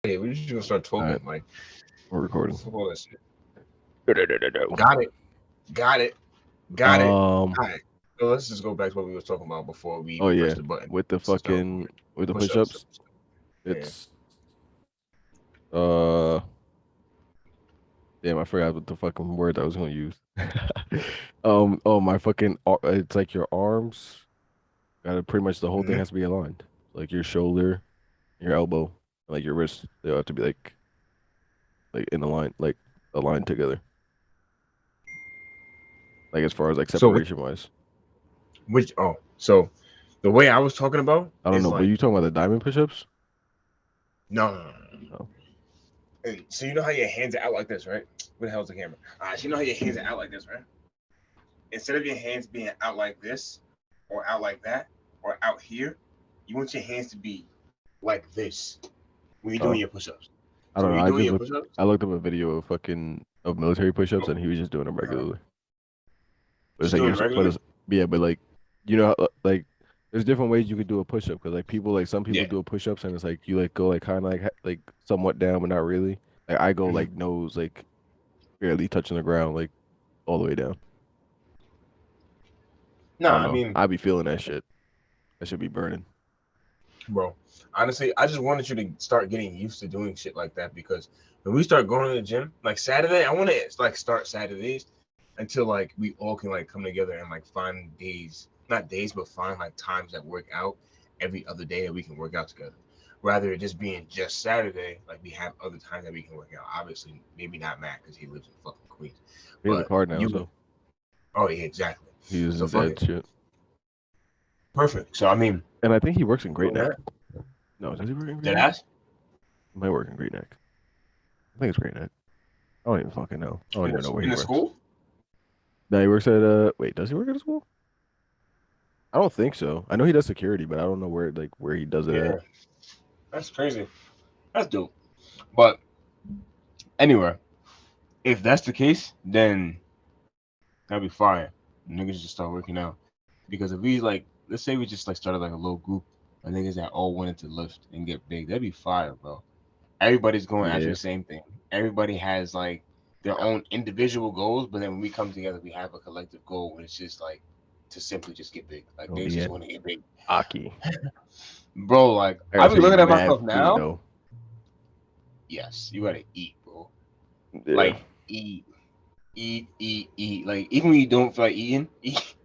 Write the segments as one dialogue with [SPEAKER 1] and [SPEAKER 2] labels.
[SPEAKER 1] Hey, we're just gonna start
[SPEAKER 2] All right,
[SPEAKER 1] talking like
[SPEAKER 2] we're recording.
[SPEAKER 1] fuck all that shit.
[SPEAKER 2] No.
[SPEAKER 1] Got it. Got it. Got it.
[SPEAKER 2] Um.
[SPEAKER 1] All right. So let's just go back to what we were talking about before we
[SPEAKER 2] Oh
[SPEAKER 1] even press
[SPEAKER 2] yeah,
[SPEAKER 1] the button
[SPEAKER 2] with the
[SPEAKER 1] to start
[SPEAKER 2] fucking
[SPEAKER 1] recording.
[SPEAKER 2] with the
[SPEAKER 1] Push-ups.
[SPEAKER 2] push-ups,
[SPEAKER 1] Yeah.
[SPEAKER 2] it's uh. Damn, I forgot what the fucking word I was gonna use. Oh my fucking. It's like your arms. Gotta pretty much the whole thing
[SPEAKER 1] Hmm.
[SPEAKER 2] has to be aligned. Like your shoulder, your elbow, and like your wrist. They all have to be like in a line, like aligned together. Like as far as like
[SPEAKER 1] So
[SPEAKER 2] separation wise.
[SPEAKER 1] so the way I was talking about
[SPEAKER 2] I don't
[SPEAKER 1] is
[SPEAKER 2] know, but
[SPEAKER 1] like
[SPEAKER 2] you talking about the diamond push-ups?
[SPEAKER 1] no.
[SPEAKER 2] No.
[SPEAKER 1] And so you know how your hands are out like this, right? Where the hell's the camera? So you know how your hands are out like this, right? Instead of your hands being out like this, or out like that, or out here, you want your hands to be like this when you're doing
[SPEAKER 2] Oh,
[SPEAKER 1] your push-ups.
[SPEAKER 2] I
[SPEAKER 1] So
[SPEAKER 2] don't
[SPEAKER 1] when
[SPEAKER 2] know.
[SPEAKER 1] you're
[SPEAKER 2] I
[SPEAKER 1] doing
[SPEAKER 2] just
[SPEAKER 1] your
[SPEAKER 2] looked.
[SPEAKER 1] push-ups,
[SPEAKER 2] I looked up a video of fucking of military push-ups,
[SPEAKER 1] oh,
[SPEAKER 2] and he was just doing them regularly. But it's
[SPEAKER 1] just
[SPEAKER 2] like
[SPEAKER 1] doing
[SPEAKER 2] you're,
[SPEAKER 1] it
[SPEAKER 2] but
[SPEAKER 1] regularly.
[SPEAKER 2] it's yeah, but like like there's different ways you could do a push-up because like people like some people
[SPEAKER 1] Yeah.
[SPEAKER 2] do a push-ups and it's like you like go like kind of like like somewhat down but not really. Like I go
[SPEAKER 1] Hmm.
[SPEAKER 2] like nose like barely touching the ground like all the way down. I
[SPEAKER 1] Nah,
[SPEAKER 2] don't
[SPEAKER 1] I
[SPEAKER 2] know.
[SPEAKER 1] mean,
[SPEAKER 2] I be feeling that shit. That should be burning.
[SPEAKER 1] bro, honestly, I just wanted you to start getting used to doing shit like that because when we start going to the gym, like Saturday, I want to like start Saturdays until like we all can like come together and like find days, not days, but find like times that work out every other day that we can work out together. Rather it just being just Saturday, like we have other times that we can work out. Obviously, maybe not Matt because he lives in fucking Queens,
[SPEAKER 2] He has a
[SPEAKER 1] but
[SPEAKER 2] car now,
[SPEAKER 1] you.
[SPEAKER 2] so
[SPEAKER 1] Oh yeah, exactly.
[SPEAKER 2] he
[SPEAKER 1] So
[SPEAKER 2] uses
[SPEAKER 1] fuck
[SPEAKER 2] that
[SPEAKER 1] it,
[SPEAKER 2] shit.
[SPEAKER 1] perfect. So I mean,
[SPEAKER 2] And I think he works in Great
[SPEAKER 1] doing
[SPEAKER 2] Neck.
[SPEAKER 1] that,
[SPEAKER 2] No, does he work in Great
[SPEAKER 1] dead
[SPEAKER 2] Neck?
[SPEAKER 1] ass
[SPEAKER 2] He might work in Great Neck. I think it's Great Neck. I don't even fucking know. I don't
[SPEAKER 1] in
[SPEAKER 2] even know where he
[SPEAKER 1] the
[SPEAKER 2] works.
[SPEAKER 1] school.
[SPEAKER 2] No, he works at wait, does he work at a school? I don't think so. I know he does security, but I don't know where he does it at.
[SPEAKER 1] Yeah, that's crazy. That's dope. But anyway, if that's the case, then that'd be fire. Niggas just start working out. Because if we like, let's say we just like started like a little group of niggas that all wanted to lift and get big, that'd be fire, bro. Everybody's going after
[SPEAKER 2] Yeah.
[SPEAKER 1] the same thing. Everybody has like their own individual goals, but then when we come together, we have a collective goal, and it's just like to simply just get big. Like
[SPEAKER 2] Oh
[SPEAKER 1] they
[SPEAKER 2] yeah.
[SPEAKER 1] just want to get big,
[SPEAKER 2] Aki.
[SPEAKER 1] bro. Like
[SPEAKER 2] I
[SPEAKER 1] I
[SPEAKER 2] gotta
[SPEAKER 1] be
[SPEAKER 2] start
[SPEAKER 1] looking
[SPEAKER 2] eating
[SPEAKER 1] at
[SPEAKER 2] mad
[SPEAKER 1] myself
[SPEAKER 2] food
[SPEAKER 1] now.
[SPEAKER 2] though.
[SPEAKER 1] Yes, you gotta eat, bro.
[SPEAKER 2] Yeah.
[SPEAKER 1] Like eat, eat. Like even when you don't feel like eating, eat.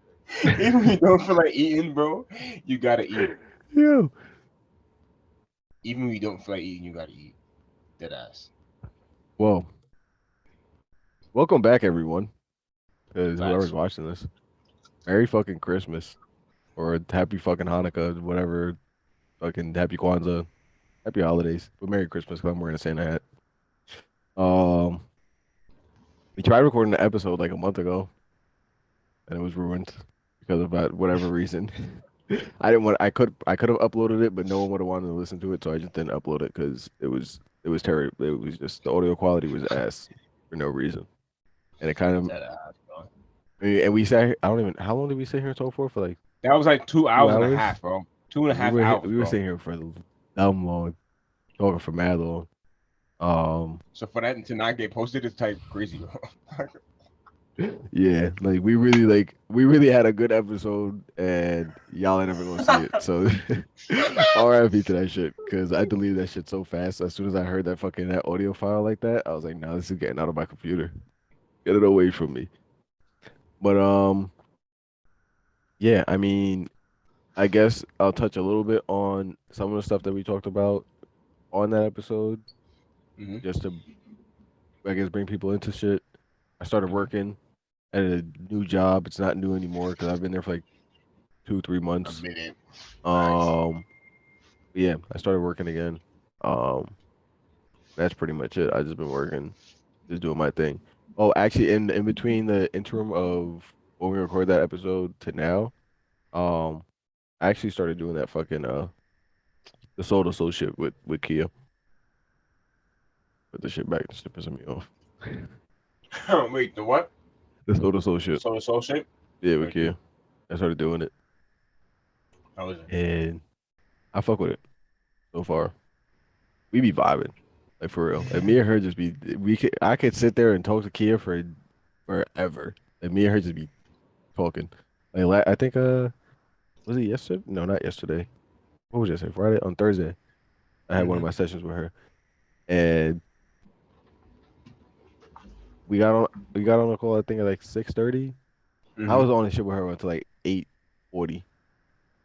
[SPEAKER 1] Even when you don't feel like eating, bro, you gotta eat.
[SPEAKER 2] Yeah.
[SPEAKER 1] Even when you don't feel like eating, you gotta eat. Dead ass.
[SPEAKER 2] Well, welcome back everyone. Because whoever's
[SPEAKER 1] Facts.
[SPEAKER 2] watching this. Merry fucking Christmas. Or happy fucking Hanukkah, whatever. Fucking happy Kwanzaa. Happy holidays. But Merry Christmas because I'm wearing a Santa hat. Um we tried recording an episode like a month ago and it was ruined because of that whatever reason. I didn't want. I could have uploaded it, but no one would have wanted to listen to it, so I just didn't upload it because it was terrible. It was just the audio quality was ass for no reason, and it kind of.
[SPEAKER 1] Dead ass, bro.
[SPEAKER 2] And we sat. I don't even. How long did we sit here and talk for? For like
[SPEAKER 1] That was like two
[SPEAKER 2] 2
[SPEAKER 1] hours and a
[SPEAKER 2] hours.
[SPEAKER 1] half, bro. Two and a
[SPEAKER 2] Yeah, we
[SPEAKER 1] half
[SPEAKER 2] were
[SPEAKER 1] hours,
[SPEAKER 2] we were
[SPEAKER 1] bro.
[SPEAKER 2] sitting here for dumb long, talking for mad long. Um,
[SPEAKER 1] So for that to not get posted is type crazy, bro.
[SPEAKER 2] yeah, like we really had a good episode, and y'all ain't never gonna see it. So RIP to that shit, because I deleted that shit so fast. As soon as I heard that fucking that audio file like that, I was like, no, this is getting out of my computer. Get it away from me. But yeah, I mean, I guess I'll touch a little bit on some of the stuff that we talked about on that episode,
[SPEAKER 1] Hmm.
[SPEAKER 2] just to I guess bring people into shit. I started working at a new job. It's not new anymore because I've been there for like 2, 3
[SPEAKER 1] A
[SPEAKER 2] months.
[SPEAKER 1] minute. Facts.
[SPEAKER 2] Um, yeah, I started working again. Um, that's pretty much it. I just been working, just doing my thing. Oh, actually, in between the interim of when we record that episode to now, um, I actually started doing that fucking the soul associate with Kia. Put the shit back. This shit pissing me off.
[SPEAKER 1] Wait, the what?
[SPEAKER 2] The soul associate.
[SPEAKER 1] So soul shape?
[SPEAKER 2] Yeah, with
[SPEAKER 1] Very cool.
[SPEAKER 2] Kia. I started doing it,
[SPEAKER 1] How was it?
[SPEAKER 2] and I fuck with it so far. We be vibing. Like for real. Like me and her just be I could sit there and talk to Kia for forever. Like me and her just be talking. Like I think was it yesterday? No, not yesterday. What was yesterday? Friday? On Thursday. I had one of
[SPEAKER 1] Mm-hmm.
[SPEAKER 2] my sessions with her. And we got on a call I think at like 6:30. I
[SPEAKER 1] Mm-hmm.
[SPEAKER 2] was on the shit with her until like 8:40.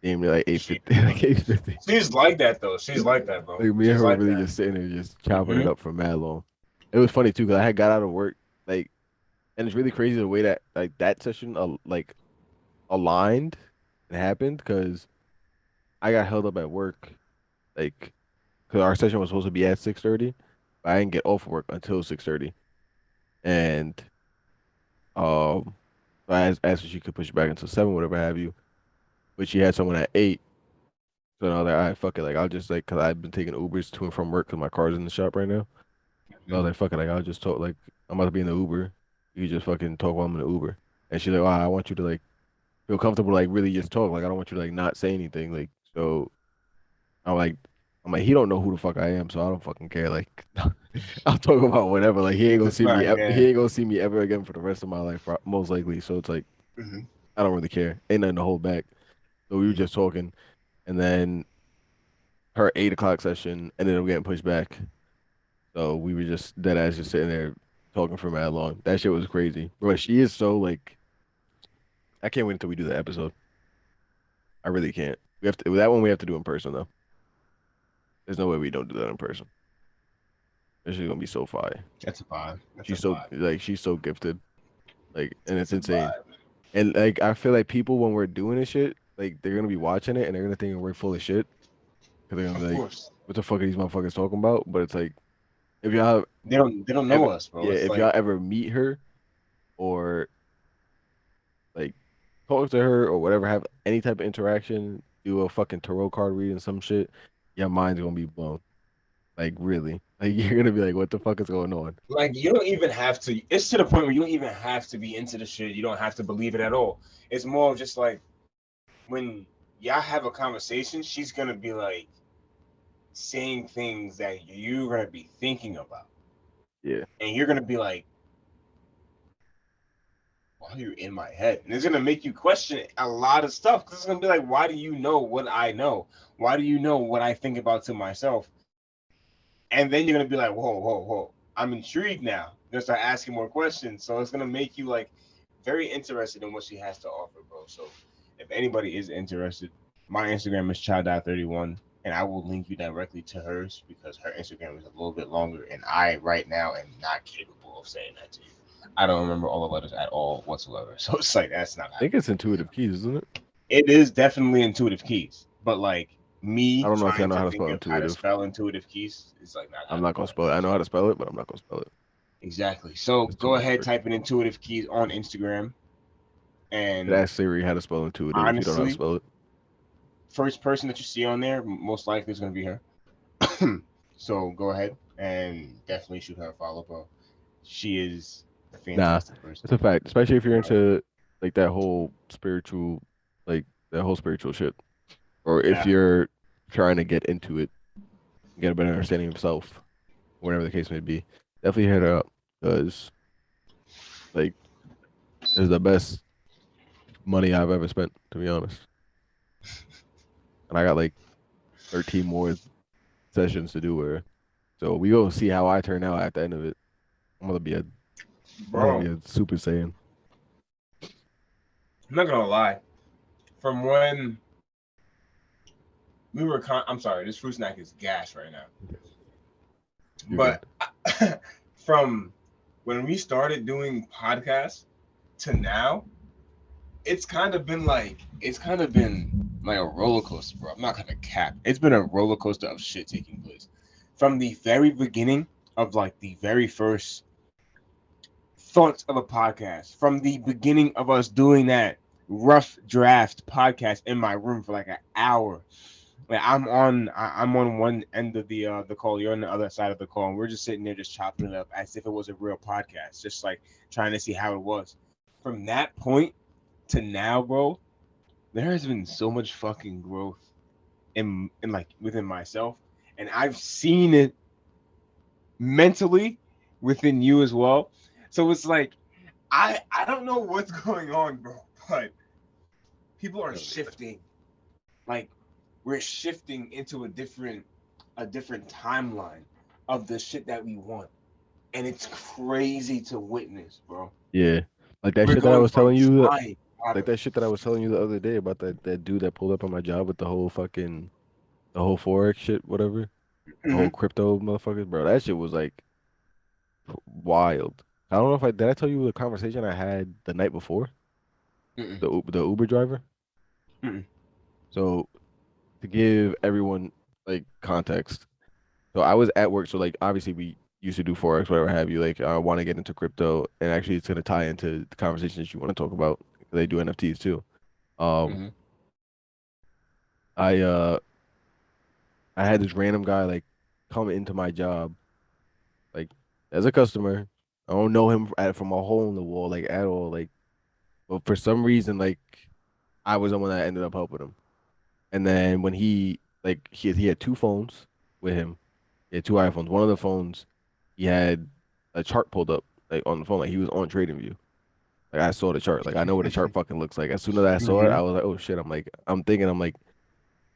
[SPEAKER 2] Damn near like
[SPEAKER 1] She,
[SPEAKER 2] 8:50. Like 8:50.
[SPEAKER 1] she's like that though. She's like that, bro.
[SPEAKER 2] Like me and
[SPEAKER 1] She's
[SPEAKER 2] her were
[SPEAKER 1] like
[SPEAKER 2] really
[SPEAKER 1] that.
[SPEAKER 2] just sitting there just chopping it
[SPEAKER 1] Mm-hmm.
[SPEAKER 2] up for mad long. It was funny too because I had got out of work like, and it's really crazy the way that like that session like aligned and happened because I got held up at work like because our session was supposed to be at 6:30, but I didn't get off work until 6:30, and I asked if she could push it back until 7, whatever have you, but she had someone at 8. So I was like, all right, fuck it. Like, I'll just, like, because I've been taking Ubers to and from work because my car's in the shop right now. So I was like, fuck it. Like, I'll just talk. Like, I'm about to be in the Uber. You just fucking talk while I'm in the Uber. And she's like, wow, I want you to, like, feel comfortable, like, really just talk. Like, I don't want you to, like, not say anything. Like, so I'm like, he don't know who the fuck I am, so I don't fucking care. Like, I'll talk about whatever. Like, he ain't gonna
[SPEAKER 1] That's
[SPEAKER 2] see me.
[SPEAKER 1] fine. Yeah.
[SPEAKER 2] He ain't gonna see me ever again for the rest of my life, most likely. So it's like,
[SPEAKER 1] Mm-hmm.
[SPEAKER 2] I don't really care. Ain't nothing to hold back. So we were just talking, and then her 8 o'clock session ended up getting pushed back. So we were just dead ass just sitting there talking for mad long. That shit was crazy. Bro, she is so like I can't wait until we do the episode. I really can't. We have to that one we have to do in person though. There's no way we don't do that in person. This is gonna be so fire.
[SPEAKER 1] That's a vibe. That's a
[SPEAKER 2] She's so
[SPEAKER 1] vibe.
[SPEAKER 2] like she's so gifted. Like and it's
[SPEAKER 1] That's a
[SPEAKER 2] insane.
[SPEAKER 1] vibe.
[SPEAKER 2] And like I feel like people when we're doing this shit, like they're gonna be watching it and they're gonna think we're full of shit. Cause they're gonna
[SPEAKER 1] Of
[SPEAKER 2] be like,
[SPEAKER 1] course.
[SPEAKER 2] what the fuck are these motherfuckers talking about? But it's like if y'all
[SPEAKER 1] They don't
[SPEAKER 2] ever
[SPEAKER 1] know us, bro.
[SPEAKER 2] yeah,
[SPEAKER 1] It's
[SPEAKER 2] if
[SPEAKER 1] like
[SPEAKER 2] y'all ever meet her or like talk to her or whatever, have any type of interaction, do a fucking tarot card reading, some shit, your mind's gonna be blown. Like really. Like you're gonna be like, what the fuck is going on?
[SPEAKER 1] you don't even have to. It's to the point where you don't even have to be into the shit. You don't have to believe it at all. It's more of just like when y'all have a conversation, she's gonna be like saying things that you're gonna be thinking about,
[SPEAKER 2] Yeah.
[SPEAKER 1] and you're gonna be like, "Why are you in my head?" And it's gonna make you question a lot of stuff because it's gonna be like, "Why do you know what I know? Why do you know what I think about to myself?" And then you're gonna be like, "Whoa, whoa, whoa! I'm intrigued now." You're gonna start asking more questions, so it's gonna make you like very interested in what she has to offer, bro. So if anybody is interested, my Instagram is child.31, and I will link you directly to hers because her Instagram is a little bit longer, and I right now am not capable of saying that to you. I don't remember all the letters at all whatsoever, so it's like that's not
[SPEAKER 2] I think
[SPEAKER 1] happening.
[SPEAKER 2] it's intuitive keys, isn't it?
[SPEAKER 1] It is definitely intuitive keys, but like
[SPEAKER 2] I
[SPEAKER 1] me
[SPEAKER 2] don't know if y'all
[SPEAKER 1] trying
[SPEAKER 2] know
[SPEAKER 1] to
[SPEAKER 2] how to
[SPEAKER 1] think
[SPEAKER 2] spell
[SPEAKER 1] of how to
[SPEAKER 2] intuitive.
[SPEAKER 1] spell intuitive keys is like not
[SPEAKER 2] I'm not
[SPEAKER 1] happening
[SPEAKER 2] gonna
[SPEAKER 1] right
[SPEAKER 2] spell it.
[SPEAKER 1] now.
[SPEAKER 2] I know
[SPEAKER 1] So
[SPEAKER 2] how to spell it, but I'm not gonna spell it.
[SPEAKER 1] exactly. So
[SPEAKER 2] It's too
[SPEAKER 1] go
[SPEAKER 2] much
[SPEAKER 1] ahead,
[SPEAKER 2] work.
[SPEAKER 1] type in intuitive keys on Instagram,
[SPEAKER 2] Could
[SPEAKER 1] and
[SPEAKER 2] ask Siri how to spell intuitive if you don't know how to
[SPEAKER 1] honestly,
[SPEAKER 2] spell it.
[SPEAKER 1] first person that you see on there most likely is going to be her. So go ahead and definitely shoot her a follow, bro. She is a
[SPEAKER 2] Nah,
[SPEAKER 1] fantastic person.
[SPEAKER 2] it's a fact. Especially if you're into like that whole spiritual like that whole spiritual shit. Or if
[SPEAKER 1] Yeah,
[SPEAKER 2] you're trying to get into it, get a better understanding of self, whatever the case may be. Definitely hit her up because like it's the best money I've ever spent, to be honest. And I got like 13 more sessions to do with her. So we gonna see how I turn out at the end of it. I'm gonna be a I'm gonna be
[SPEAKER 1] bro.
[SPEAKER 2] a Super Saiyan.
[SPEAKER 1] I'm not gonna lie. From when I'm sorry, this fruit snack is gas right now.
[SPEAKER 2] You're good.
[SPEAKER 1] But from when we started doing podcasts to now, it's kind of been like a roller coaster, bro. I'm not gonna cap. It's been a roller coaster of shit taking place. From the very beginning of like the very first thoughts of a podcast, from the beginning of us doing that rough draft podcast in my room for like an hour. Like I'm on one end of the call, you're on the other side of the call, and we're just sitting there just chopping it up as if it was a real podcast, just like trying to see how it was. From that point to now, bro, there has been so much fucking growth in like within myself, and I've seen it
[SPEAKER 3] mentally within you as well. So it's like I don't know what's going on, bro, but people are shifting. Like we're shifting into a different timeline of the shit that we want. And it's crazy to witness, bro.
[SPEAKER 2] Yeah, like that
[SPEAKER 3] We're
[SPEAKER 2] shit that I
[SPEAKER 3] going
[SPEAKER 2] was
[SPEAKER 3] from
[SPEAKER 2] telling you,
[SPEAKER 3] trying
[SPEAKER 2] like that shit that I was telling you the other day about that dude that pulled up on my job with the whole forex shit, whatever, the
[SPEAKER 3] hmm
[SPEAKER 2] whole crypto motherfuckers, bro. That shit was like wild. I don't know if I did. I tell you the conversation I had the night before,
[SPEAKER 3] Mm-mm.
[SPEAKER 2] the Uber driver.
[SPEAKER 3] Mm-mm.
[SPEAKER 2] So to give everyone like context, so I was at work. So like obviously we used to do forex, whatever have you. Like I want to get into crypto, and actually it's gonna tie into the conversations you want to talk about. They do NFTs too. Um,
[SPEAKER 3] Mm-hmm.
[SPEAKER 2] I I had this random guy like come into my job like as a customer. I don't know him from a hole in the wall like at all. Like, but for some reason like I was the one that ended up helping him. And then when he had two phones with him. He had two iPhones. One of the phones he had a chart pulled up like on the phone. Like he was on TradingView. Like I saw the chart. Like I know what the chart fucking looks like. As soon as I saw it,
[SPEAKER 3] Mm-hmm.
[SPEAKER 2] I was like, oh shit. I'm like,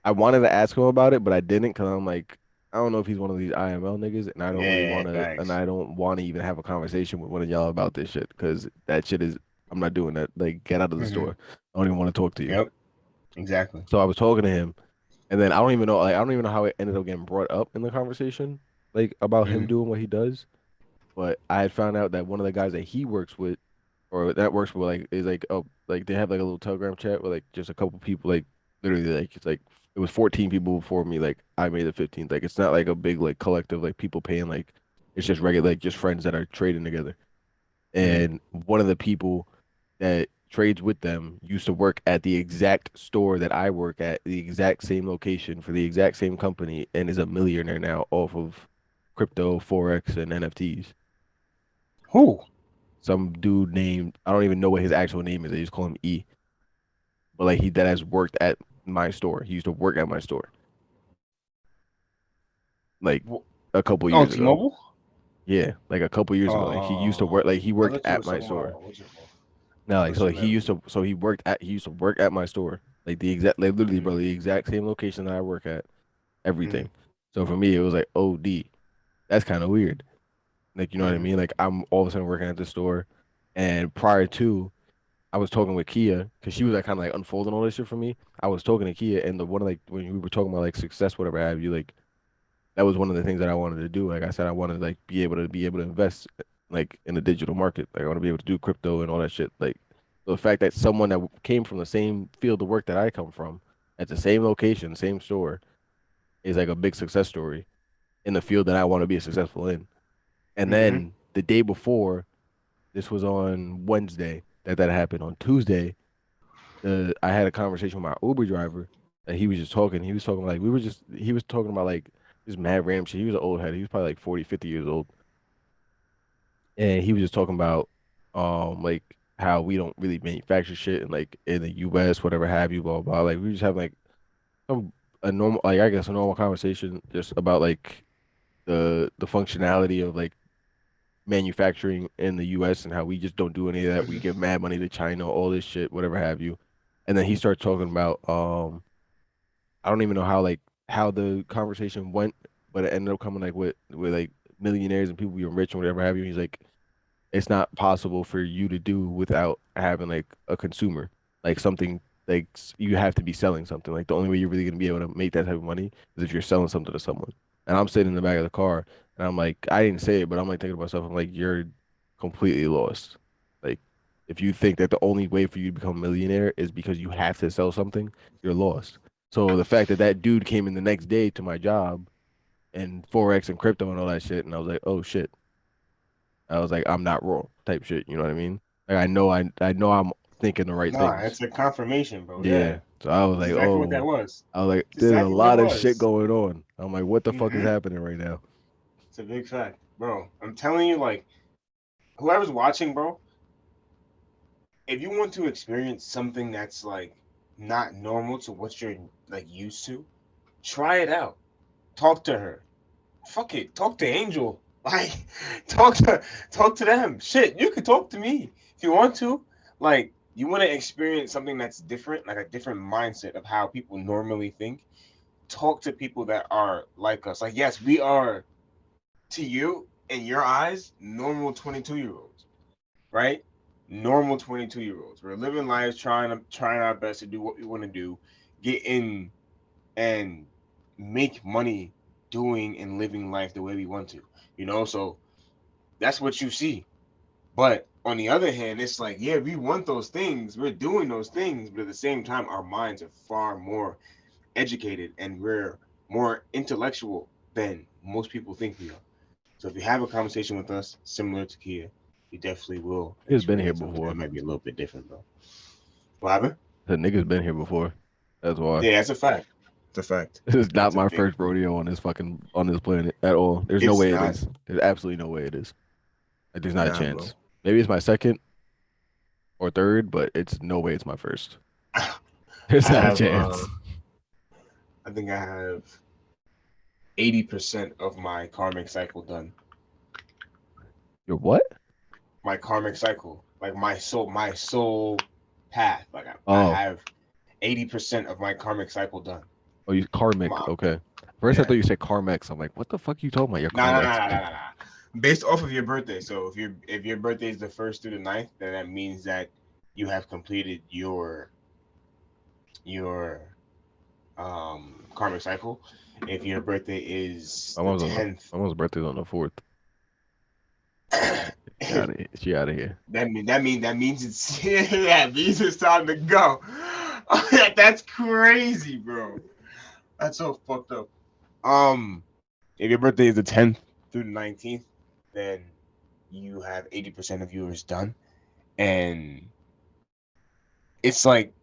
[SPEAKER 2] I wanted to ask him about it, but I didn't because I'm like, I don't know if he's one of these IML niggas, and
[SPEAKER 3] Yeah, facts.
[SPEAKER 2] I don't want to even have a conversation with one of y'all about this shit because that shit is, I'm not doing that. Like, get out of the
[SPEAKER 3] Mm-hmm.
[SPEAKER 2] store. I don't even want to talk to you.
[SPEAKER 3] Yep, exactly.
[SPEAKER 2] So I was talking to him, and then I don't even know how it ended up getting brought up in the conversation, like about him
[SPEAKER 3] Mm-hmm.
[SPEAKER 2] doing what he does. But I had found out that one of the guys that he works with, or that works with, like, is like, oh, like they have like a little Telegram chat with like just a couple people, like literally, like it's like it was 14 people before me, like I made the 15th. Like it's not like a big like collective like people paying, like it's just regular like just friends that are trading together.
[SPEAKER 3] Mm-hmm.
[SPEAKER 2] And one of the people that trades with them used to work at the exact store that I work at, the exact same location for the exact same company, and is a millionaire now off of crypto, forex, and NFTs.
[SPEAKER 3] Who?
[SPEAKER 2] Some dude named, I don't even know what his actual name is. They just call him E. But like he that has worked at my store. He used to work at my store like
[SPEAKER 3] Wh-
[SPEAKER 2] a couple
[SPEAKER 3] Oh,
[SPEAKER 2] years ago.
[SPEAKER 3] T-Mobile.
[SPEAKER 2] Yeah, like a couple years ago. Like he used to work, like he
[SPEAKER 3] I
[SPEAKER 2] worked
[SPEAKER 3] thought you were
[SPEAKER 2] at my
[SPEAKER 3] talking
[SPEAKER 2] store.
[SPEAKER 3] about what's it called?
[SPEAKER 2] No, like so
[SPEAKER 3] What's
[SPEAKER 2] like,
[SPEAKER 3] your name?
[SPEAKER 2] he used to work at my store. Like the exact, like literally,
[SPEAKER 3] Mm-hmm.
[SPEAKER 2] bro, the exact same location that I work at,
[SPEAKER 3] Mm-hmm.
[SPEAKER 2] everything. So for me, it was like OD. That's kind of weird. Like, you know what I
[SPEAKER 3] Mm-hmm.
[SPEAKER 2] mean? Like I'm all of a sudden working at the store, and prior to, I was talking with Kia because she was like kind of like unfolding all this shit for me. I was talking to Kia, and the one of like when we were talking about like success, whatever have you, like that was one of the things that I wanted to do. Like I said, I wanted to like be able to invest like in the digital market. Like I want to be able to do crypto and all that shit. Like the fact that someone that came from the same field of work that I come from at the same location, same store, is like a big success story in the field that I want to be successful in. And
[SPEAKER 3] Mm-hmm.
[SPEAKER 2] then the day before, this was on Wednesday that happened. On Tuesday, I had a conversation with my Uber driver that he was just talking. He was talking like he was talking about like just mad random shit. He was an old head. He was probably like 40, 50 years old. And he was just talking about like how we don't really manufacture shit and like in the US, whatever have you, blah blah. Like we just have like some a normal, like I guess a normal conversation just about like the functionality of like manufacturing in the US and how we just don't do any of that. We
[SPEAKER 3] Mm-hmm.
[SPEAKER 2] give mad money to China, all this shit, whatever have you. And then he started talking about I don't even know how like how the conversation went, but it ended up coming like with like millionaires and people being rich and whatever have you. He's like, it's not possible for you to do without having like a consumer, like something like you have to be selling something. Like the only way you're really gonna be able to make that type of money is if you're selling something to someone. And I'm sitting in the back of the car and I'm like, I didn't say it, but I'm like thinking to myself, I'm like, you're completely lost. Like if you think that the only way for you to become a millionaire is because you have to sell something, you're lost. So the fact that that dude came in the next day to my job and forex and crypto and all that shit, and I was like, oh shit. I was like, I'm not wrong, type shit. You know what I mean? Like I know I'm thinking the right
[SPEAKER 3] Nah,
[SPEAKER 2] things.
[SPEAKER 3] it's a confirmation, bro.
[SPEAKER 2] Yeah.
[SPEAKER 3] Yeah,
[SPEAKER 2] So I was
[SPEAKER 3] it's
[SPEAKER 2] like,
[SPEAKER 3] exactly what that
[SPEAKER 2] oh,
[SPEAKER 3] was.
[SPEAKER 2] I was like,
[SPEAKER 3] It's
[SPEAKER 2] there's a
[SPEAKER 3] exactly what it
[SPEAKER 2] lot of shit
[SPEAKER 3] was.
[SPEAKER 2] going on. I'm like, what the fuck is
[SPEAKER 3] Mm-hmm.
[SPEAKER 2] happening right now?
[SPEAKER 3] It's a big fact, bro. I'm telling you, like, whoever's watching, bro, if you want to experience something that's like not normal to what you're like used to, try it out. Talk to her. Fuck it. Talk to Angel. Like, talk to them. Shit, you could talk to me if you want to. Like, you want to experience something that's different, like a different mindset of how people normally think. Talk to people that are like us. Like, yes, we are to you in your eyes normal 22-year-olds, right? Normal 22-year-olds. We're living lives, trying our best to do what we want to do, get in and make money doing and living life the way we want to. So that's what you see. But on the other hand, it's like, yeah, we want those things, we're doing those things, but at the same time, our minds are far more educated and we're more intellectual than most people think we are. So if you have a conversation with us similar to Kia, you definitely will
[SPEAKER 2] He's been here
[SPEAKER 3] experience something that
[SPEAKER 2] before.
[SPEAKER 3] might be a little bit different, bro. What happened?
[SPEAKER 2] The nigga's been here before. That's why.
[SPEAKER 3] Yeah, that's a fact. It's a fact.
[SPEAKER 2] This is not
[SPEAKER 3] That's a
[SPEAKER 2] my
[SPEAKER 3] big
[SPEAKER 2] first rodeo on this planet at all. There's no
[SPEAKER 3] It's
[SPEAKER 2] way it
[SPEAKER 3] not.
[SPEAKER 2] is. There's absolutely no way it is. Like, there's not a
[SPEAKER 1] Nah, bro.
[SPEAKER 2] chance. Maybe it's my second or third, but it's no way it's my first.
[SPEAKER 3] I
[SPEAKER 2] There's not a
[SPEAKER 3] have
[SPEAKER 2] chance.
[SPEAKER 3] I think I have 80% of my karmic cycle done.
[SPEAKER 2] You're what?
[SPEAKER 3] My karmic cycle, like my soul path. Like I
[SPEAKER 2] Oh,
[SPEAKER 3] have 80% of my karmic cycle done.
[SPEAKER 2] oh, you karmic.
[SPEAKER 3] Mom.
[SPEAKER 2] Okay. First, I
[SPEAKER 3] Yeah.
[SPEAKER 2] thought you said Carmex. I'm like, what the fuck you talking about? Your
[SPEAKER 3] Nah, nah,
[SPEAKER 2] Carmex.
[SPEAKER 3] nah, nah, nah, nah. Based off of your birthday. So if your birthday is the 1st through the 9th, then that means that you have completed your karmic cycle. If your birthday is
[SPEAKER 2] My
[SPEAKER 3] the
[SPEAKER 2] mom's
[SPEAKER 3] 10th,
[SPEAKER 2] my mom's birthday's on the 4th. She out of here. She out of here.
[SPEAKER 3] that means it's yeah, it means it's time to go. That's crazy, bro. That's so fucked up. If your birthday is the 10th through the 19th, then you have 80% of yours done, and it's like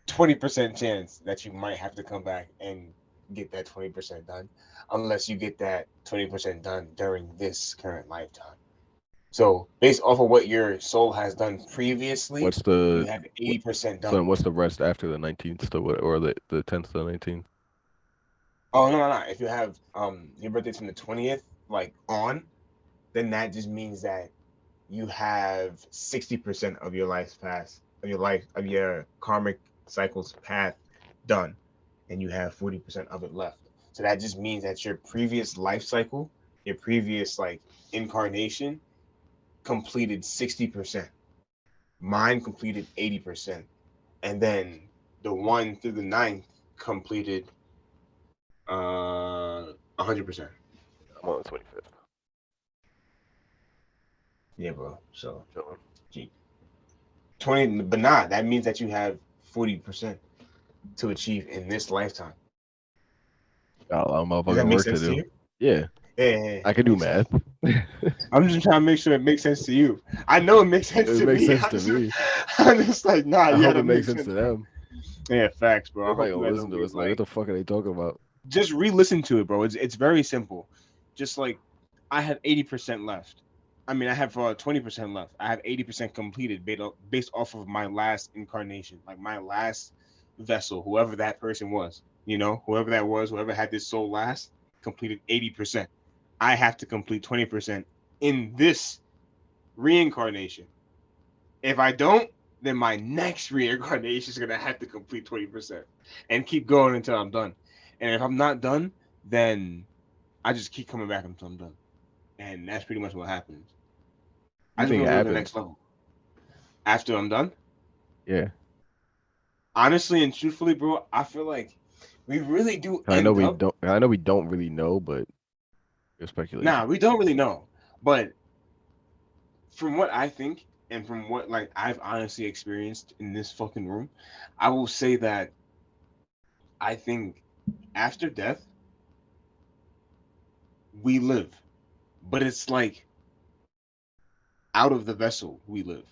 [SPEAKER 3] 20% chance that you might have to come back and get that 20% done, unless you get that 20% done during this current lifetime. So based off of what your soul has done previously,
[SPEAKER 2] What's
[SPEAKER 3] you
[SPEAKER 2] the
[SPEAKER 3] have
[SPEAKER 2] what,
[SPEAKER 3] 80%
[SPEAKER 2] so
[SPEAKER 3] done.
[SPEAKER 2] what's the rest after the 19th to what or the 10th to the 19th?
[SPEAKER 3] Oh no, no, no. If you have your birthday's from the 20th, like on, then that just means that you have 60% of your life's path, of your karmic cycle's path done, and you have 40% of it left. So that just means that your previous life cycle, your previous like incarnation completed 60%. Mine completed 80%. And then the 1 through the 9th completed 100%.
[SPEAKER 2] I'm on the 25th.
[SPEAKER 3] Yeah, bro. So
[SPEAKER 2] Chilling.
[SPEAKER 3] 20, but nah, that means that you have 40% to achieve in this lifetime.
[SPEAKER 2] Got a lot of
[SPEAKER 3] Does that
[SPEAKER 2] motherfucking
[SPEAKER 3] make
[SPEAKER 2] work to
[SPEAKER 3] sense to
[SPEAKER 2] do.
[SPEAKER 3] you?
[SPEAKER 2] Yeah,
[SPEAKER 3] Yeah,
[SPEAKER 2] I can do math.
[SPEAKER 3] I'm just trying to make sure it makes sense to you. I know it makes sense
[SPEAKER 2] It
[SPEAKER 3] to
[SPEAKER 2] makes
[SPEAKER 3] me.
[SPEAKER 2] sense to me.
[SPEAKER 3] I'm just like, nah,
[SPEAKER 2] I
[SPEAKER 3] yeah,
[SPEAKER 2] hope it
[SPEAKER 3] that
[SPEAKER 2] makes
[SPEAKER 3] makes
[SPEAKER 2] sense
[SPEAKER 3] sense.
[SPEAKER 2] to them.
[SPEAKER 3] Yeah, facts, bro. I
[SPEAKER 2] They're
[SPEAKER 3] hope
[SPEAKER 2] probably
[SPEAKER 3] you
[SPEAKER 2] gonna
[SPEAKER 3] guys
[SPEAKER 2] listen
[SPEAKER 3] don't
[SPEAKER 2] to
[SPEAKER 3] get
[SPEAKER 2] us like, what
[SPEAKER 3] like,
[SPEAKER 2] the fuck are they talking about?
[SPEAKER 3] just re-listen to it, bro. It's very simple. Just like I have 80% left. I mean, I have 20% left. I have 80% completed based off of my last incarnation, like my last vessel, whoever that person was. Whoever that was, whoever had this soul last, completed 80%. I have to complete 20% in this reincarnation. If I don't, then my next reincarnation is gonna have to complete 20% and keep going until I'm done. And if I'm not done, then I just keep coming back until I'm done. And that's pretty much what happens. I
[SPEAKER 2] You
[SPEAKER 3] just
[SPEAKER 2] think
[SPEAKER 3] want
[SPEAKER 2] it
[SPEAKER 3] to go to the next
[SPEAKER 2] happens?
[SPEAKER 3] level. After I'm done,
[SPEAKER 2] Yeah.
[SPEAKER 3] honestly and truthfully, bro, I feel like we really do
[SPEAKER 2] I know
[SPEAKER 3] end
[SPEAKER 2] we
[SPEAKER 3] up.
[SPEAKER 2] don't. I know we don't really know, but it's
[SPEAKER 3] Nah,
[SPEAKER 2] speculation.
[SPEAKER 3] we don't really know. But from what I think and from what like I've honestly experienced in this fucking room, I will say that I think after death we live. But it's like out of the vessel we live.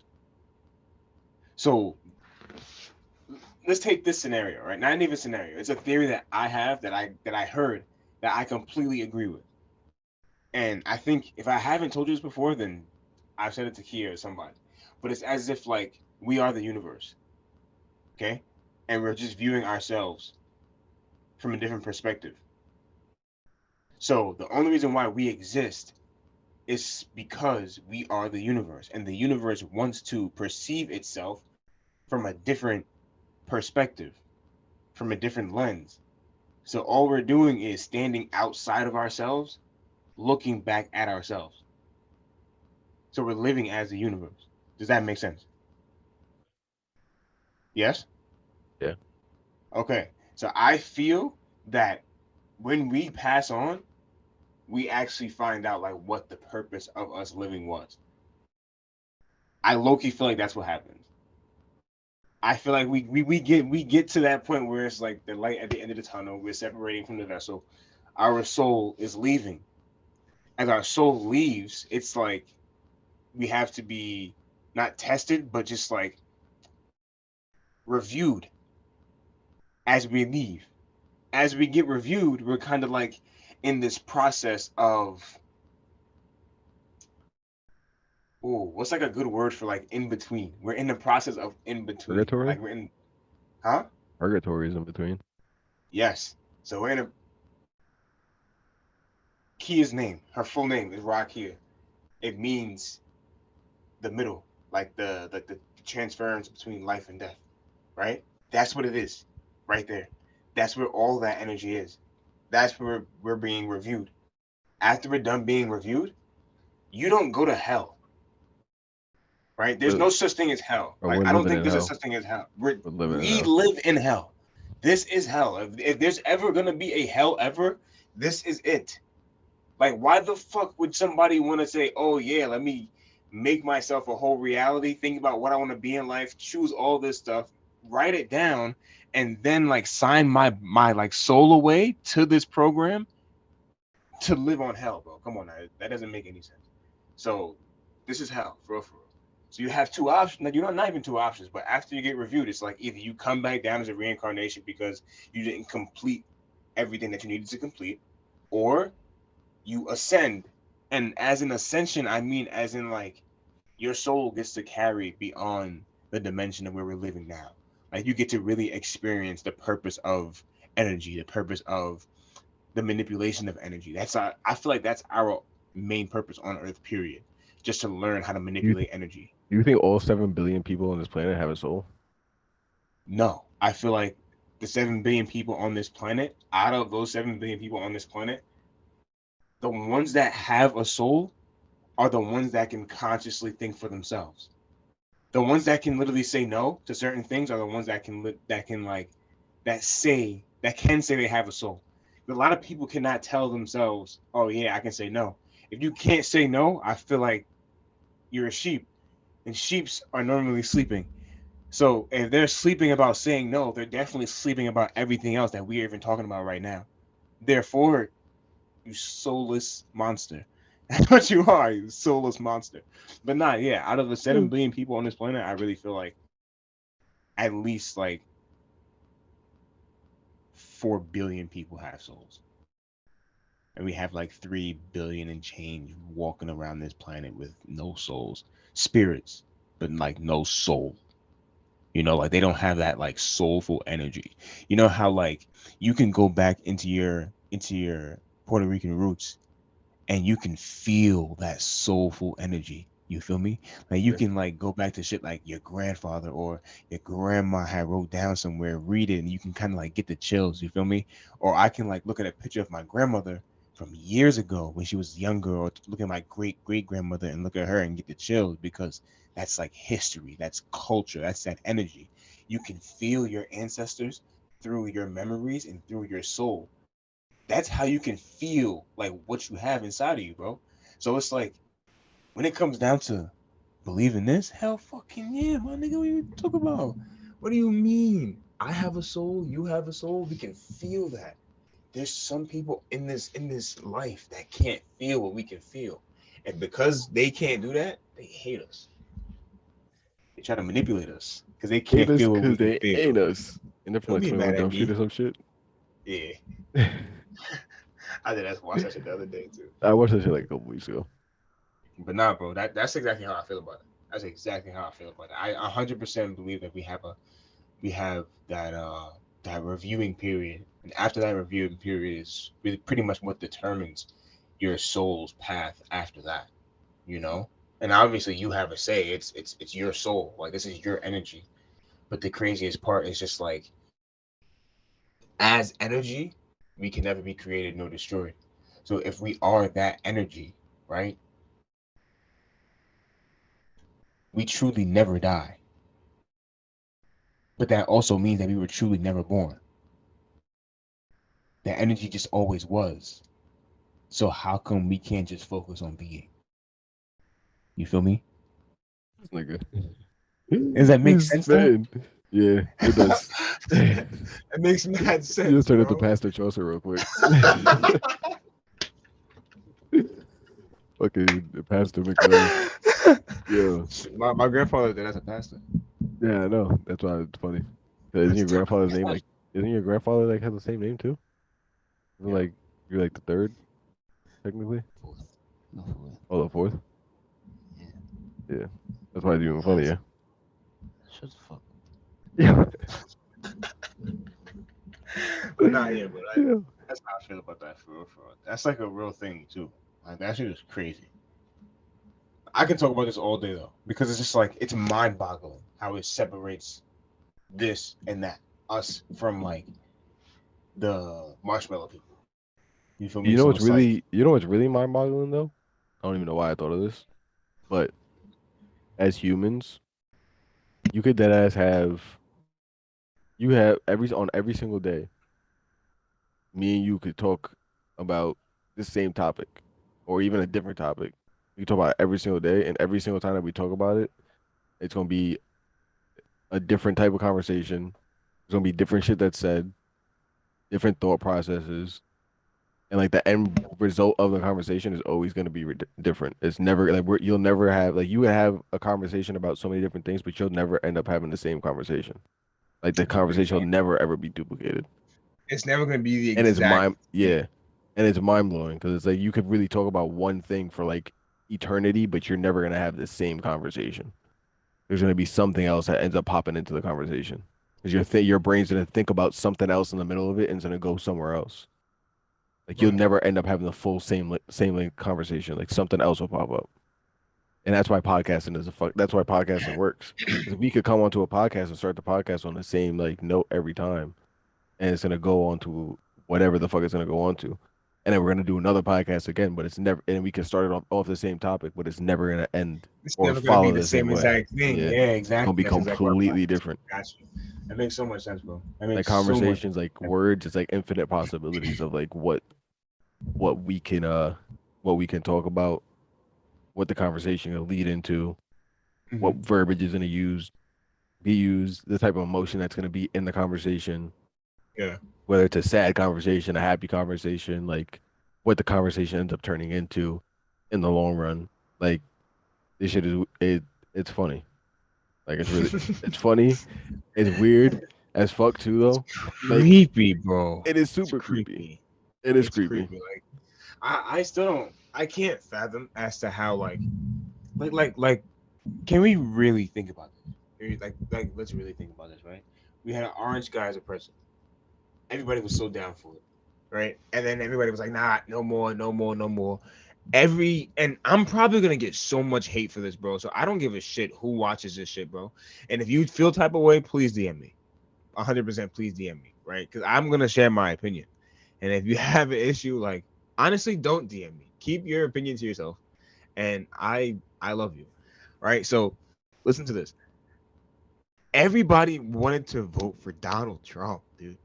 [SPEAKER 3] So let's take this scenario, right? Not even scenario. It's a theory that I have that I heard that I completely agree with. And I think if I haven't told you this before, then I've said it to Kia or somebody. But it's as if like we are the universe, okay? And we're just viewing ourselves from a different perspective. So the only reason why we exist It's because we are the universe, and the universe wants to perceive itself from a different perspective, from a different lens. So all we're doing is standing outside of ourselves, looking back at ourselves. So we're living as the universe. Does that make sense? Yes?
[SPEAKER 2] Yeah.
[SPEAKER 3] Okay. So I feel that when we pass on, we actually find out like what the purpose of us living was. I low-key feel like that's what happens. I feel like we get to that point where it's like the light at the end of the tunnel, we're separating from the vessel. Our soul is leaving. As our soul leaves, it's like we have to be not tested, but just like reviewed as we leave. As we get reviewed, we're kind of like in this process of, oh, what's like a good word for like in between? We're in the process of in between.
[SPEAKER 2] Purgatory?
[SPEAKER 3] Like we're in, huh?
[SPEAKER 2] Purgatory is in between.
[SPEAKER 3] Yes. So we're in a Kia's name. Her full name is Rakia. It means the middle, like the transference between life and death, right? That's what it is, right there. That's where all that energy is. That's where we're being reviewed. After we're done being reviewed, you don't go to hell, right? There's no such thing as hell.
[SPEAKER 2] Bro,
[SPEAKER 3] Like
[SPEAKER 2] we're
[SPEAKER 3] I don't
[SPEAKER 2] living
[SPEAKER 3] think
[SPEAKER 2] in
[SPEAKER 3] there's a
[SPEAKER 2] hell.
[SPEAKER 3] such thing as hell.
[SPEAKER 2] We're living in
[SPEAKER 3] We
[SPEAKER 2] hell.
[SPEAKER 3] live in hell. This is hell. If there's ever gonna be a hell ever, this is it. Like, why the fuck would somebody want to say, "Oh yeah, let me make myself a whole reality, think about what I want to be in life, choose all this stuff, write it down, and then like sign my like soul away to this program to live on hell, bro? Come on, now. That doesn't make any sense. So this is hell, for real, for real. So you have two options. Like, you're not even two options, but after you get reviewed, it's like either you come back down as a reincarnation because you didn't complete everything that you needed to complete, or you ascend. And as an ascension, I mean as in like your soul gets to carry beyond the dimension of where we're living now. Like you get to really experience the purpose of energy, the purpose of the manipulation of energy. I feel like that's our main purpose on Earth, period. Just to learn how to
[SPEAKER 2] You
[SPEAKER 3] manipulate energy.
[SPEAKER 2] you think all 7 billion people on this planet have a soul?
[SPEAKER 3] No, I feel like the 7 billion people on this planet, out of those 7 billion people on this planet, the ones that have a soul are the ones that can consciously think for themselves. The ones that can literally say no to certain things are the ones that can like that can say they have a soul. A lot of people cannot tell themselves, "Oh yeah, I can say no." If you can't say no, I feel like you're a sheep, and sheeps are normally sleeping. So if they're sleeping about saying no, they're definitely sleeping about everything else that we're even talking about right now. Therefore, you soulless monster. That's what you are, you soulless monster. But not, yeah, out of the 7 billion people on this planet, I really feel like at least like 4 billion people have souls. And we have like 3 billion and change walking around this planet with no souls. Spirits, but like no soul. You know, like they don't have that like soulful energy. You know how like you can go back into your Puerto Rican roots and you can feel that soulful energy. You feel me? Like you
[SPEAKER 2] Yeah.
[SPEAKER 3] can like go back to shit like your grandfather or your grandma had wrote down somewhere, read it, and you can kind of like get the chills. You feel me? Or I can like look at a picture of my grandmother from years ago when she was younger, or look at my great great grandmother and look at her and get the chills because that's like history, that's culture, that's that energy. You can feel your ancestors through your memories and through your soul. That's how you can feel like what you have inside of you, bro. So it's like when it comes down to believing this, hell fucking yeah, my nigga, what you talk about? What do you mean? I have a soul, you have a soul, we can feel that. There's some people in this life that can't feel what we can feel. And because they can't do that, they hate us. They try to manipulate us because they
[SPEAKER 2] Hate
[SPEAKER 3] can't
[SPEAKER 2] us
[SPEAKER 3] feel what we
[SPEAKER 2] because
[SPEAKER 3] can
[SPEAKER 2] they
[SPEAKER 3] feel.
[SPEAKER 2] ain't us. And they're from
[SPEAKER 3] Don't
[SPEAKER 2] like
[SPEAKER 3] be
[SPEAKER 2] 21
[SPEAKER 3] mad at
[SPEAKER 2] Jump Street
[SPEAKER 3] me.
[SPEAKER 2] or some shit.
[SPEAKER 3] Yeah. I did watch that shit the other day too.
[SPEAKER 2] I watched that shit like a couple weeks ago.
[SPEAKER 3] But nah, bro, that's exactly how I feel about it. That's exactly how I feel about it. I 100% believe that we have that reviewing period, and after that reviewing period is really pretty much what determines your soul's path after that.
[SPEAKER 1] you know. And obviously, you have a say. It's your soul. Like this is your energy. But the craziest part is just like, as energy, we can never be created nor destroyed. So if we are that energy, right, we truly never die. But that also means that we were truly never born. That energy just always was. So how come we can't just focus on being? You feel me?
[SPEAKER 2] This nigga.
[SPEAKER 1] Does that make
[SPEAKER 2] He's
[SPEAKER 1] sense though?
[SPEAKER 2] spitting. Yeah, it does.
[SPEAKER 1] It makes mad
[SPEAKER 2] You
[SPEAKER 1] sense,
[SPEAKER 2] just turned into
[SPEAKER 1] bro.
[SPEAKER 2] Pastor Chaucer real quick. Fucking Pastor McLean. Yeah.
[SPEAKER 1] My grandfather did as a pastor.
[SPEAKER 2] Yeah, I know. That's why it's funny. 'Cause Isn't your grandfather's name like? Isn't your grandfather like has the same name too? Isn't
[SPEAKER 1] Yeah.
[SPEAKER 2] like you're like the third technically?
[SPEAKER 3] No, for real.
[SPEAKER 2] Oh, the fourth.
[SPEAKER 3] Yeah.
[SPEAKER 2] Yeah, that's why it's even funnier.
[SPEAKER 3] Shut the fuck up.
[SPEAKER 2] Yeah.
[SPEAKER 1] But not yeah, but
[SPEAKER 2] Yeah.
[SPEAKER 1] that's how I feel about that for real, for real. That's like a real thing too. Like that shit is crazy. I can talk about this all day though, because it's just like it's mind-boggling how it separates this and that, us from like the marshmallow people. You feel me?
[SPEAKER 2] You know
[SPEAKER 1] So
[SPEAKER 2] what's
[SPEAKER 1] it's like,
[SPEAKER 2] really mind-boggling though? I don't even know why I thought of this, but as humans, you could deadass have you have every single day. Me and you could talk about the same topic, or even a different topic. We can talk about it every single day, and every single time that we talk about it, it's gonna be a different type of conversation. There's gonna be different shit that's said, different thought processes, and like the end result of the conversation is always gonna be different. It's never like you'll never have like you would have a conversation about so many different things, but you'll never end up having the same conversation. Like the conversation will never ever be duplicated,
[SPEAKER 1] it's never gonna be the
[SPEAKER 2] and it's
[SPEAKER 1] exact
[SPEAKER 2] mind
[SPEAKER 1] thing.
[SPEAKER 2] yeah, and it's mind blowing because it's like you could really talk about one thing for like eternity, but you're never gonna have the same conversation. There's gonna be something else that ends up popping into the conversation because your brain's gonna think about something else in the middle of it and it's gonna go somewhere else. Like you'll
[SPEAKER 1] Right.
[SPEAKER 2] never end up having the full same like conversation. Like something else will pop up, and that's why podcasting is a fuck. That's why podcasting works. Because if we could come onto a podcast and start the podcast on the same like note every time, and it's gonna go on to whatever the fuck it's gonna go on to, and then we're gonna do another podcast again. But it's never, and we can start it off the same topic, but it's never gonna end
[SPEAKER 1] It's
[SPEAKER 2] or
[SPEAKER 1] never gonna be
[SPEAKER 2] follow
[SPEAKER 1] the
[SPEAKER 2] the same
[SPEAKER 1] same
[SPEAKER 2] way.
[SPEAKER 1] exact thing.
[SPEAKER 2] Yeah,
[SPEAKER 1] Yeah,
[SPEAKER 2] it's gonna
[SPEAKER 1] exactly.
[SPEAKER 2] be
[SPEAKER 1] That's exactly what I'm
[SPEAKER 2] completely different.
[SPEAKER 1] Got you. That makes so much sense, bro. That
[SPEAKER 2] Like
[SPEAKER 1] makes so much
[SPEAKER 2] conversations, like
[SPEAKER 1] sense.
[SPEAKER 2] words, it's like infinite possibilities of like what we can talk about, what the conversation will lead into, what verbiage is gonna be used, the type of emotion that's gonna be in the conversation,
[SPEAKER 1] Yeah.
[SPEAKER 2] whether it's a sad conversation, a happy conversation, like what the conversation ends up turning into in the long run. Like this shit is it's funny. Like it's funny. It's weird as fuck too though. Like
[SPEAKER 1] Creepy, bro.
[SPEAKER 2] it is
[SPEAKER 1] It's
[SPEAKER 2] super creepy.
[SPEAKER 1] creepy.
[SPEAKER 2] It is
[SPEAKER 1] It's
[SPEAKER 2] creepy.
[SPEAKER 1] creepy. Like I still don't. I can't fathom as to how like can we really think about this? Like let's really think about this, right? We had an orange guy as a president. Everybody was so down for it, right? And then everybody was like, nah, no more, no more, no more. And I'm probably gonna get so much hate for this, bro. So I don't give a shit who watches this shit, bro. And if you feel type of way, please DM me. 100% please DM me, right? Because I'm gonna share my opinion. And if you have an issue, like honestly, don't DM me. Keep your opinion to yourself. And I love you, right? So listen to this. Everybody wanted to vote for Donald Trump, dude.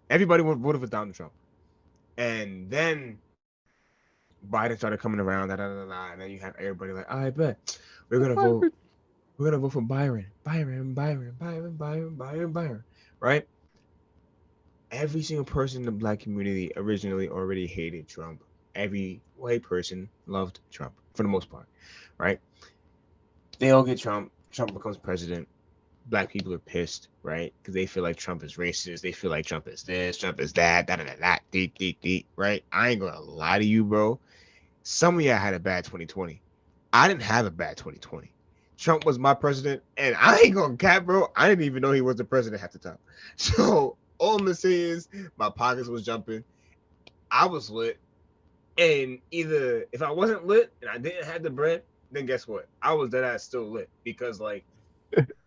[SPEAKER 1] Everybody voted for Donald Trump. And then Biden started coming around, and then you have everybody like, I bet we're gonna vote. We're gonna vote for Byron, right? Every single person in the black community originally already hated Trump. Every white person loved Trump for the most part, right? They all get Trump. Trump becomes president. Black people are pissed, right? Because they feel like Trump is racist. They feel like Trump is this, Trump is that, deep, right? I ain't gonna lie to you, bro. Some of y'all had a bad 2020. I didn't have a bad 2020. Trump was my president, and I ain't gonna cap, bro. I didn't even know he was the president half the time. So all I'm gonna say is my pockets was jumping. I was lit. And either if I wasn't lit and I didn't have the bread, then guess what? I was dead ass still lit because like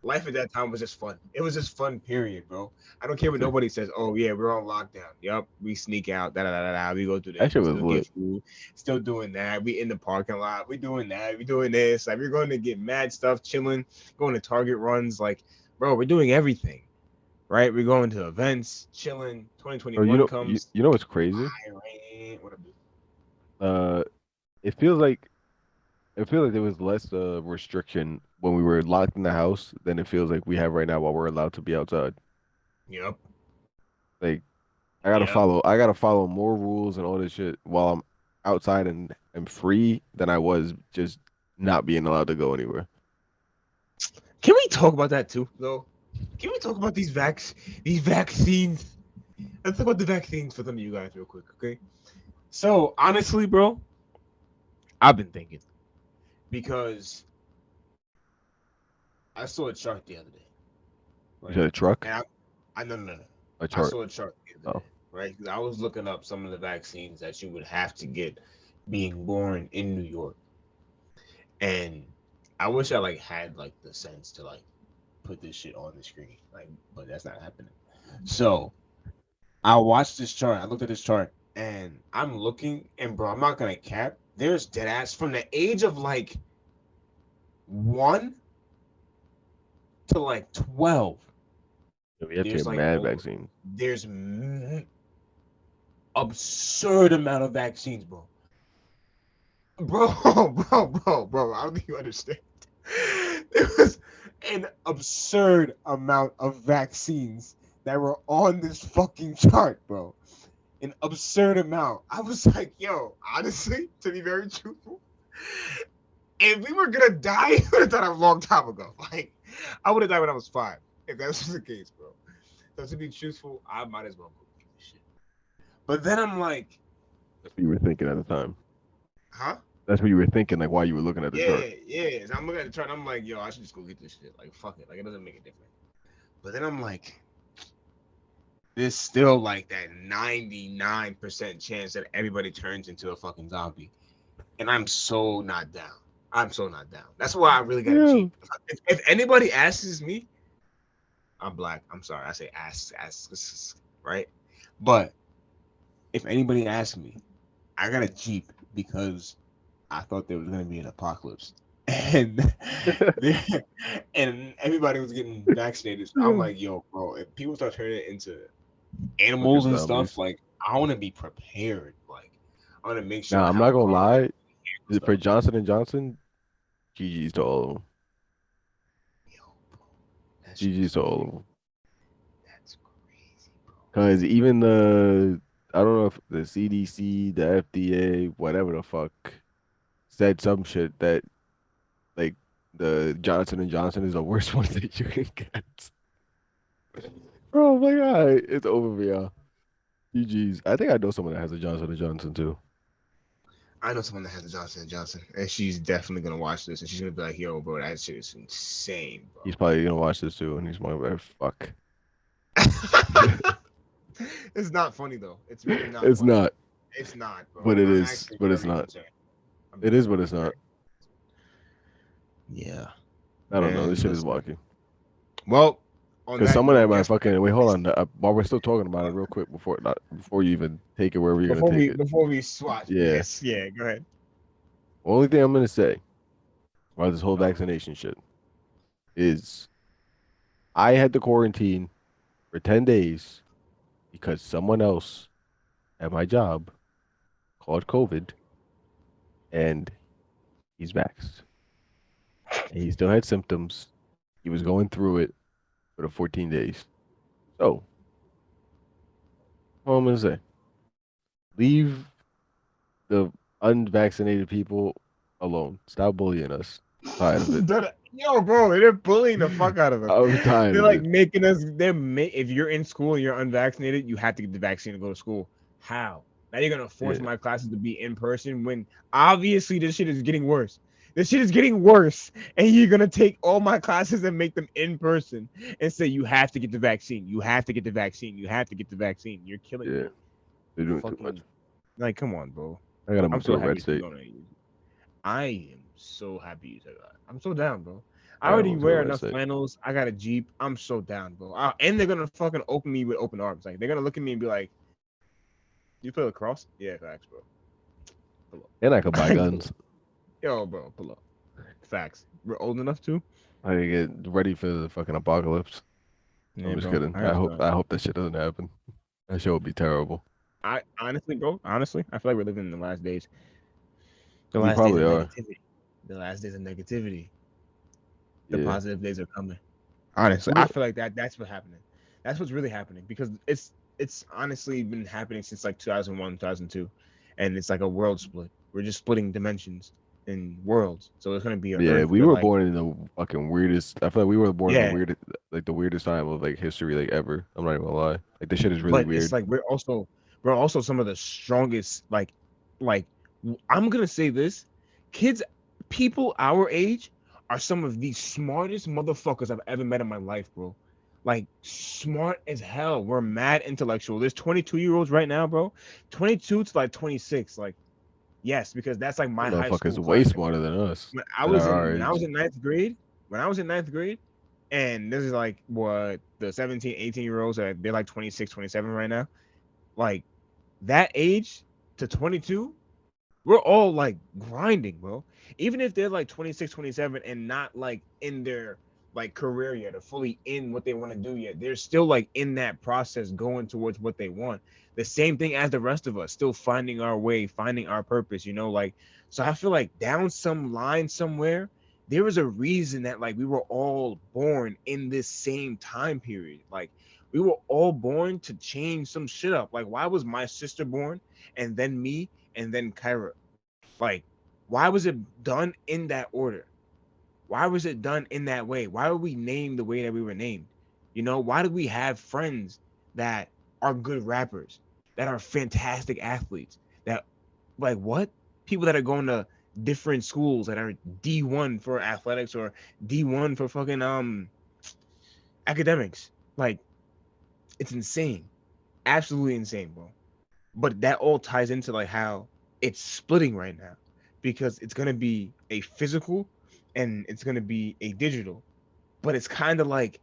[SPEAKER 1] life at that time was just fun. It was just fun, period, bro. I don't care what nobody says. Oh yeah, we're on lockdown. Yup, we sneak out. Da da da da. We go through
[SPEAKER 2] That
[SPEAKER 1] this.
[SPEAKER 2] shit
[SPEAKER 1] We
[SPEAKER 2] was
[SPEAKER 1] still
[SPEAKER 2] lit.
[SPEAKER 1] get food. Still doing that. We in the parking lot. We doing that. We doing this. Like we're going to get mad stuff, chilling, going to Target runs. Like, bro, we're doing everything. Right? We're going to events, chilling.
[SPEAKER 2] Bro,
[SPEAKER 1] 2021 comes.
[SPEAKER 2] you know what's crazy?
[SPEAKER 1] What up, dude?
[SPEAKER 2] Uh, it feels like there was less restriction when we were locked in the house than it feels like we have right now while we're allowed to be outside.
[SPEAKER 1] Yep.
[SPEAKER 2] Like
[SPEAKER 1] Yep.
[SPEAKER 2] I gotta follow more rules and all this shit while I'm outside and free than I was just not being allowed to go anywhere.
[SPEAKER 1] Can we talk about that too, though? Can we talk about these vaccines? Let's talk about the vaccines for some of you guys real quick, okay? So honestly, bro, I've been thinking because I saw a chart the other day,
[SPEAKER 2] You
[SPEAKER 1] right?
[SPEAKER 2] said a truck?
[SPEAKER 1] And I no.
[SPEAKER 2] A
[SPEAKER 1] I
[SPEAKER 2] chart.
[SPEAKER 1] saw a chart the other
[SPEAKER 2] Oh.
[SPEAKER 1] day, right? 'Cause I was looking up some of the vaccines that you would have to get being born in New York, and I wish I like had like the sense to like put this shit on the screen, like, but that's not happening. So I watched this chart. I looked at this chart, and I'm looking, and bro, I'm not gonna cap. There's dead ass from the age of like 1 to like 12.
[SPEAKER 2] We have to
[SPEAKER 1] There's
[SPEAKER 2] get
[SPEAKER 1] like
[SPEAKER 2] mad vaccine.
[SPEAKER 1] there's absurd amount of vaccines, bro. Bro. I don't think you understand. There was an absurd amount of vaccines that were on this fucking chart, bro. An absurd amount. I was like, yo, honestly, to be very truthful, if we were gonna die, we would have died a long time ago. Like, I would have died when I was 5, if that was the case, bro. So to be truthful, I might as well go get this shit. But then I'm like,
[SPEAKER 2] That's what you were thinking at the time.
[SPEAKER 1] huh?
[SPEAKER 2] That's what you were thinking, like while you were looking at the chart.
[SPEAKER 1] Yeah. So I'm looking at the chart. And I'm like, yo, I should just go get this shit. Like, fuck it. Like, it doesn't make a difference. But then I'm like, there's still like that 99% chance that everybody turns into a fucking zombie, and I'm so not down. I'm so not down. That's why I really gotta
[SPEAKER 2] Yeah.
[SPEAKER 1] cheat. If anybody asks me, I'm black. I'm sorry. I say ask, right? But if anybody asks me, I got a Jeep because I thought there was gonna be an apocalypse, and and everybody was getting vaccinated. So I'm like, yo, bro, if people start turning it into animals
[SPEAKER 2] Fucking
[SPEAKER 1] and
[SPEAKER 2] zombies.
[SPEAKER 1] stuff, like I want to be prepared. Like I want to make sure.
[SPEAKER 2] Nah,
[SPEAKER 1] I
[SPEAKER 2] I'm
[SPEAKER 1] have
[SPEAKER 2] not
[SPEAKER 1] a
[SPEAKER 2] gonna
[SPEAKER 1] car
[SPEAKER 2] lie.
[SPEAKER 1] and
[SPEAKER 2] For
[SPEAKER 1] stuff.
[SPEAKER 2] Johnson and Johnson, GG's to all of them.
[SPEAKER 1] Yo, bro, that's
[SPEAKER 2] GG's to all of them.
[SPEAKER 1] That's crazy, bro.
[SPEAKER 2] Because even I don't know if the CDC, the FDA, whatever the fuck, said some shit that like the Johnson and Johnson is the worst one that you can get. Bro, I'm like, all right, it's over for y'all. GG's. I think I know someone that has a Johnson and Johnson too.
[SPEAKER 1] I know someone that has a Johnson and Johnson, and she's definitely gonna watch this, and she's gonna be like, "Yo, bro, that shit is insane, bro."
[SPEAKER 2] He's probably gonna watch this too, and he's like, fuck.
[SPEAKER 1] It's not funny though. It's really not.
[SPEAKER 2] It's
[SPEAKER 1] funny.
[SPEAKER 2] not,
[SPEAKER 1] It's not, bro.
[SPEAKER 2] but it
[SPEAKER 1] I'm
[SPEAKER 2] is.
[SPEAKER 1] actually
[SPEAKER 2] But it's
[SPEAKER 1] very
[SPEAKER 2] not.
[SPEAKER 1] concerned.
[SPEAKER 2] It is, but it's not.
[SPEAKER 1] Yeah.
[SPEAKER 2] I don't know. This
[SPEAKER 1] Man,
[SPEAKER 2] shit is
[SPEAKER 1] listen.
[SPEAKER 2] wacky.
[SPEAKER 1] Well, on
[SPEAKER 2] Because
[SPEAKER 1] that
[SPEAKER 2] someone
[SPEAKER 1] note,
[SPEAKER 2] at my
[SPEAKER 1] guess what?
[SPEAKER 2] fucking wait, hold on. While we're still talking about it, real quick, before you even take it wherever you're
[SPEAKER 1] Before
[SPEAKER 2] gonna take it.
[SPEAKER 1] before we swatch.
[SPEAKER 2] Yeah.
[SPEAKER 1] Yes. Yeah. Go ahead.
[SPEAKER 2] Only thing I'm gonna say about this whole vaccination shit is I had to quarantine for 10 days because someone else at my job caught COVID and he's vaxxed. And he still had symptoms. He was going through it for the 14 days. So, what I'm gonna say, leave the unvaccinated people alone. Stop bullying us. Tired of it.
[SPEAKER 1] Yo, bro, they're bullying the fuck out of us.
[SPEAKER 2] I'm tired
[SPEAKER 1] They're
[SPEAKER 2] of
[SPEAKER 1] like
[SPEAKER 2] it.
[SPEAKER 1] making us. If you're in school and you're unvaccinated, you have to get the vaccine to go to school. How? Now you're gonna force
[SPEAKER 2] Yeah.
[SPEAKER 1] my classes to be in person when obviously this shit is getting worse. This shit is getting worse, and you're gonna take all my classes and make them in person and say you have to get the vaccine. You have to get the vaccine. You have to get the vaccine. You're killing
[SPEAKER 2] Yeah.
[SPEAKER 1] me.
[SPEAKER 2] They're doing too
[SPEAKER 1] Fucking,
[SPEAKER 2] much.
[SPEAKER 1] like, come on, bro.
[SPEAKER 2] I gotta
[SPEAKER 1] I'm
[SPEAKER 2] move to
[SPEAKER 1] so
[SPEAKER 2] a red
[SPEAKER 1] happy.
[SPEAKER 2] state.
[SPEAKER 1] I am so happy you said that. I'm so down, bro. I
[SPEAKER 2] Yeah, I'm
[SPEAKER 1] already
[SPEAKER 2] gonna tell
[SPEAKER 1] wear
[SPEAKER 2] you
[SPEAKER 1] enough
[SPEAKER 2] that.
[SPEAKER 1] flannels. I got a Jeep. I'm so down, bro. And they're gonna fucking open me with open arms. Like they're gonna look at me and be like, "You play lacrosse? Yeah, facts, bro. Pull
[SPEAKER 2] And I could buy
[SPEAKER 1] up."
[SPEAKER 2] guns.
[SPEAKER 1] Yo, bro, pull up. Facts. We're old enough to.
[SPEAKER 2] I could get ready for the fucking apocalypse. I'm
[SPEAKER 1] Yeah,
[SPEAKER 2] just
[SPEAKER 1] bro.
[SPEAKER 2] kidding.
[SPEAKER 1] I
[SPEAKER 2] I
[SPEAKER 1] got
[SPEAKER 2] hope
[SPEAKER 1] you.
[SPEAKER 2] I hope that shit doesn't happen. That shit would be terrible.
[SPEAKER 1] I honestly, bro, honestly, I feel like we're living in the last days. The
[SPEAKER 2] We
[SPEAKER 1] last days
[SPEAKER 2] probably
[SPEAKER 1] of
[SPEAKER 2] are.
[SPEAKER 1] negativity. The last days of negativity. The
[SPEAKER 2] Yeah.
[SPEAKER 1] positive days are coming. Honestly, I feel like that's what's happening. That's what's really happening because it's honestly been happening since like 2001, 2002, and it's like a world split. We're just splitting dimensions and worlds. So it's gonna be an
[SPEAKER 2] Yeah,
[SPEAKER 1] Earth
[SPEAKER 2] we
[SPEAKER 1] where
[SPEAKER 2] were
[SPEAKER 1] like
[SPEAKER 2] born in the fucking weirdest. I feel like we were born in the
[SPEAKER 1] yeah,
[SPEAKER 2] weirdest, like the weirdest time of like history, like ever. I'm not even gonna lie. Like this shit is really
[SPEAKER 1] but it's
[SPEAKER 2] weird.
[SPEAKER 1] like we're also some of the strongest like I'm gonna say this, kids, people our age are some of the smartest motherfuckers I've ever met in my life, bro. Like smart as hell. We're mad intellectual. There's 22-year-olds right now, bro. 22 to like 26. Like, yes, because that's like my
[SPEAKER 2] Them
[SPEAKER 1] high
[SPEAKER 2] motherfuckers
[SPEAKER 1] school
[SPEAKER 2] way
[SPEAKER 1] class.
[SPEAKER 2] smarter than us
[SPEAKER 1] When I
[SPEAKER 2] that
[SPEAKER 1] was
[SPEAKER 2] are
[SPEAKER 1] in
[SPEAKER 2] our
[SPEAKER 1] when I was
[SPEAKER 2] age.
[SPEAKER 1] in ninth grade, when I was in ninth grade, and this is like what the 17, 18-year-olds are they're like 26, 27 right now. Like that age to 22, we're all like grinding, bro. Even if they're like 26, 27 and not like in their like career yet or fully in what they want to do yet, they're still like in that process going towards what they want. The same thing as the rest of us, still finding our way, finding our purpose, like so I feel like down some line somewhere, there was a reason that like we were all born in this same time period. Like we were all born to change some shit up. Like why was my sister born and then me and then Kyra? Like, why was it done in that order? Why was it done in that way? Why were we named the way that we were named? Why do we have friends that are good rappers, that are fantastic athletes, that like what? People that are going to different schools that are D1 for athletics or D1 for fucking academics. Like, it's insane. Absolutely insane, bro. But that all ties into like how it's splitting right now because it's going to be a physical and it's going to be a digital, but it's kind of like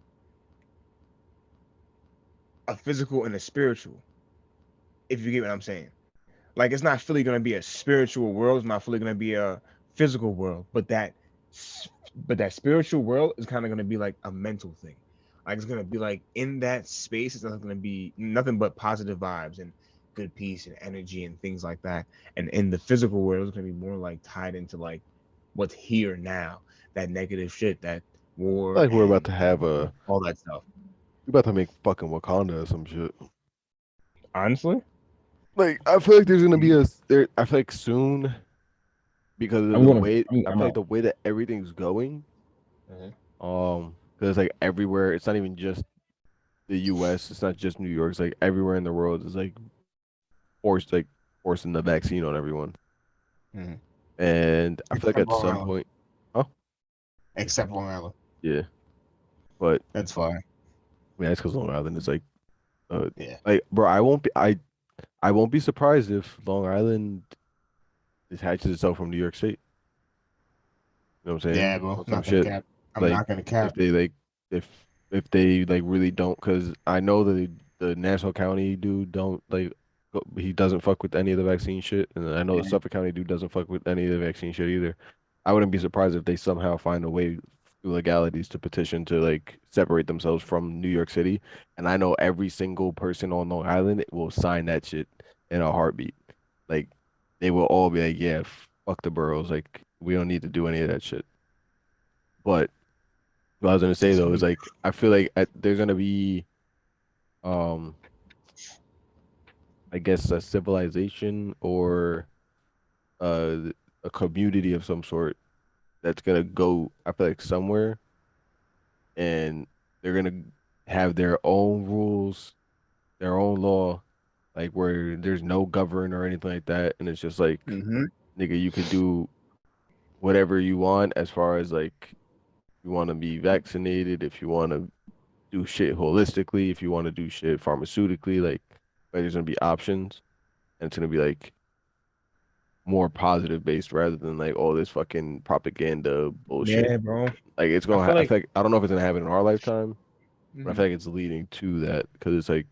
[SPEAKER 1] a physical and a spiritual, if you get what I'm saying. Like it's not fully going to be a spiritual world, it's not fully going to be a physical world, but that spiritual world is kind of going to be like a mental thing. Like it's going to be like in that space it's not going to be nothing but positive vibes and good peace and energy and things like that. And in the physical world it's going to be more like tied into like what's here now, that negative shit, that
[SPEAKER 2] I
[SPEAKER 1] war
[SPEAKER 2] feel like we're about
[SPEAKER 1] and
[SPEAKER 2] to have a.
[SPEAKER 1] all that stuff.
[SPEAKER 2] We about to make fucking Wakanda or some shit.
[SPEAKER 1] Honestly,
[SPEAKER 2] Like I feel like there's gonna be a there. I feel like soon because of
[SPEAKER 1] I'm
[SPEAKER 2] the
[SPEAKER 1] gonna.
[SPEAKER 2] way I
[SPEAKER 1] I'm
[SPEAKER 2] feel like
[SPEAKER 1] out.
[SPEAKER 2] the way that everything's going.
[SPEAKER 1] Mhm.
[SPEAKER 2] Because like everywhere, it's not even just the U.S. It's not just New York. It's like everywhere in the world is forced like forcing the vaccine on everyone.
[SPEAKER 1] Mhm.
[SPEAKER 2] And I feel like
[SPEAKER 3] Except
[SPEAKER 2] at
[SPEAKER 3] Long
[SPEAKER 2] some
[SPEAKER 3] Island.
[SPEAKER 2] point, oh
[SPEAKER 3] Except Long Island.
[SPEAKER 2] yeah, but
[SPEAKER 3] That's fine.
[SPEAKER 2] yeah, it's because Long Island is uh
[SPEAKER 3] Yeah.
[SPEAKER 2] like bro, I won't be surprised if Long Island detaches itself from New York State. You know what I'm
[SPEAKER 3] Yeah,
[SPEAKER 2] saying?
[SPEAKER 3] bro.
[SPEAKER 2] On
[SPEAKER 3] I'm
[SPEAKER 2] some
[SPEAKER 3] not gonna
[SPEAKER 2] shit
[SPEAKER 3] cap. I'm
[SPEAKER 2] like
[SPEAKER 3] not gonna
[SPEAKER 2] if
[SPEAKER 3] cap.
[SPEAKER 2] they like if if they like really don't, because I know the Nassau County dude don't like he doesn't fuck with any of the vaccine shit, and I know the
[SPEAKER 3] Mhm.
[SPEAKER 2] Suffolk County dude doesn't fuck with any of the vaccine shit either. I wouldn't be surprised if they somehow find a way through legalities to petition to like separate themselves from New York City, and I know every single person on Long Island will sign that shit in a heartbeat. Like they will all be like, yeah, fuck the boroughs, like we don't need to do any of that shit. But what I was gonna say
[SPEAKER 3] It's
[SPEAKER 2] though
[SPEAKER 3] gonna
[SPEAKER 2] is
[SPEAKER 3] be
[SPEAKER 2] like I feel like there's gonna be um I guess a civilization or uh, a community of some sort that's gonna go I feel like somewhere and they're gonna have their own rules, their own law, like where there's no govern or anything like that, and it's just like
[SPEAKER 3] hmm
[SPEAKER 2] nigga, you could do whatever you want as far as like you want to be vaccinated, if you want to do shit holistically, if you want to do shit pharmaceutically, like there's gonna be options, and it's gonna be like more positive based rather than like all this fucking propaganda bullshit.
[SPEAKER 1] Yeah, bro.
[SPEAKER 2] Like it's
[SPEAKER 1] I
[SPEAKER 2] gonna.
[SPEAKER 1] feel
[SPEAKER 2] I
[SPEAKER 1] like
[SPEAKER 2] feel like I don't know if it's gonna happen in our lifetime, but I
[SPEAKER 1] Mhm.
[SPEAKER 2] feel like it's leading to that because it's like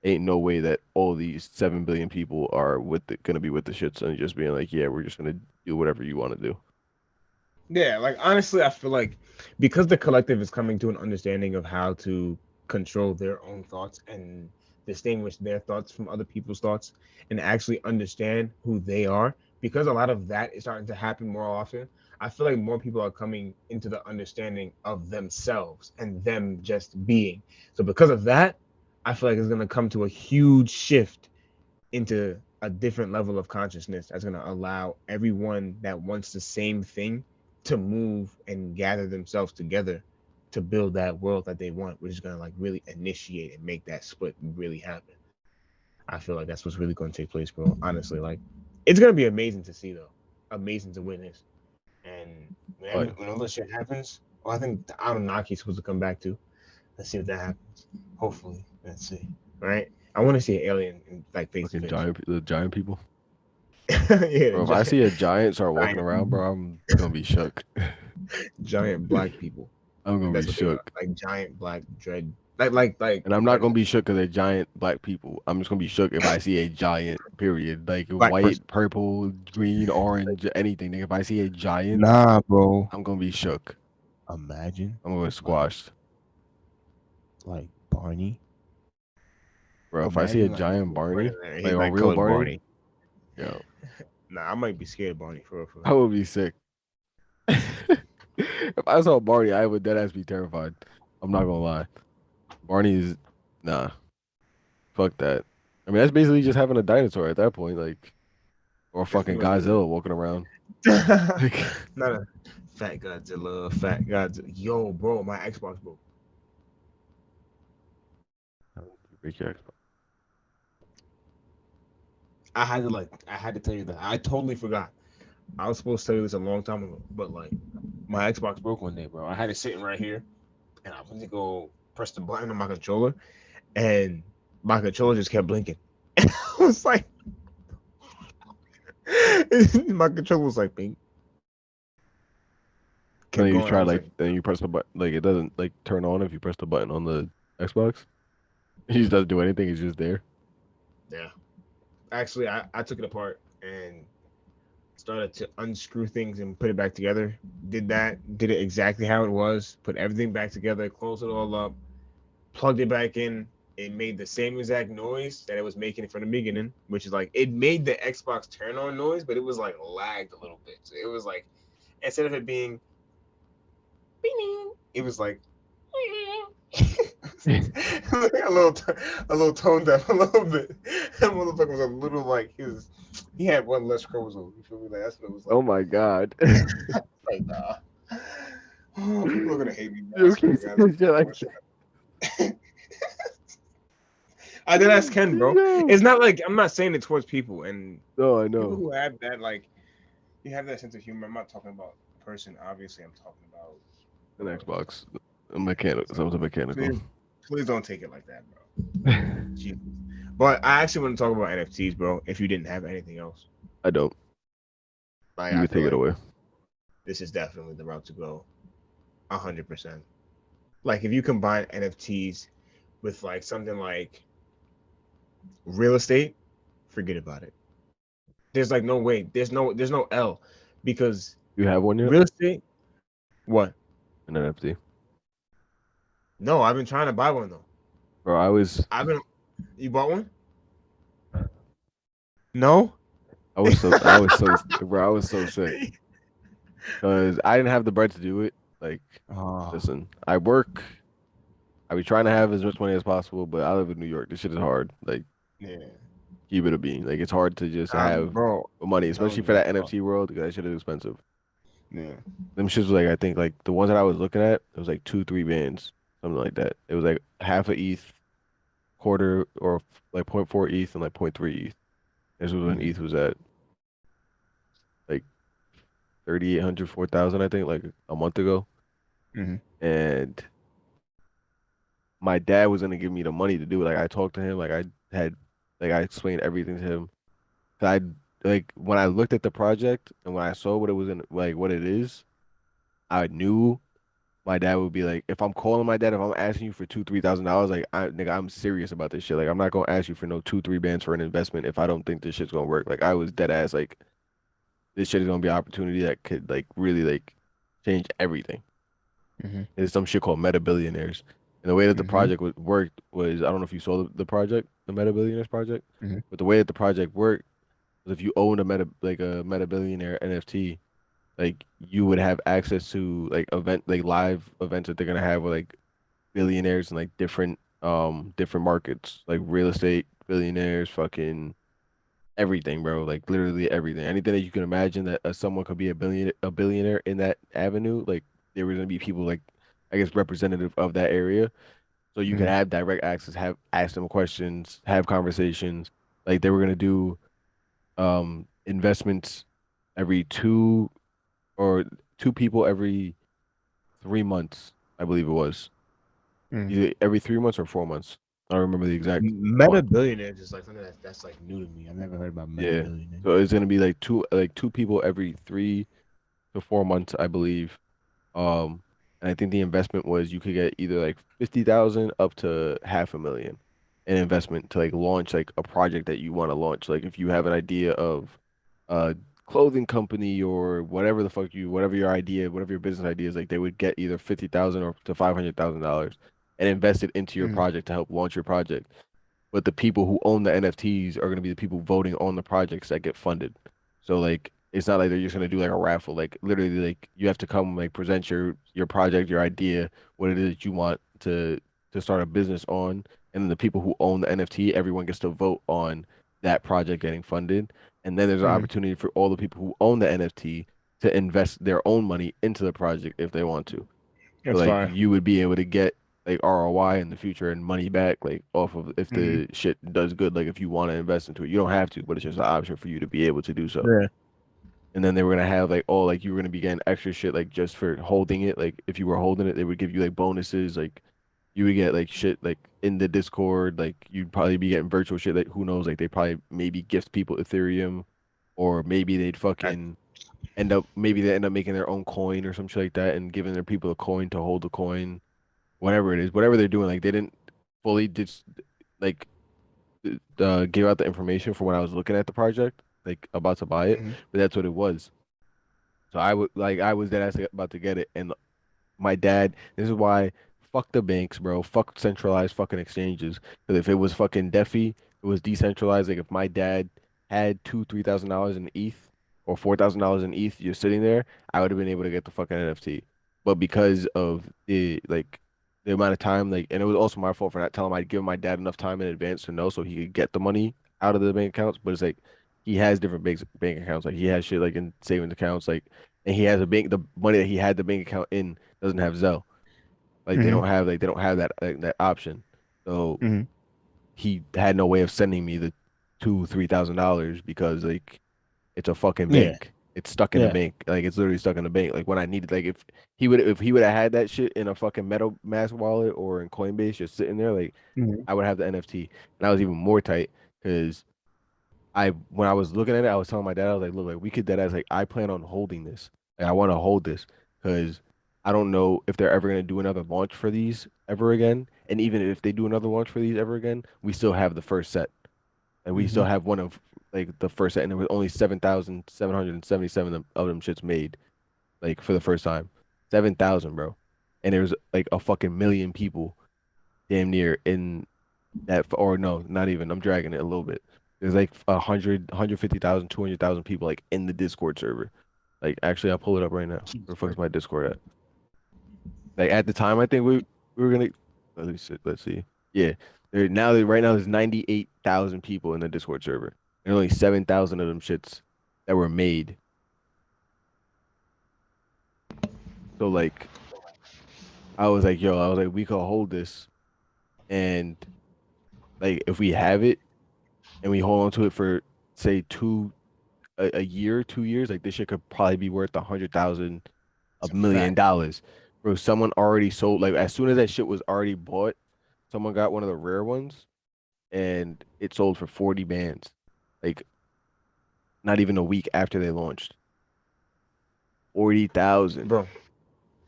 [SPEAKER 2] ain't no way that all these 7 billion people are gonna be with the shits and just being like, yeah, we're just gonna do whatever you want to do.
[SPEAKER 1] Yeah, like honestly, I feel like because the collective is coming to an understanding of how to control their own thoughts and distinguish their thoughts from other people's thoughts and actually understand who they are, because a lot of that is starting to happen more often. I feel like more people are coming into the understanding of themselves and them just being. So because of that, I feel like it's gonna come to a huge shift into a different level of consciousness that's going to allow everyone that wants the same thing to move and gather themselves together to build that world that they want, which is going to like really initiate and make that split really happen. I feel like that's what's really going to take place, bro. Honestly, like it's going to be amazing to see, though, amazing to witness. And
[SPEAKER 2] But
[SPEAKER 1] when all this shit happens, well, I think the Anunnaki is supposed to come back too. Let's see if that happens. Hopefully, let's see. Right? I want to see an alien like face to
[SPEAKER 2] fucking
[SPEAKER 1] face.
[SPEAKER 2] the giant people.
[SPEAKER 1] Yeah,
[SPEAKER 2] Bro, if I see a giant start walking
[SPEAKER 1] giant,
[SPEAKER 2] around, bro, I'm gonna be shook.
[SPEAKER 1] giant black people.
[SPEAKER 2] I'm gonna be
[SPEAKER 1] That's what they are.
[SPEAKER 2] shook.
[SPEAKER 1] Like giant black dread. Like
[SPEAKER 2] And I'm not gonna
[SPEAKER 1] predators.
[SPEAKER 2] be shook because they're giant black people. I'm just gonna be shook if I see a giant, period. Like
[SPEAKER 1] Black person.
[SPEAKER 2] white, purple, green, orange, anything. If I see a giant,
[SPEAKER 1] Nah, bro.
[SPEAKER 2] I'm gonna be shook.
[SPEAKER 1] Imagine
[SPEAKER 2] I'm gonna get
[SPEAKER 1] like
[SPEAKER 2] squashed.
[SPEAKER 1] like Barney.
[SPEAKER 2] Bro, if I see a
[SPEAKER 1] Imagine like
[SPEAKER 2] giant Barney, like
[SPEAKER 1] he's
[SPEAKER 2] a
[SPEAKER 1] like
[SPEAKER 2] real
[SPEAKER 1] colored
[SPEAKER 2] Barney,
[SPEAKER 1] Barney.
[SPEAKER 2] yo,
[SPEAKER 1] Nah, I might be scared of Barney for real, for
[SPEAKER 2] I
[SPEAKER 1] real.
[SPEAKER 2] would be sick. If I saw Barney, I would deadass be terrified. I'm not gonna lie. Barney is nah, fuck that. I mean, that's basically just having a dinosaur at that point, like, or
[SPEAKER 1] That's pretty
[SPEAKER 2] fucking
[SPEAKER 1] much what it
[SPEAKER 2] Godzilla walking around.
[SPEAKER 1] is.
[SPEAKER 2] Like,
[SPEAKER 1] Not a fat Godzilla, fat Godzilla. Yo, bro, my Xbox broke.
[SPEAKER 2] break your
[SPEAKER 1] I had to tell you that. I totally forgot. I was supposed to tell you this a long time ago, but like my Xbox broke one day, bro. I had it sitting right here, and I went to go press the button on my controller, and my controller just kept blinking. I was like, my controller was like, ping,
[SPEAKER 2] And
[SPEAKER 1] kept
[SPEAKER 2] then you
[SPEAKER 1] going. I
[SPEAKER 2] try
[SPEAKER 1] was
[SPEAKER 2] like,
[SPEAKER 1] like,
[SPEAKER 2] then you press the button, like it doesn't like turn on if you press the button on the Xbox. He just doesn't do anything. He's just there.
[SPEAKER 1] yeah. Actually, I took it apart and started to unscrew things and put it back together. Did it exactly how it was, put everything back together, closed it all up, plugged it back in. It made the same exact noise that it was making from the beginning, which is like it made the Xbox turn on noise, but it was like lagged a little bit. So it was like instead of it being, it was like a little toned down a little bit. That motherfucker was a little like he had one less chromosome. You feel me? Like that's what it was
[SPEAKER 2] Oh
[SPEAKER 1] like.
[SPEAKER 2] my God.
[SPEAKER 1] Like nah. Oh, people are gonna hate me. Bro. I
[SPEAKER 2] You
[SPEAKER 1] swear
[SPEAKER 2] can't
[SPEAKER 1] to
[SPEAKER 2] say
[SPEAKER 1] God.
[SPEAKER 2] shit like
[SPEAKER 1] I did ask Ken, bro.
[SPEAKER 2] that.
[SPEAKER 1] It's not like I'm not saying it towards people and
[SPEAKER 2] No, I
[SPEAKER 1] people
[SPEAKER 2] know.
[SPEAKER 1] who have that like you have that sense of humor. I'm not talking about a person. Obviously, I'm talking about
[SPEAKER 2] An
[SPEAKER 1] bro.
[SPEAKER 2] Xbox, a mechanical,
[SPEAKER 1] So
[SPEAKER 2] something mechanical.
[SPEAKER 1] please don't take it like that, bro. Jesus. But I actually want to talk about NFTs, bro. If you didn't have anything else,
[SPEAKER 2] I don't.
[SPEAKER 1] like
[SPEAKER 2] You
[SPEAKER 1] I
[SPEAKER 2] can
[SPEAKER 1] feel
[SPEAKER 2] take it
[SPEAKER 1] like
[SPEAKER 2] away.
[SPEAKER 1] this is definitely the route to go, 100%. Like if you combine NFTs with like something like real estate, forget about it. There's like no way. There's no L because
[SPEAKER 2] You have one yet?
[SPEAKER 1] real estate. What?
[SPEAKER 2] An NFT.
[SPEAKER 1] No, I've been trying to buy one though.
[SPEAKER 2] Bro, I was
[SPEAKER 1] I've been. You bought one? No.
[SPEAKER 2] I was so I was so bro, I was so sick because I didn't have the bread to do it. Like,
[SPEAKER 1] Oh,
[SPEAKER 2] listen, I be trying to have as much money as possible, but I live in New York. This shit is hard. Like,
[SPEAKER 1] yeah.
[SPEAKER 2] keep it a bean. Like, it's hard to just have
[SPEAKER 1] Bro,
[SPEAKER 2] money,
[SPEAKER 1] I'm
[SPEAKER 2] especially
[SPEAKER 1] telling
[SPEAKER 2] for
[SPEAKER 1] you,
[SPEAKER 2] that
[SPEAKER 1] bro.
[SPEAKER 2] NFT world, because that shit is expensive.
[SPEAKER 1] Yeah.
[SPEAKER 2] Them shits was like I think like the ones that I was looking at, it was like 2, 3 bands, something like that. It was like half a ETH, quarter or like zero point 0.4 ETH and like zero point 0.3 ETH. This was when
[SPEAKER 1] Mhm.
[SPEAKER 2] ETH was at like 3,800, 4,000, I think, like a month ago.
[SPEAKER 1] Mhm.
[SPEAKER 2] And my dad was gonna give me the money to do it. Like I talked to him, like I explained everything to him. 'Cause like when I looked at the project and when I saw what it was in, like what it is, I knew my dad would be like, if I'm calling my dad, if I'm asking you for $2,000, $3,000, like nigga, I'm serious about this shit. Like I'm not gonna ask you for no 2, 3 bands for an investment if I don't think this shit's gonna work. Like I was dead ass like this shit is gonna be an opportunity that could like really like change everything.
[SPEAKER 3] Mm-hmm.
[SPEAKER 2] There's some shit called Meta Billionaires. And the way that the
[SPEAKER 3] Mm-hmm.
[SPEAKER 2] project worked was, I don't know if you saw the project, the Meta Billionaires project,
[SPEAKER 3] Mm-hmm.
[SPEAKER 2] but the way that the project worked was if you owned a Meta Billionaire NFT, like you would have access to like live events that they're gonna have with like billionaires in like different markets, like real estate billionaires, fucking everything, bro. Like literally everything. Anything that you can imagine that someone could be a billionaire in that avenue, like there were gonna be people like I guess representative of that area. So you could
[SPEAKER 3] Mm-hmm.
[SPEAKER 2] have direct access, have ask them questions, have conversations. Like they were gonna do investments every or two people every 3 months, I believe it was.
[SPEAKER 3] Mm-hmm.
[SPEAKER 2] Either every 3 months or 4 months. I don't remember the exact
[SPEAKER 1] Meta
[SPEAKER 2] one.
[SPEAKER 1] billionaires is like something that's like new to me. I've never heard about meta
[SPEAKER 2] Yeah.
[SPEAKER 1] billionaires.
[SPEAKER 2] So it's gonna be like two people every 3 to 4 months, I believe. Um, and I think the investment was you could get either like 50,000 up to 500,000 in investment to like launch like a project that you want to launch. Like if you have an idea of a clothing company or whatever the fuck whatever your idea, whatever your business idea is, like they would get either 50,000 or to $500,000 and invest it into your
[SPEAKER 3] Mm-hmm.
[SPEAKER 2] project to help launch your project. But the people who own the NFTs are going to be the people voting on the projects that get funded. So like it's not like they're just going to do like a raffle. Like literally like you have to come like present your project, your idea, what it is that you want to start a business on, and then the people who own the NFT, everyone gets to vote on that project getting funded. And then there's an
[SPEAKER 3] Mm-hmm.
[SPEAKER 2] opportunity for all the people who own the NFT to invest their own money into the project if they want to. So
[SPEAKER 3] That's
[SPEAKER 2] like
[SPEAKER 3] fine.
[SPEAKER 2] you would be able to get like ROI in the future and money back like off of if
[SPEAKER 3] Mm-hmm.
[SPEAKER 2] the shit does good. Like if you want to invest into it, you don't have to, but it's just an option for you to be able to do so.
[SPEAKER 3] Yeah.
[SPEAKER 2] And then they were gonna have like oh like you were gonna be getting extra shit like just for holding it. Like if you were holding it, they would give you like bonuses. Like you would get like shit like in the Discord. Like you'd probably be getting virtual shit. Like who knows? Like they probably maybe gift people Ethereum, or maybe they'd fucking maybe they end up making their own coin or some shit like that and giving their people a coin to hold the coin, whatever it is, whatever they're doing, like they didn't fully just like give out the information for when I was looking at the project, like about to buy it,
[SPEAKER 3] Mm-hmm.
[SPEAKER 2] but that's what it was. So I was dead ass about to get it, and my dad. This is why fuck the banks, bro. Fuck centralized fucking exchanges. Because if it was fucking DeFi, it was decentralized. Like if my dad had $2, $3,000 in ETH or $4,000 in ETH just sitting there, I would have been able to get the fucking NFT. But because of the amount of time, like, and it was also my fault for not telling him I'd given my dad enough time in advance to know so he could get the money out of the bank accounts. But it's like he has different bank accounts. Like he has shit like in savings accounts, like, and he has the money that he had the bank account in doesn't have Zelle. Like
[SPEAKER 3] Mm-hmm.
[SPEAKER 2] they don't have that that option. So
[SPEAKER 3] Mm-hmm.
[SPEAKER 2] he had no way of sending me the $2, $3,000 because like it's a fucking
[SPEAKER 3] Yeah.
[SPEAKER 2] bank. It's stuck in the
[SPEAKER 3] Yeah.
[SPEAKER 2] bank. Like it's literally stuck in the bank. Like when I needed like if he would have had that shit in a fucking MetaMask wallet or in Coinbase just sitting there, like
[SPEAKER 3] Mm-hmm.
[SPEAKER 2] I would have the NFT. And I was even more tight because I when I was looking at it, I was telling my dad, I was like, look, like we could dead ass like I plan on holding this. Like I want to hold this because I don't know if they're ever gonna do another launch for these ever again. And even if they do another launch for these ever again, we still have the first set. And we
[SPEAKER 3] Mm-hmm.
[SPEAKER 2] still have one of like the first set, and there was only 7,777 of them shits made, like for the first time. 7,000, bro. And there was like a fucking million people damn near in that, or no, not even. I'm dragging it a little bit. There's like 150,000, 200,000 people like in the Discord server. Like actually, I'll pull it up right now. Where the fuck is my Discord at? Like at the time, I think we were gonna let's see. Yeah, right now there's 98,000 people in the Discord server, and only 7,000 of them shits that were made. So like, I was like, we could hold this, and like if we have it and we hold on to it for say a year, 2 years, like this shit could probably be worth 100,000,
[SPEAKER 3] It's
[SPEAKER 2] a
[SPEAKER 3] a
[SPEAKER 2] million
[SPEAKER 3] fact.
[SPEAKER 2] dollars. Bro, someone already sold like as soon as that shit was already bought, someone got one of the rare ones and it sold for 40 bands. Like not even a week after they launched. 40,000.
[SPEAKER 1] Bro,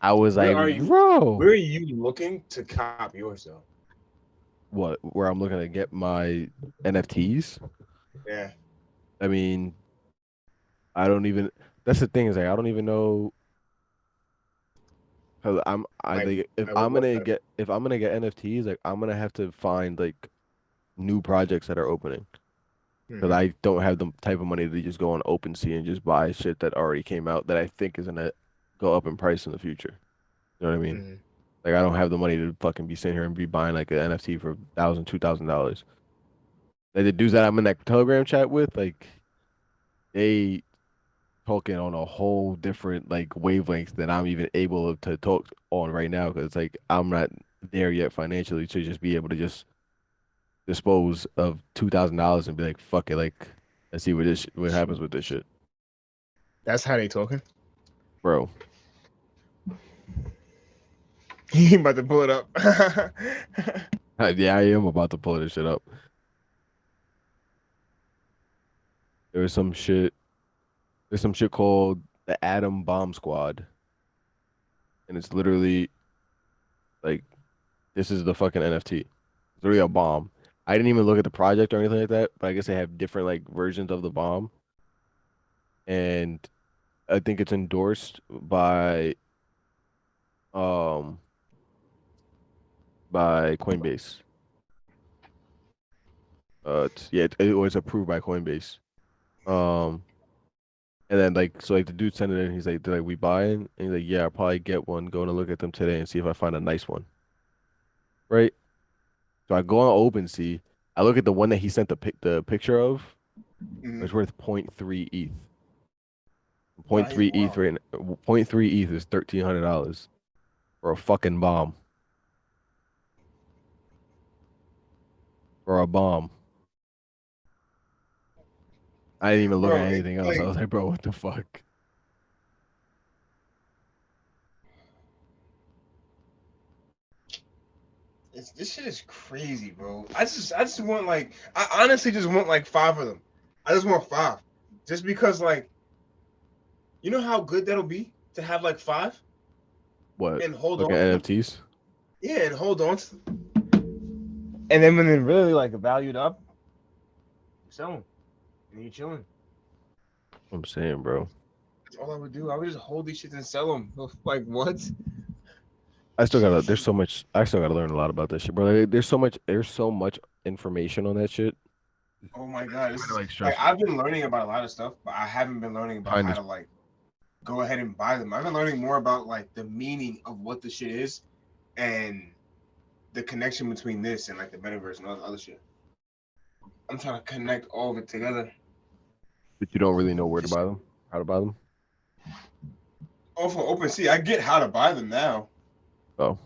[SPEAKER 2] I was
[SPEAKER 1] where
[SPEAKER 2] like,
[SPEAKER 1] are you?
[SPEAKER 2] bro,
[SPEAKER 1] Where are you looking to cop yours though?
[SPEAKER 2] what? Where I'm looking to get my NFTs?
[SPEAKER 1] Yeah.
[SPEAKER 2] I mean, I don't even. That's the thing is like I don't even know. Cause I
[SPEAKER 1] Like,
[SPEAKER 2] think
[SPEAKER 1] like what, what's that?
[SPEAKER 2] if I'm gonna get NFTs, like I'm gonna have to find like new projects that are opening. Because
[SPEAKER 1] Hmm.
[SPEAKER 2] I don't have the type of money to just go on OpenSea and just buy shit that already came out that I think is gonna go up in price in the future. You know what I mean?
[SPEAKER 1] Hmm.
[SPEAKER 2] Like I don't have the money to fucking be sitting here and be buying like an NFT for $1,000, $2,000. Like the dudes that I'm in that Telegram chat with, like they talking on a whole different like wavelength than I'm even able to talk on right now because like I'm not there yet financially to just be able to just dispose of $2,000 and be like, fuck it, like let's see what happens with this shit,
[SPEAKER 1] That's how they talking.
[SPEAKER 2] bro.
[SPEAKER 1] He about to pull it up.
[SPEAKER 2] Yeah, I am about to pull this shit up. There was some shit. There's some shit called the Atom Bomb Squad, and it's literally like this is the fucking NFT. It's literally a bomb. I didn't even look at the project or anything like that, but I guess they have different like versions of the bomb, and I think it's endorsed um by Coinbase. Yeah, it was approved by Coinbase. Um, and then like so like the dude sent it in. He's like, "Did like we buy it?" And he's like, "Yeah, I'll probably get one. Going to look at them today and see if I find a nice one." Right? So I go on OpenSea. I look at the one that he sent the picture of.
[SPEAKER 1] Mhm.
[SPEAKER 2] It's worth zero point 0.3 ETH. Zero
[SPEAKER 1] Nah,
[SPEAKER 2] point
[SPEAKER 1] he's
[SPEAKER 2] 0.3 ETH
[SPEAKER 1] wild.
[SPEAKER 2] right now. 0.3 ETH is $1,300 for a fucking bomb. For a bomb. I didn't even look at
[SPEAKER 1] Bro, it's
[SPEAKER 2] anything else. I
[SPEAKER 1] like
[SPEAKER 2] was like, bro, what the fuck?
[SPEAKER 1] this shit is crazy, bro. I just want like I honestly just want like five of them. I just want five. Just because like you know how good that'll be to have like five
[SPEAKER 2] What?
[SPEAKER 1] and hold
[SPEAKER 2] Fucking
[SPEAKER 1] on to them?
[SPEAKER 2] NFTs?
[SPEAKER 1] Yeah, and hold on to them. And then when they're really like valued up, you sell them. And you're chilling.
[SPEAKER 2] I'm saying, bro.
[SPEAKER 1] That's all I would do. I would just hold these shits and sell them. Like what?
[SPEAKER 2] I still gotta learn a lot about that shit, bro. There's so much information on that shit.
[SPEAKER 1] Oh my
[SPEAKER 2] It's
[SPEAKER 1] god,
[SPEAKER 2] kind
[SPEAKER 1] this
[SPEAKER 2] of
[SPEAKER 1] is
[SPEAKER 2] like
[SPEAKER 1] like
[SPEAKER 2] stressful.
[SPEAKER 1] I've been learning about a lot of stuff, but I haven't been learning about
[SPEAKER 2] Behind
[SPEAKER 1] how
[SPEAKER 2] this,
[SPEAKER 1] to like go ahead and buy them. I've been learning more about like the meaning of what the shit is and the connection between this and like the metaverse and all the other shit. I'm trying to connect all of it together.
[SPEAKER 2] but you don't really know where to
[SPEAKER 1] Just
[SPEAKER 2] buy them, how to buy them.
[SPEAKER 1] off of OpenSea, I get how to buy them now.
[SPEAKER 2] Oh,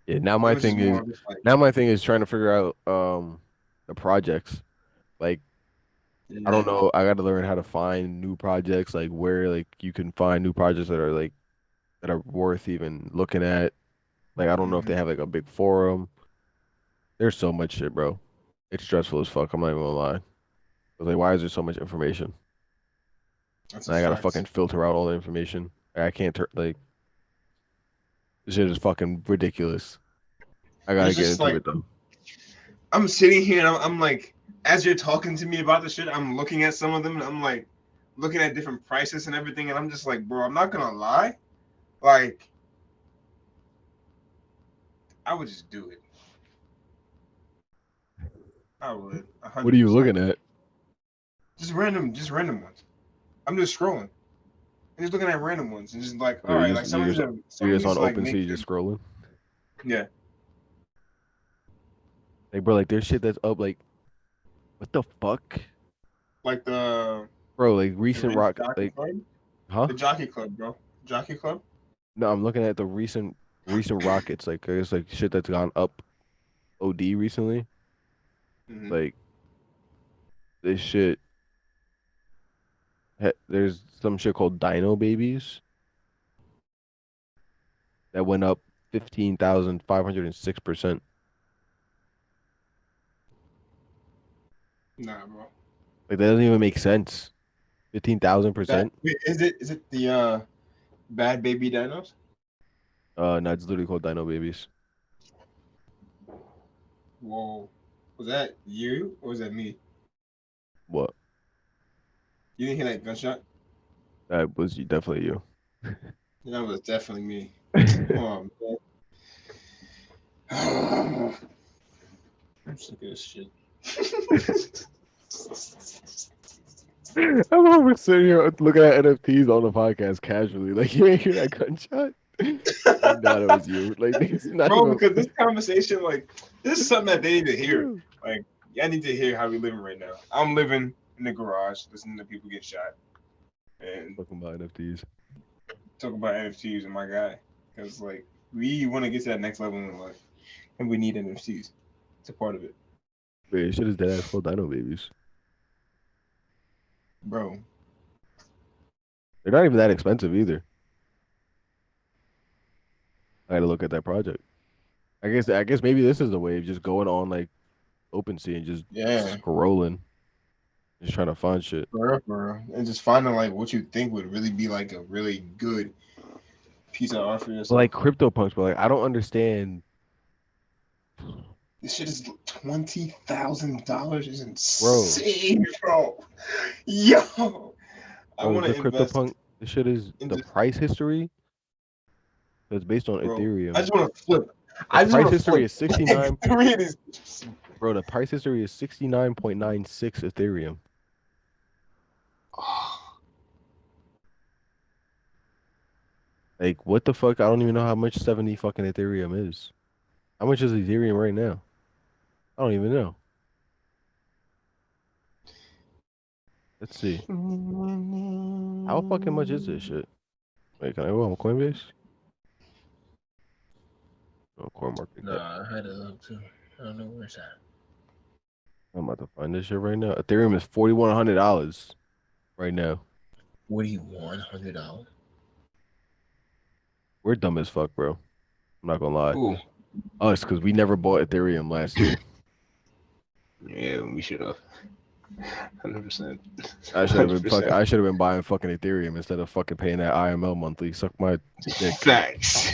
[SPEAKER 2] yeah.
[SPEAKER 1] It was just more of just like
[SPEAKER 2] Now my thing is trying to figure out the projects. Like I don't know. I got to learn how to find new projects. Like where like you can find new projects that are worth even looking at. Like I don't know if
[SPEAKER 1] mhm.
[SPEAKER 2] they have like a big forum. There's so much shit, bro. It's stressful as fuck. I'm not even gonna lie. I was like, why is there so much information?
[SPEAKER 1] That's a
[SPEAKER 2] And I gotta
[SPEAKER 1] fact.
[SPEAKER 2] fucking filter out all the information. I can't like this shit is fucking ridiculous. I gotta
[SPEAKER 1] It's
[SPEAKER 2] get
[SPEAKER 1] just
[SPEAKER 2] into
[SPEAKER 1] like
[SPEAKER 2] it though.
[SPEAKER 1] I'm sitting here and I'm like, as you're talking to me about the shit, I'm looking at some of them and I'm like looking at different prices and everything, and I'm just like, bro, I'm not gonna lie. Like, I would just do it. I would,
[SPEAKER 2] What are
[SPEAKER 1] hundred
[SPEAKER 2] you
[SPEAKER 1] percent.
[SPEAKER 2] looking at?
[SPEAKER 1] Just random ones. I'm just scrolling. I'm just looking at random ones and just like,
[SPEAKER 2] So
[SPEAKER 1] all right, like some
[SPEAKER 2] you're
[SPEAKER 1] of
[SPEAKER 2] just on
[SPEAKER 1] these like make
[SPEAKER 2] OpenSea just
[SPEAKER 1] sense.
[SPEAKER 2] scrolling.
[SPEAKER 1] Yeah,
[SPEAKER 2] Like bro, like there's shit that's up. Like what the fuck,
[SPEAKER 1] like
[SPEAKER 2] bro? Like
[SPEAKER 1] the
[SPEAKER 2] recent
[SPEAKER 1] Rich
[SPEAKER 2] rock.
[SPEAKER 1] Jockey
[SPEAKER 2] Like
[SPEAKER 1] Club,
[SPEAKER 2] huh?
[SPEAKER 1] the Jockey Club, bro, Jockey Club.
[SPEAKER 2] No, I'm looking at the recent rockets. Like there's like shit that's gone up OD recently.
[SPEAKER 1] Hmm.
[SPEAKER 2] Like this shit. There's some shit called Dino Babies that went up 15,506%.
[SPEAKER 1] Nah, bro.
[SPEAKER 2] Like that doesn't even make sense. 15,000%.
[SPEAKER 3] Wait, is it the Bad Baby Dinos?
[SPEAKER 2] No, it's literally called Dino Babies.
[SPEAKER 3] Whoa, was that you or was that me?
[SPEAKER 2] What?
[SPEAKER 3] You didn't hear that gunshot?
[SPEAKER 2] That was definitely you.
[SPEAKER 3] That was definitely me. Oh man. I'm sick of this shit.
[SPEAKER 2] I'm over sitting here looking at NFTs on the podcast casually. Like you ain't hear that gunshot? You know it was you. Like it's not
[SPEAKER 3] Bro,
[SPEAKER 2] even.
[SPEAKER 3] because this conversation, like, this is something that they need to hear. Like, y'all need to hear how we living right now. I'm living in the garage, listening to people get shot, and
[SPEAKER 2] Talking about NFTs.
[SPEAKER 3] talk about NFTs and my guy. Because, like, we want to get to that next level in life, and we need NFTs. It's a part of it.
[SPEAKER 2] Wait, shit is dead ass called Dino Babies.
[SPEAKER 3] Bro,
[SPEAKER 2] They're not even that expensive either. I had to look at that project. I guess maybe this is the wave, just going on like OpenSea and just
[SPEAKER 3] yeah.
[SPEAKER 2] scrolling, just trying to find shit.
[SPEAKER 3] For real. And just finding, like, what you think would really be, like, a really good piece of art for
[SPEAKER 2] But
[SPEAKER 3] yourself.
[SPEAKER 2] like CryptoPunks, but like I don't understand.
[SPEAKER 3] This shit is $20,000 is insane, bro. Yo, I
[SPEAKER 2] Bro,
[SPEAKER 3] want
[SPEAKER 2] the
[SPEAKER 3] to invest
[SPEAKER 2] CryptoPunk, this shit is
[SPEAKER 3] in
[SPEAKER 2] the
[SPEAKER 3] this,
[SPEAKER 2] price history. It's based on
[SPEAKER 3] bro. I
[SPEAKER 2] Ethereum.
[SPEAKER 3] just want to flip.
[SPEAKER 2] The
[SPEAKER 3] I just
[SPEAKER 2] price
[SPEAKER 3] want to
[SPEAKER 2] history
[SPEAKER 3] flip
[SPEAKER 2] is 69.
[SPEAKER 3] three of these.
[SPEAKER 2] Bro, the price history is 69.96 Ethereum. Like, what the fuck? I don't even know how much 70 fucking Ethereum is. How much is Ethereum right now? I don't even know. Let's see. How fucking much is this shit? Wait, can I go on Coinbase? Oh, CoinMarketCap.
[SPEAKER 1] Nah, I had to look too. I don't know where it's at.
[SPEAKER 2] I'm about to find this shit right now. Ethereum is $4,100 right now.
[SPEAKER 1] $4,100.
[SPEAKER 2] We're dumb as fuck, bro. I'm not gonna lie.
[SPEAKER 3] Ooh,
[SPEAKER 2] Us, because we never bought Ethereum last year.
[SPEAKER 3] yeah, we should have. 100%.
[SPEAKER 2] I should have been fucking. I should have been buying fucking Ethereum instead of fucking paying that IML monthly. Suck my dick.
[SPEAKER 3] Facts.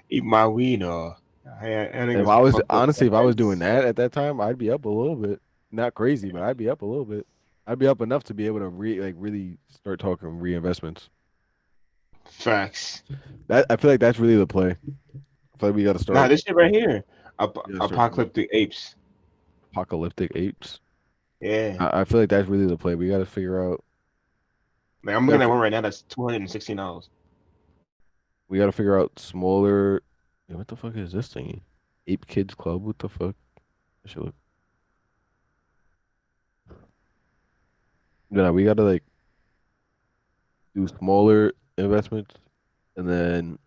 [SPEAKER 3] Eat my weed, or
[SPEAKER 2] If I was honestly, if I was doing that at that time, I'd be up a little bit. Not crazy, but I'd be up a little bit. I'd be up enough to be able to really start talking reinvestments.
[SPEAKER 3] Facts.
[SPEAKER 2] That I feel like that's really the play. I feel like we got to start.
[SPEAKER 3] Nah, this shit right here.
[SPEAKER 2] Yeah, start
[SPEAKER 3] Apocalyptic apes.
[SPEAKER 2] apocalyptic apes.
[SPEAKER 3] Yeah.
[SPEAKER 2] I feel like that's really the play. We got to figure out.
[SPEAKER 3] Like, I'm looking at one right now that's $216.
[SPEAKER 2] We got to figure out smaller. Yeah, what the fuck is this thing? Ape Kids Club. What the fuck? I should look. Yeah, we got to like do smaller investments and then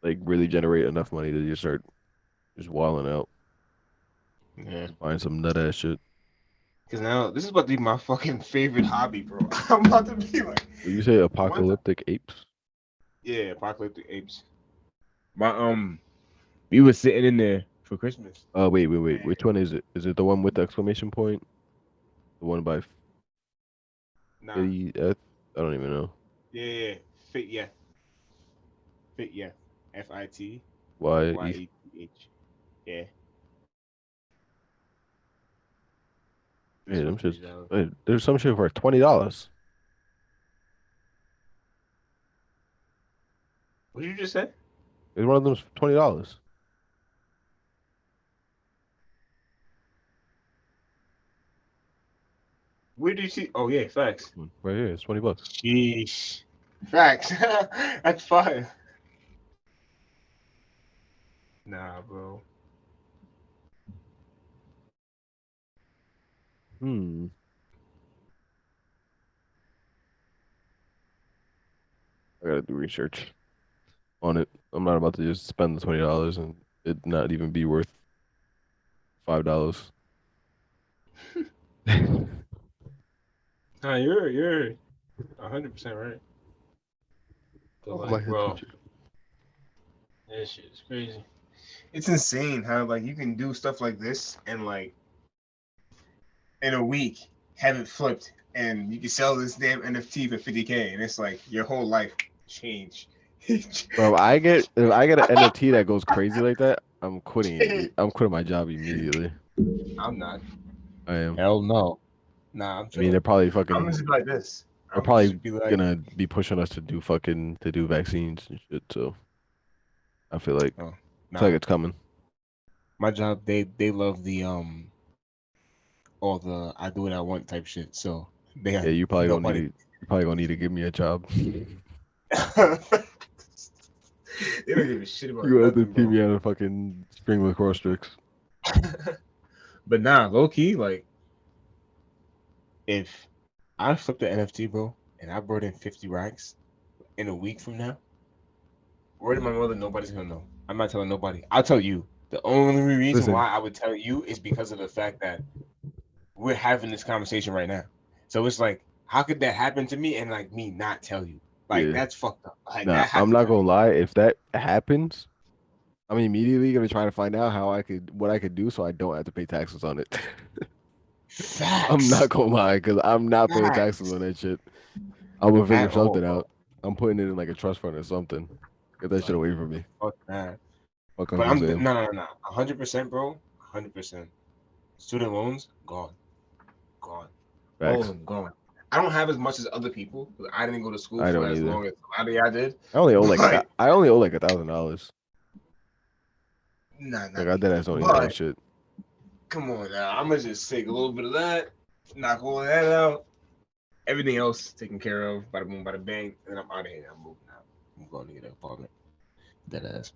[SPEAKER 2] like really generate enough money to just start just wilding out,
[SPEAKER 3] Yeah.
[SPEAKER 2] buying some nut ass shit.
[SPEAKER 3] Because now this is about to be my fucking favorite hobby, bro. I'm about to be like,
[SPEAKER 2] Did you say apocalyptic apes?
[SPEAKER 3] yeah, apocalyptic apes.
[SPEAKER 1] My we were sitting in there for Christmas.
[SPEAKER 2] Wait. Which one is it? Is it the one with the exclamation point? The one by
[SPEAKER 3] Nah.
[SPEAKER 2] Fitty F? I don't even know.
[SPEAKER 3] Yeah. Fit, yeah. Fit, yeah. FIT.
[SPEAKER 2] Why?
[SPEAKER 3] YETH. Yeah.
[SPEAKER 2] Hey, them shits. Wait, there's some shit for $20.
[SPEAKER 3] What did you just say?
[SPEAKER 2] There's one of them's $20.
[SPEAKER 3] Where did you see? Oh, yeah, facts.
[SPEAKER 2] Right here, it's $20.
[SPEAKER 3] Sheesh. Facts. That's fire. Nah, bro.
[SPEAKER 2] I gotta do research on it. I'm not about to just spend the $20 and it not even be worth $5.
[SPEAKER 3] Nah, you're 100% right. But
[SPEAKER 2] Oh, my
[SPEAKER 3] like,
[SPEAKER 2] head
[SPEAKER 3] bro,
[SPEAKER 2] twitching.
[SPEAKER 3] that shit is crazy. It's insane how like you can do stuff like this and like in a week, have it flipped, and you can sell this damn NFT for 50K, and it's like your whole life changed.
[SPEAKER 2] Bro, if I get an NFT that goes crazy like that, I'm quitting it. I'm quitting my job immediately.
[SPEAKER 3] I'm not.
[SPEAKER 2] I am.
[SPEAKER 4] Hell no.
[SPEAKER 3] Nah, I'm
[SPEAKER 2] I mean,
[SPEAKER 3] chilling. I'm
[SPEAKER 2] they're
[SPEAKER 3] just be like this. I'm
[SPEAKER 2] probably
[SPEAKER 3] just be like,
[SPEAKER 2] gonna be pushing us to do vaccines and shit. So I
[SPEAKER 3] oh,
[SPEAKER 2] feel like
[SPEAKER 3] nah.
[SPEAKER 2] it's coming.
[SPEAKER 3] My job, they love the all the I do what I want type shit. So they
[SPEAKER 2] Yeah,
[SPEAKER 3] have nobody.
[SPEAKER 2] you probably gonna need to give me a job.
[SPEAKER 3] They don't give a shit about
[SPEAKER 2] You have to
[SPEAKER 3] nothing,
[SPEAKER 2] teach
[SPEAKER 3] bro.
[SPEAKER 2] me how to fucking string lacrosse tricks.
[SPEAKER 3] But nah, low key, like if I flip the NFT, bro, and I brought in 50 racks in a week from now, word to my mother, nobody's gonna know. I'm not telling nobody. I'll tell you. The only reason
[SPEAKER 2] Listen,
[SPEAKER 3] why I would tell you is because of the fact that we're having this conversation right now. So it's like, how could that happen to me and like me not tell you? Like
[SPEAKER 2] yeah,
[SPEAKER 3] that's fucked up. Like
[SPEAKER 2] nah,
[SPEAKER 3] that
[SPEAKER 2] I'm
[SPEAKER 3] happened
[SPEAKER 2] not
[SPEAKER 3] to
[SPEAKER 2] gonna
[SPEAKER 3] me.
[SPEAKER 2] lie. If that happens, I'm immediately gonna try to find out what I could do so I don't have to pay taxes on it. I'm not
[SPEAKER 3] Facts.
[SPEAKER 2] gonna lie, because I'm not paying taxes
[SPEAKER 3] Facts.
[SPEAKER 2] on that shit. I'm gonna figure
[SPEAKER 3] At all,
[SPEAKER 2] something
[SPEAKER 3] bro.
[SPEAKER 2] out. I'm putting it in like a trust fund or something. Get that shit
[SPEAKER 3] Like
[SPEAKER 2] away from me.
[SPEAKER 3] fuck that.
[SPEAKER 2] Fuck
[SPEAKER 3] But
[SPEAKER 2] Uncle
[SPEAKER 3] I'm
[SPEAKER 2] Sam.
[SPEAKER 3] no. 100%, bro. 100%. Student loans gone, gone. All of
[SPEAKER 2] Facts.
[SPEAKER 3] them gone. I don't have as much as other people. 'Cause I didn't go to school
[SPEAKER 2] I
[SPEAKER 3] for
[SPEAKER 2] don't
[SPEAKER 3] as
[SPEAKER 2] either.
[SPEAKER 3] long as a lot of y'all did.
[SPEAKER 2] I only owe like
[SPEAKER 3] But
[SPEAKER 2] I only owe like $1,000.
[SPEAKER 3] nah,
[SPEAKER 2] Like
[SPEAKER 3] not
[SPEAKER 2] I
[SPEAKER 3] big
[SPEAKER 2] did
[SPEAKER 3] deal.
[SPEAKER 2] ass don't even owe
[SPEAKER 3] But
[SPEAKER 2] shit.
[SPEAKER 3] come on now, I'm gonna just take a little bit of that, knock all of that out. Everything else taken care of. Bada boom, bada bang, and then I'm out of here. I'm moving out. I'm going to get an apartment. Dead ass.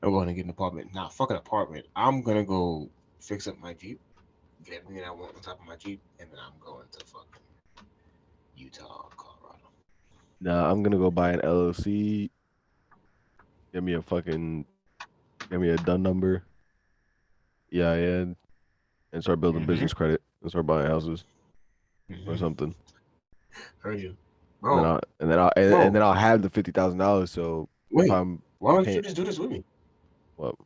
[SPEAKER 3] I'm going to get an apartment. Nah, fuck an apartment. I'm gonna go fix up my Jeep, get everything I want on top of my Jeep, and then I'm going to fucking Utah, Colorado.
[SPEAKER 2] Nah, I'm gonna go buy an LLC. Give me a fucking Give me a DUN number. EIN and start building
[SPEAKER 3] Mm-hmm.
[SPEAKER 2] business credit and start buying houses or
[SPEAKER 3] Mm-hmm.
[SPEAKER 2] something.
[SPEAKER 3] Heard you,
[SPEAKER 2] And then
[SPEAKER 3] bro.
[SPEAKER 2] and
[SPEAKER 3] Bro,
[SPEAKER 2] then I'll have the $50,000. So if
[SPEAKER 3] wait.
[SPEAKER 2] I'm
[SPEAKER 3] Why don't you
[SPEAKER 2] paying,
[SPEAKER 3] just do this with me?
[SPEAKER 2] well,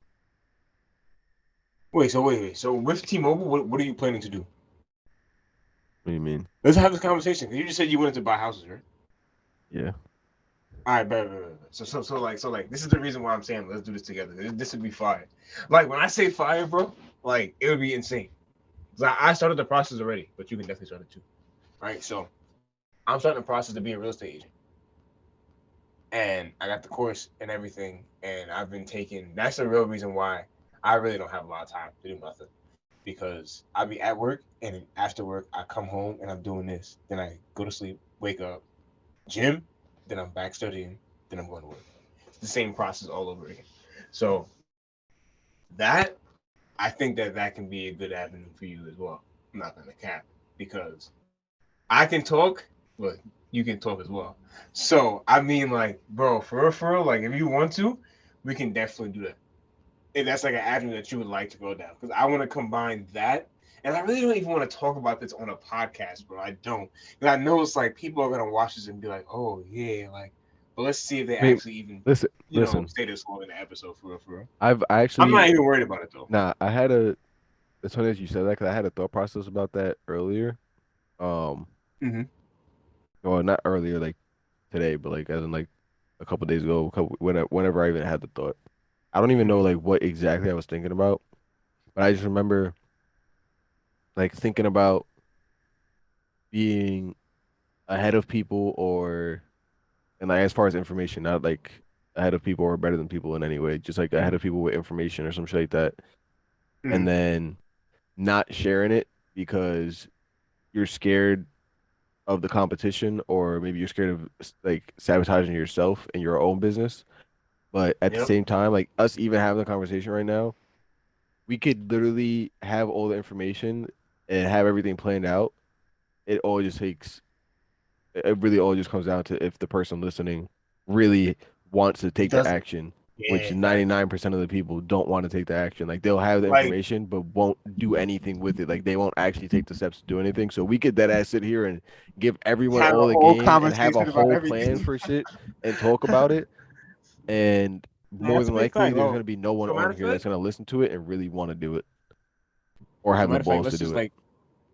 [SPEAKER 3] Wait. So with T-Mobile, what are you planning to do?
[SPEAKER 2] what do you mean?
[SPEAKER 3] Let's have this conversation. 'Cause you just said you wanted to buy houses, right?
[SPEAKER 2] Yeah.
[SPEAKER 3] All right, bet. So this is the reason why I'm saying let's do this together. This would be fire. Like when I say fire, bro, like it would be insane. 'Cause I started the process already, but you can definitely start it too. Right. So I'm starting the process to be a real estate agent, and I got the course and everything, and I've been taking. That's the real reason why I really don't have a lot of time to do nothing, because I'll be at work and then after work I come home and I'm doing this. Then I go to sleep, wake up, gym, then I'm back studying, then I'm going to work. It's the same process all over again. So that I think that can be a good avenue for you as well. I'm not gonna cap because I can talk, but you can talk as well. So I mean, like, bro, for real, like, if you want to, we can definitely do that. If that's like an avenue that you would like to go down, because I want to combine that. And I really don't even want to talk about this on a podcast, bro. I don't. Because I know it's like people are gonna watch this and be like, "Oh yeah," like. But let's see if they
[SPEAKER 2] I mean,
[SPEAKER 3] actually even,
[SPEAKER 2] listen.
[SPEAKER 3] stay this long in the episode for real, for real.
[SPEAKER 2] I
[SPEAKER 3] I'm not
[SPEAKER 2] actually
[SPEAKER 3] even worried about it though.
[SPEAKER 2] nah. It's funny that you said that because I had a thought process about that earlier. Um,
[SPEAKER 3] Mm-hmm.
[SPEAKER 2] well, not earlier, like today, but like as in like a couple days ago, whenever I even had the thought. I don't even know like what exactly I was thinking about, but I just remember like thinking about being ahead of people or and like as far as information, not like ahead of people or better than people in any way, just like ahead of people with information or some shit like that.
[SPEAKER 3] Mm-hmm.
[SPEAKER 2] And then not sharing it because you're scared of the competition or maybe you're scared of like sabotaging yourself and your own business. But at the
[SPEAKER 3] Yep.
[SPEAKER 2] same time, like us even having the conversation right now, we could literally have all the information and have everything planned out. It all just takes it really all just comes down to if the person listening really wants to take the
[SPEAKER 3] Does
[SPEAKER 2] action, which
[SPEAKER 3] yeah, facts.
[SPEAKER 2] 99% of the people don't want to take the action. Like they'll have the
[SPEAKER 3] Like
[SPEAKER 2] information but won't do anything with it. Like they won't actually take the steps to do anything. So we could dead ass sit here and give everyone
[SPEAKER 3] have
[SPEAKER 2] all
[SPEAKER 3] a
[SPEAKER 2] the
[SPEAKER 3] whole
[SPEAKER 2] game and have a
[SPEAKER 3] conversation about
[SPEAKER 2] whole plan
[SPEAKER 3] everything.
[SPEAKER 2] for shit and talk about it. And more
[SPEAKER 3] That's a
[SPEAKER 2] than
[SPEAKER 3] big
[SPEAKER 2] likely,
[SPEAKER 3] fact.
[SPEAKER 2] there's
[SPEAKER 3] Oh,
[SPEAKER 2] gonna be no one
[SPEAKER 3] so
[SPEAKER 2] on
[SPEAKER 3] matter of
[SPEAKER 2] here that's
[SPEAKER 3] fact,
[SPEAKER 2] gonna listen to it and really want to do it or
[SPEAKER 3] so
[SPEAKER 2] have the
[SPEAKER 3] matter of fact,
[SPEAKER 2] balls to
[SPEAKER 3] let's
[SPEAKER 2] do
[SPEAKER 3] just
[SPEAKER 2] it.
[SPEAKER 3] like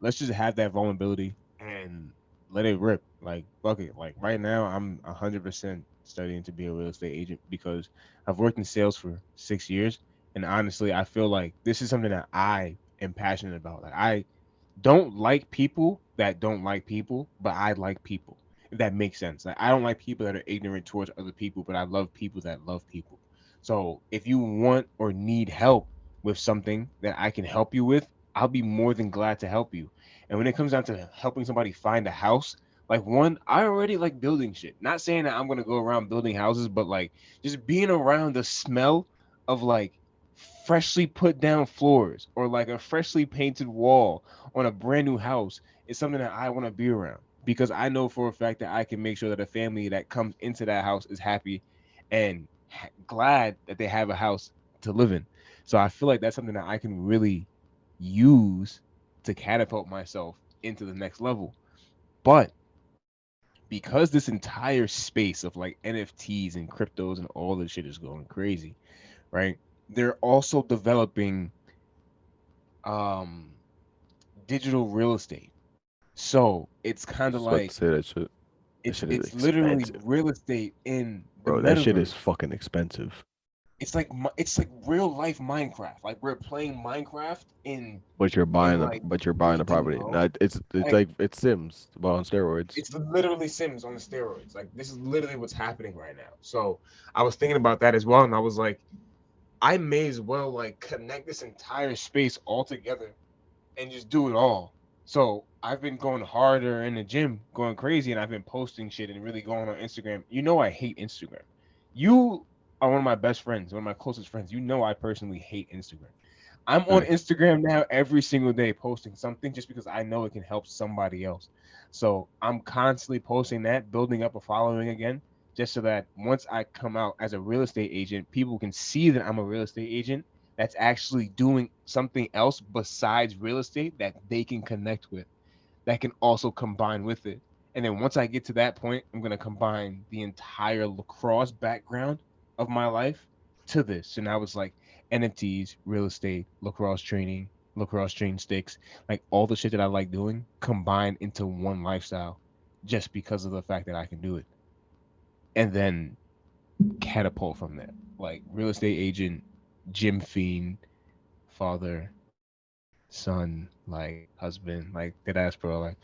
[SPEAKER 3] let's just have that vulnerability and let it rip. Like fuck it. Like right now, I'm 100% studying to be a real estate agent because I've worked in sales for 6 years, and honestly, I feel like this is something that I am passionate about. Like I don't like people that don't like people, but I like people. If that makes sense. Like I don't like people that are ignorant towards other people, but I love people that love people. So if you want or need help with something that I can help you with, I'll be more than glad to help you. And when it comes down to helping somebody find a house, like one, I already like building shit. Not saying that I'm gonna go around building houses, but like just being around the smell of like freshly put down floors or like a freshly painted wall on a brand new house is something that I want to be around because I know for a fact that I can make sure that a family that comes into that house is happy and glad that they have a house to live in. So I feel like that's something that I can really use to catapult myself into the next level. But because this entire space of like NFTs and cryptos and all this shit is going crazy, right? They're also developing um digital real estate. So it's
[SPEAKER 2] I
[SPEAKER 3] kind of
[SPEAKER 2] was about to
[SPEAKER 3] like
[SPEAKER 2] say that shit. That
[SPEAKER 3] it's
[SPEAKER 2] shit is
[SPEAKER 3] it's literally
[SPEAKER 2] expensive,
[SPEAKER 3] real estate in the
[SPEAKER 2] bro. That shit is
[SPEAKER 3] metaverse.
[SPEAKER 2] fucking expensive.
[SPEAKER 3] It's like real life Minecraft. Like we're playing Minecraft
[SPEAKER 2] But you're
[SPEAKER 3] in
[SPEAKER 2] buying a
[SPEAKER 3] like
[SPEAKER 2] but you're buying a
[SPEAKER 3] 3D,
[SPEAKER 2] property.
[SPEAKER 3] bro.
[SPEAKER 2] Not it's
[SPEAKER 3] Like
[SPEAKER 2] like it's Sims, but on steroids.
[SPEAKER 1] It's literally Sims on the steroids. Like this is literally what's happening right now. So I was thinking about that as well, and I was like, I may as well like connect this entire space all together and just do it all. So I've been going harder in the gym, going crazy, and I've been posting shit and really going on Instagram. You know I hate Instagram. You are one of my best friends, one of my closest friends. You know I personally hate Instagram. I'm on
[SPEAKER 2] Facts.
[SPEAKER 3] Instagram now every single day posting something just because I know it can help somebody else. So I'm constantly posting that, building up a following again, just so that once I come out as a real estate agent, people can see that I'm a real estate agent that's actually doing something else besides real estate that they can connect with, that can also combine with it. And then once I get to that point, I'm going to combine the entire lacrosse background of my life to this. And I was like NFTs, real estate, lacrosse training sticks, like all the shit that I like doing combined into one lifestyle just because of the fact that I can do it. And then catapult from there. Like real estate agent, gym fiend, father, son, like husband, like that ass bro, like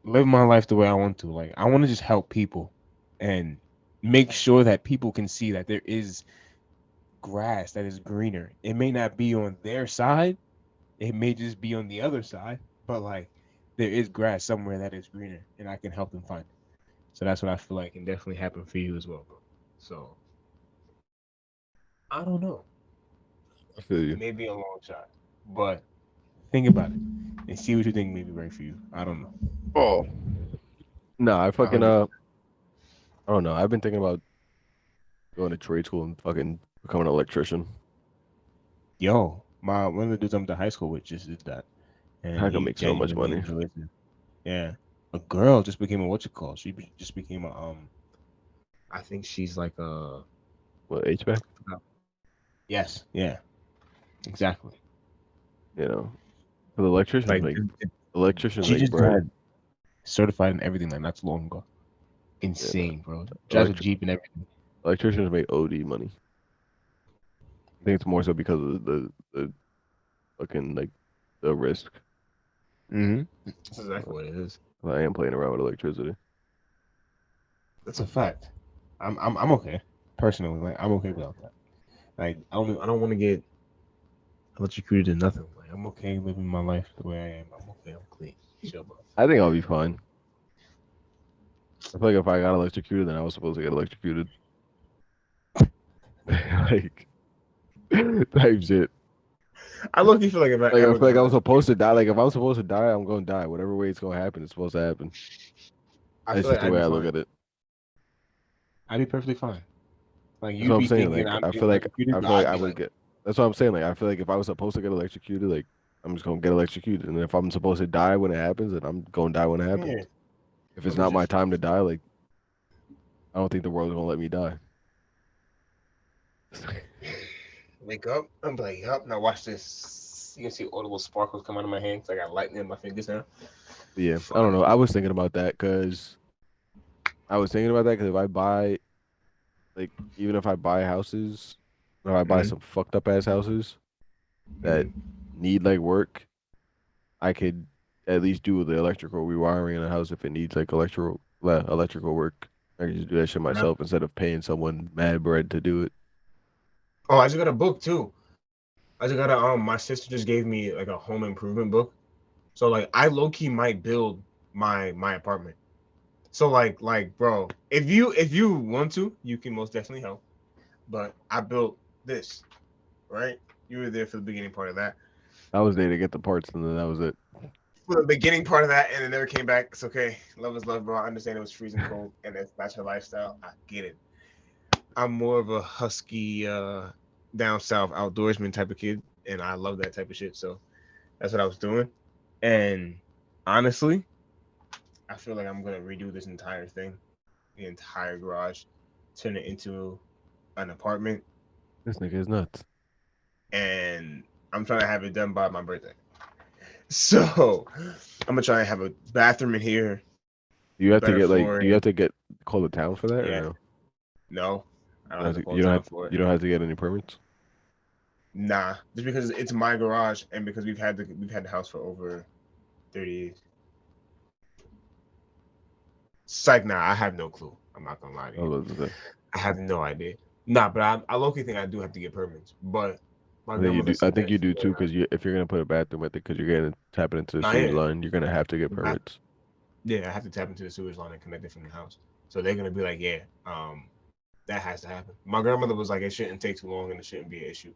[SPEAKER 3] live my life the way I want to. Like I want to just help people and make sure that people can see that there is grass that is greener. It may not be on their side, it may just be on the other side, but like there is grass somewhere that is greener and I can help them find it. So that's what I feel like can definitely happen for you as well, bro. So I don't know.
[SPEAKER 2] I feel
[SPEAKER 1] It
[SPEAKER 2] you.
[SPEAKER 1] may be a long shot,
[SPEAKER 3] But think about it and see what you think may be right for you. I don't know.
[SPEAKER 2] Oh. No, I fucking
[SPEAKER 3] 100.
[SPEAKER 2] I don't know. I've been thinking about going to trade school and fucking becoming an electrician.
[SPEAKER 3] Yo, my one of the dudes I'm to high school with just did that, and
[SPEAKER 2] I can
[SPEAKER 3] he
[SPEAKER 2] make so much
[SPEAKER 3] genuinely
[SPEAKER 2] money.
[SPEAKER 3] enjoys it. Yeah, a girl just became a what you call. Just became a
[SPEAKER 1] I think she's like a
[SPEAKER 2] Well, HVAC,
[SPEAKER 3] yes, yeah, exactly.
[SPEAKER 2] you know. But electricians
[SPEAKER 1] like
[SPEAKER 2] make electricians
[SPEAKER 3] She
[SPEAKER 2] make
[SPEAKER 3] just
[SPEAKER 2] bread.
[SPEAKER 3] got certified in everything like not too long ago.
[SPEAKER 2] You know.
[SPEAKER 3] Insane, bro. Drives a
[SPEAKER 2] Electri
[SPEAKER 3] Jeep and everything.
[SPEAKER 2] electricians make OD money. I think it's more so because of the fucking like the risk.
[SPEAKER 3] Mm-hmm.
[SPEAKER 1] that's exactly what it is.
[SPEAKER 2] I am playing around with electricity.
[SPEAKER 3] That's a fact. I'm okay personally. Like I'm okay without that. Like
[SPEAKER 1] I don't want to get electrocuted to nothing. Like
[SPEAKER 3] I'm okay living my life the way I am. I'm okay. I'm clean. Chill, bro.
[SPEAKER 2] I think I'll be fine. I feel like if I got electrocuted, then I was supposed to get electrocuted. Like type shit.
[SPEAKER 1] I look, you feel like if I
[SPEAKER 2] Like I
[SPEAKER 1] ever
[SPEAKER 2] feel like
[SPEAKER 1] got
[SPEAKER 2] I was supposed to
[SPEAKER 1] electrocuted,
[SPEAKER 2] die. Like if I'm supposed to die, I'm gonna die. Whatever way it's gonna happen, it's supposed to happen.
[SPEAKER 1] I
[SPEAKER 2] That's
[SPEAKER 1] feel
[SPEAKER 2] just
[SPEAKER 1] like
[SPEAKER 2] the
[SPEAKER 1] I'd
[SPEAKER 2] way
[SPEAKER 1] be
[SPEAKER 2] I look
[SPEAKER 1] fine.
[SPEAKER 2] at it.
[SPEAKER 3] I'd be perfectly fine. Like
[SPEAKER 2] That's what
[SPEAKER 3] you'd
[SPEAKER 2] I'm
[SPEAKER 3] be
[SPEAKER 2] saying.
[SPEAKER 3] thinking
[SPEAKER 2] Like
[SPEAKER 3] I'm
[SPEAKER 2] I
[SPEAKER 3] getting
[SPEAKER 2] feel like
[SPEAKER 3] electrocuted,
[SPEAKER 2] I
[SPEAKER 3] but
[SPEAKER 2] feel like
[SPEAKER 3] I'd
[SPEAKER 2] I
[SPEAKER 3] be
[SPEAKER 2] would
[SPEAKER 3] like,
[SPEAKER 2] get. That's what I'm saying. Like I feel like if I was supposed to get electrocuted, like I'm just gonna get electrocuted, and if I'm supposed to die when it happens, then I'm gonna die when it happens.
[SPEAKER 1] Yeah,
[SPEAKER 2] If
[SPEAKER 1] but
[SPEAKER 2] it's
[SPEAKER 1] it's
[SPEAKER 2] not my
[SPEAKER 1] just
[SPEAKER 2] time to die, like I don't think the world's gonna let me die.
[SPEAKER 1] wake up. I'm like, yup. Now watch this. You can see all the little sparkles come out of my hand because I got lightning in my fingers now.
[SPEAKER 2] Yeah, I don't know. I was thinking about that because if I buy, like, even if I buy houses, or I buy
[SPEAKER 1] Mhm.
[SPEAKER 2] some fucked up ass houses that
[SPEAKER 1] Mhm.
[SPEAKER 2] need like work, I could at least do the electrical rewiring in the house if it needs like electrical work. I could just do that shit
[SPEAKER 1] Yeah.
[SPEAKER 2] myself instead of paying someone mad bread to do it.
[SPEAKER 1] Oh, I just got a book too. I just got a my sister just gave me like a home improvement book. So like I low key might build my apartment. So like bro, if you want to, you can most definitely help. But I built this, right? You were there for the beginning part of that.
[SPEAKER 2] I was there to get the parts, and then that was it.
[SPEAKER 1] For the beginning part of that, and it never came back. It's okay. Love is love, bro. I understand it was freezing cold, and that's her lifestyle. I get it. I'm more of a husky, down south outdoorsman type of kid, and I love that type of shit. So that's what I was doing. And honestly, I feel like I'm gonna redo this entire thing, the entire garage, turn it into an apartment,
[SPEAKER 2] This nigga is nuts.
[SPEAKER 1] and I'm trying to have it done by my birthday. So I'm gonna try and have a bathroom in here,
[SPEAKER 2] Do you have to
[SPEAKER 1] better
[SPEAKER 2] get like? Do you have
[SPEAKER 1] flooring.
[SPEAKER 2] to get call the town for that or
[SPEAKER 1] Yeah,
[SPEAKER 2] no?
[SPEAKER 1] no, I don't
[SPEAKER 2] You
[SPEAKER 1] have
[SPEAKER 2] don't
[SPEAKER 1] to
[SPEAKER 2] have to,
[SPEAKER 1] call town for it.
[SPEAKER 2] you don't have to get any permits.
[SPEAKER 1] Nah, just because it's my garage and because we've had the house for over 30 years. Psych, nah, I have no clue. I'm not gonna lie to
[SPEAKER 2] I
[SPEAKER 1] you.
[SPEAKER 2] was about to say.
[SPEAKER 1] I have no idea. Nah, but I low-key think I do have to get permits. But my
[SPEAKER 2] I think you
[SPEAKER 1] grandmother
[SPEAKER 2] do. I think you
[SPEAKER 1] suggests
[SPEAKER 2] do too, because if you're gonna put a bathroom with it, because you're gonna tap it into the
[SPEAKER 1] nah,
[SPEAKER 2] sewage
[SPEAKER 1] yeah.
[SPEAKER 2] line, you're gonna have to get permits.
[SPEAKER 1] Yeah, I have to tap into the sewage line and connect it from the house. So they're gonna be like, yeah, that has to happen. My grandmother was like, it shouldn't take too long and it shouldn't be an issue.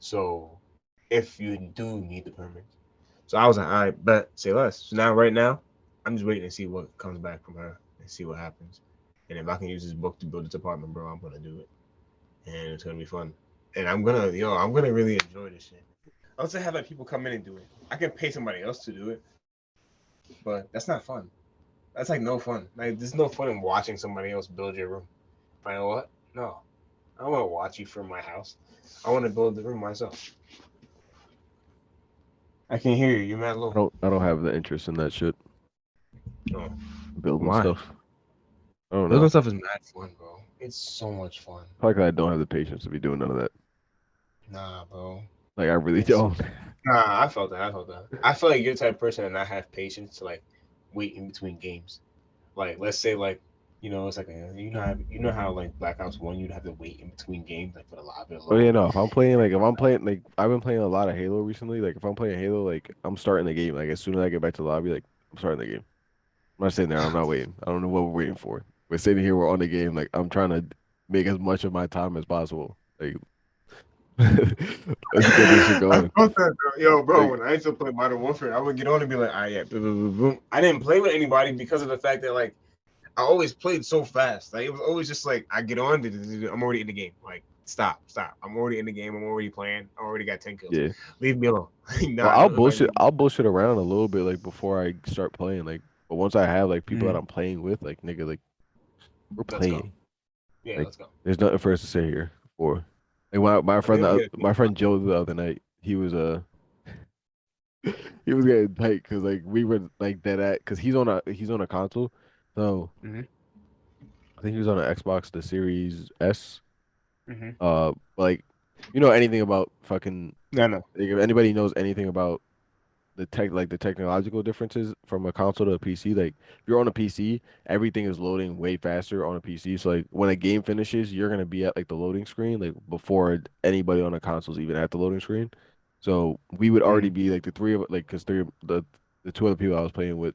[SPEAKER 1] So if you do need the permit. So I was like, all right, bet, say less. So now right now, I'm just waiting to see what comes back from her and see what happens. And if I can use this book to build this apartment, bro, I'm gonna do it. And it's gonna be fun. And I'm gonna really enjoy this shit. I also have like people come in and do it. I can pay somebody else to do it, but that's not fun. That's like no fun. Like there's no fun in watching somebody else build your room. You know what? No. I don't want to watch you from my house. I want to build the room myself. I can hear you. You're mad low.
[SPEAKER 2] I don't have the interest in that shit.
[SPEAKER 1] Oh,
[SPEAKER 2] Building
[SPEAKER 1] why?
[SPEAKER 2] stuff. I don't know.
[SPEAKER 1] Building stuff is mad fun, bro. It's so much fun.
[SPEAKER 2] Like I don't have the patience to be doing none of that.
[SPEAKER 1] Nah, bro.
[SPEAKER 2] Like I really
[SPEAKER 1] It's
[SPEAKER 2] don't.
[SPEAKER 1] Nah, I felt that. I feel like you're the type of person to not have patience to like wait in between games. Like, let's say like, it's like you know how like Black Ops 1 you'd have to wait in between games like for the lobby to
[SPEAKER 2] Oh yeah,
[SPEAKER 1] load.
[SPEAKER 2] no. If I'm playing like I've been playing a lot of Halo recently. Like if I'm playing Halo, like I'm starting the game. Like as soon as I get back to the lobby, like I'm starting the game. I'm not sitting there. I'm not waiting. I don't know what we're waiting for. We're sitting here. We're on the game. Like I'm trying to make as much of my time as possible. Like let's get this shit
[SPEAKER 1] I
[SPEAKER 2] going.
[SPEAKER 1] felt that, bro. Yo, bro,
[SPEAKER 2] Like
[SPEAKER 1] when I used to play Modern Warfare, I would get on and be like, ah, yeah, boom, boom, boom, boom. I didn't play with anybody because of the fact that like I always played so fast. Like it was always just like I get on, I'm already in the game. Like stop. I'm already in the game. I'm already playing. I already got 10 kills.
[SPEAKER 2] yeah.
[SPEAKER 1] Leave me alone.
[SPEAKER 2] Well,
[SPEAKER 1] Nah, don't invite me.
[SPEAKER 2] I'll bullshit around a little bit like before I start playing. Like, but once I have like people that
[SPEAKER 1] Mhm.
[SPEAKER 2] I'm playing with, like nigga, like we're
[SPEAKER 1] Let's go.
[SPEAKER 2] playing.
[SPEAKER 1] Yeah,
[SPEAKER 2] Like
[SPEAKER 1] let's go.
[SPEAKER 2] there's nothing for us to say here. Or like
[SPEAKER 1] I think we
[SPEAKER 2] my friend Joe the other night, he was he was getting tight because like we were like dead at because he's on a console, so
[SPEAKER 1] Mhm.
[SPEAKER 2] I think he was on an Xbox, the Series S.
[SPEAKER 1] Mhm.
[SPEAKER 2] Like you know anything about fucking
[SPEAKER 1] No.
[SPEAKER 2] like, if anybody knows anything about the technological differences from a console to a PC. Like if you're on a PC, everything is loading way faster on a PC. So like when a game finishes, you're gonna be at like the loading screen like before anybody on a console's even at the loading screen. So we would already
[SPEAKER 1] Mhm.
[SPEAKER 2] be like the three of like because the two other people I was playing with,